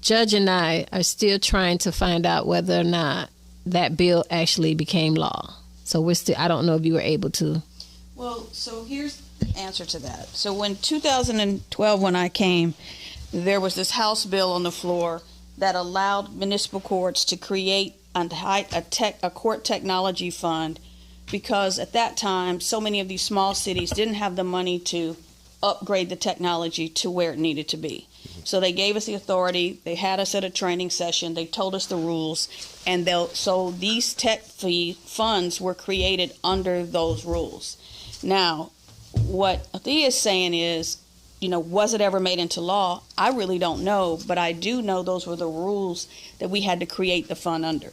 judge and I are still trying to find out whether or not that bill actually became law. So we're still, I don't know if you were able to. Well, so here's the answer to that. So when 2012, when I came, there was this House bill on the floor that allowed municipal courts to create a court technology fund, because at that time, so many of these small cities didn't have the money to upgrade the technology to where it needed to be. So they gave us the authority, they had us at a training session, they told us the rules, and so these tech fee funds were created under those rules. Now, what Althea is saying is, was it ever made into law? I really don't know, but I do know those were the rules that we had to create the fund under.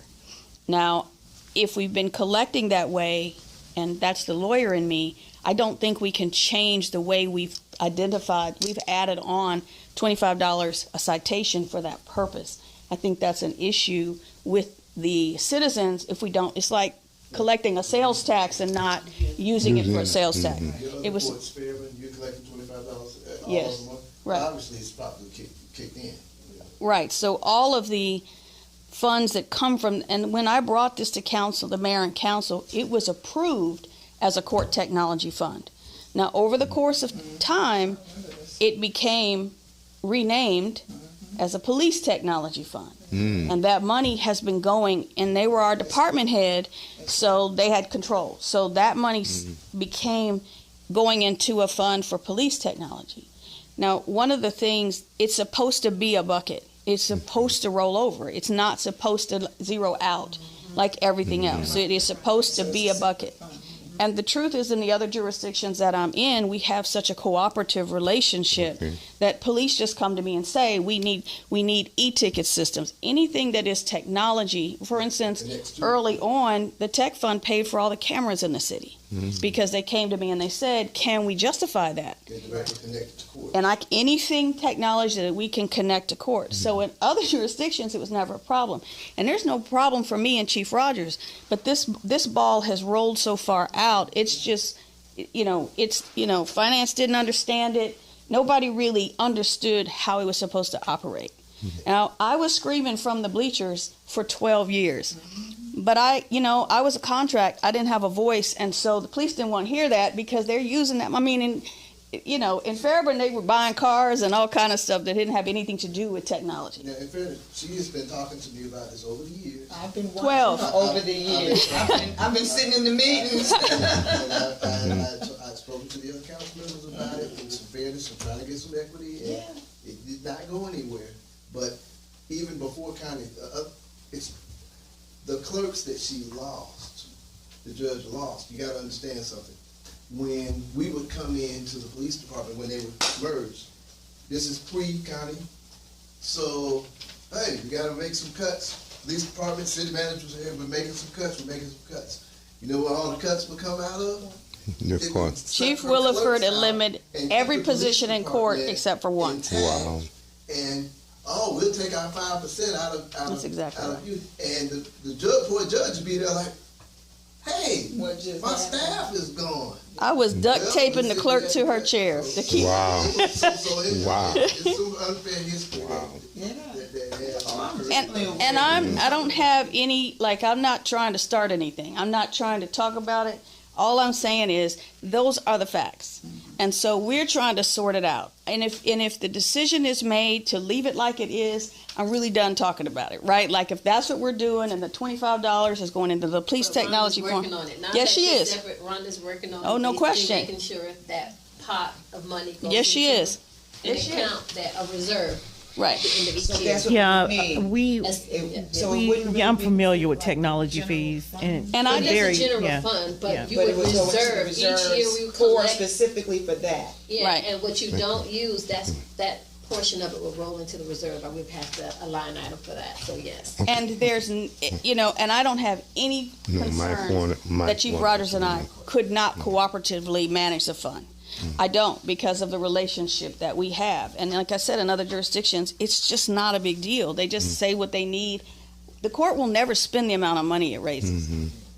Now, if we've been collecting that way, and that's the lawyer in me, I don't think we can change the way we've added on $25 a citation for that purpose. I think that's an issue with the citizens if we don't. It's like collecting a sales tax and not using it for a sales tax. It was Spearman, you collected $25 yes, a month. Right. Obviously, it's probably kicked in. Right. So all of the funds that come from, and when I brought this to council, the mayor and council, it was approved as a court technology fund. Now, over the course of time, it became renamed as a police technology fund. And that money has been going, and they were our department head, so they had control. So that money became going into a fund for police technology. Now, one of the things, it's supposed to be a bucket. It's supposed to roll over. It's not supposed to zero out like everything else. It is supposed to be a bucket. And the truth is, in the other jurisdictions that I'm in, we have such a cooperative relationship that police just come to me and say, we need e-ticket systems. Anything that is technology, for instance, early on, the tech fund paid for all the cameras in the city because they came to me and they said, can we justify that? They're directly connected to court. And anything technology that we can connect to court. So in other jurisdictions, it was never a problem. And there's no problem for me and Chief Rogers, but this ball has rolled so far out, it's finance didn't understand it. Nobody really understood how it was supposed to operate. Now, I was screaming from the bleachers for 12 years. But I was a contract. I didn't have a voice, and so the police didn't want to hear that because they're using that. I mean, in Fairburn, they were buying cars and all kind of stuff that didn't have anything to do with technology. Now, in fairness, she has been talking to me about this over the years. I've been watching 12 over the years. I've been sitting in the meetings. I've spoken to the other council members about it, in some fairness, and trying to get some equity, and it did not go anywhere. But even before county, it's the clerks that she lost, the judge lost. You got to understand something. When we would come into the police department when they were merged, this is pre-county, so hey, we got to make some cuts. Police department, city managers here, we're making some cuts. You know what all the cuts would come out of? Of course. Chief Williford eliminated every position in court except for one. Wow. And we'll take our 5% out of That's exactly out of you. And the poor judge would be there like, hey, my staff is gone. I was duct taping the clerk to her chair to keep. Wow. Wow. It's some unfair history. Wow. And I don't have any, I'm not trying to start anything. I'm not trying to talk about it. All I'm saying is those are the facts. And so we're trying to sort it out. And if the decision is made to leave it like it is, I'm really done talking about it, right? Like if that's what we're doing and the $25 is going into the police technology Rhonda's working on it. Not yes, that she is. Separate. Rhonda's working on it. Oh, no Basically question. Making sure that pot of money goes Yes, she into is. an Yes, she account that a reserve. Right. At the end of each So year. that's what we need. I'm familiar with technology fees, and But very, it's a general yeah. fund, but Yeah. you But would it would go into reserve each year. We would for collect. specifically for that. Yeah, and what you don't use, that portion of it will roll into the reserve. I would have a line item for that. So yes. And there's, and I don't have any concern that Chief Rogers and I could not cooperatively manage the fund. I don't, because of the relationship that we have. And like I said, in other jurisdictions, it's just not a big deal. They just say what they need. The court will never spend the amount of money it raises.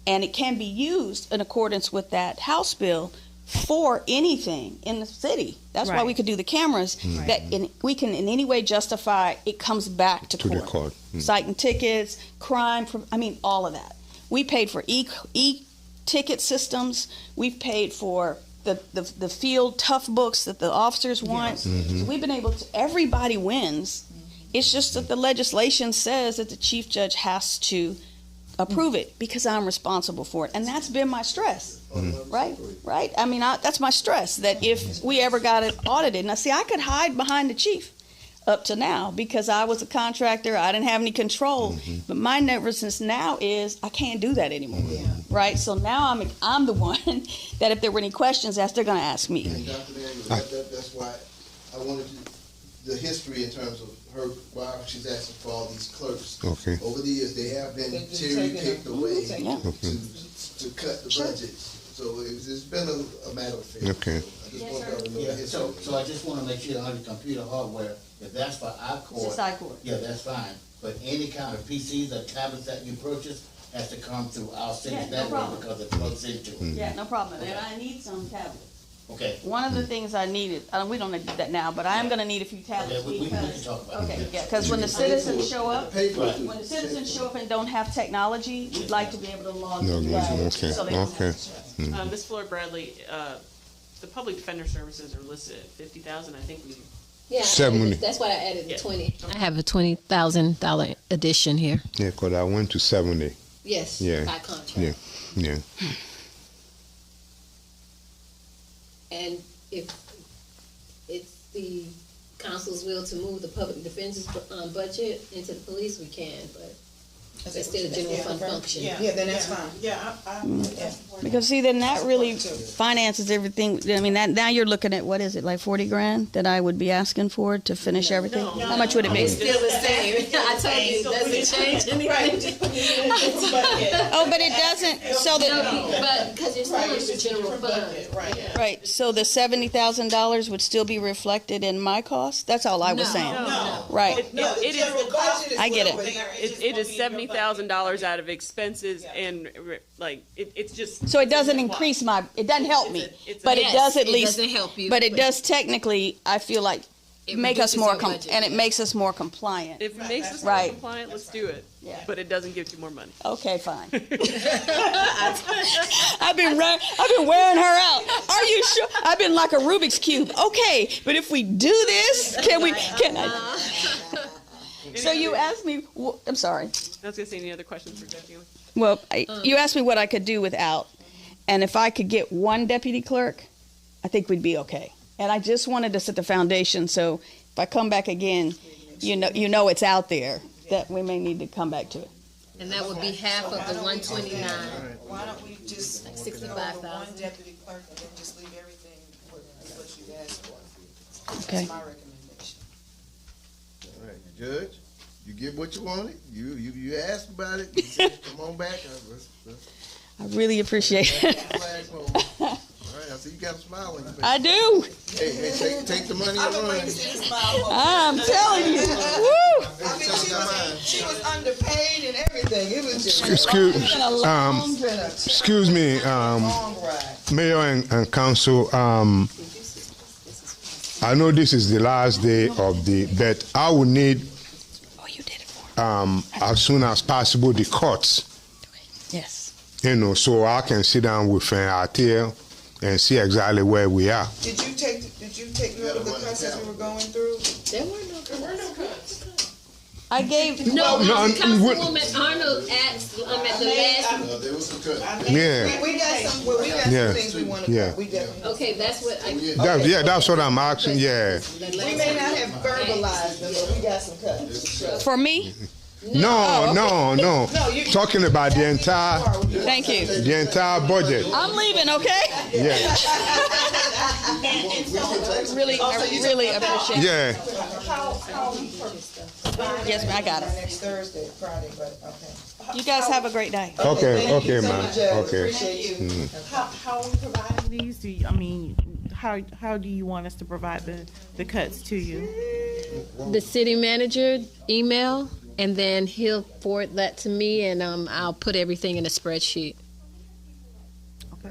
And it can be used in accordance with that House bill for anything in the city. That's why we could do the cameras, that we can in any way justify it comes back to court. The court. Citing tickets, crime, all of that. We paid for e-ticket systems. We've paid for the field tough books that the officers want. So we've been able to, everybody wins. It's just that the legislation says that the chief judge has to approve it because I'm responsible for it. And that's been my stress, right? I mean, that's my stress, that if we ever got it audited. Now, see, I could hide behind the chief up to now because I was a contractor. I didn't have any control. But my nervousness now is I can't do that anymore, right? So now I'm the one that if there were any questions asked, they're going to ask me. And Dr. Daniel, that's why I wanted the history in terms of her, why she's asking for all these clerks. Okay. Over the years, they have been cherry-picked away to cut the budget. So it's been a matter of fact. Okay. I just want y'all to know the history. So I just want to make sure under computer hardware, if that's for I-Court. It's I-Court. Yeah, that's fine. But any kind of PCs or tablets that you purchase has to come through our cities that way because it plugs into it. Yeah, no problem. And I need some tablets. Okay. One of the things I needed, we don't need that now, but I am going to need a few tablets. Okay, we can talk about it. Okay, yeah, because when the citizens show up, and don't have technology, we'd like to be able to log in. Ms. Floyd Bradley, the public defender services are listed at $50,000. I think we. Yeah, 70. that's why I added the 20. I have a $20,000 addition here. Yeah, because I went to 70. Yes, yeah. by contract. Yeah. And if it's the council's will to move the public defense's budget into the police, we can, but it's still a general fund function. Yeah, then that's fine. Yeah, Because see, then that really finances everything. I mean, now you're looking at, what is it, like 40 grand that I would be asking for to finish everything? How much would it be? It's still the same. I told you, it doesn't change anything. Oh, but it doesn't, so But, because it's still in the general fund. right, so the $70,000 would still be reflected in my cost? That's all I was saying. Right. It is. I get it. It is $70,000 out of expenses, and like it's just. So it doesn't increase my, it doesn't help me, but it Yes, does at it least. doesn't help you, But it but- does technically, I feel like, It make us reduces more, your budget. and it makes us more compliant. If it makes us more Right. compliant, let's do it. Yeah. But it doesn't give you more money. Okay, fine. I've been wearing her out. Are you sure? I've been like a Rubik's Cube. Okay, but if we do this, can I? So you asked me, I'm sorry. I was gonna say, any other questions for Deputy? Well, you asked me what I could do without, and if I could get one deputy clerk, I think we'd be okay. And I just wanted to set the foundation, so if I come back again, you know it's out there, that we may need to come back to it. And that would be half of the 129. Why don't we just Like go with 65,000. one deputy clerk and then just leave everything with what you asked for? Okay. That's my recommendation. All right, Judge, you get what you wanted. You asked about it. You said, come on back. Let's I really appreciate it. flagpole. All right, I see you got a smile on your face. I do. Hey, take the money and run. I'm telling you. Woo! I mean, she was underpaid and everything. It was just Excuse me, Mayor and Council. I know this is the last day of the, but I will need, as soon as possible, the cuts. Yes. So I can sit down with Atil and see exactly where we are. Did you take note of the cuts as we were going through? There were no cuts. I gave No, what- Councilwoman Arnold asked at the last. There was some cut. Yeah. We got some. Well, we got Yeah. some things we want to. Yeah. We definitely. Okay, that's what I. That's what I'm asking. Yeah. We may not have verbalized them, but we got some cuts. For me? No. you- Talking about the entire, Thank you. the entire budget. I'm leaving, okay? Yeah. I really appreciate it. Yeah. Yes, ma'am, I got it. Next Thursday, Friday, but okay. You guys have a great day. Okay, man. Okay. Appreciate you. How are we providing these? How do you want us to provide the cuts to you? The city manager email, and then he'll forward that to me, and I'll put everything in a spreadsheet. All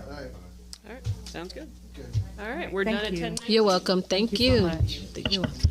right, sounds good. All right, we're Thank done at you. 10. You're welcome. Thank you. So much. You're welcome.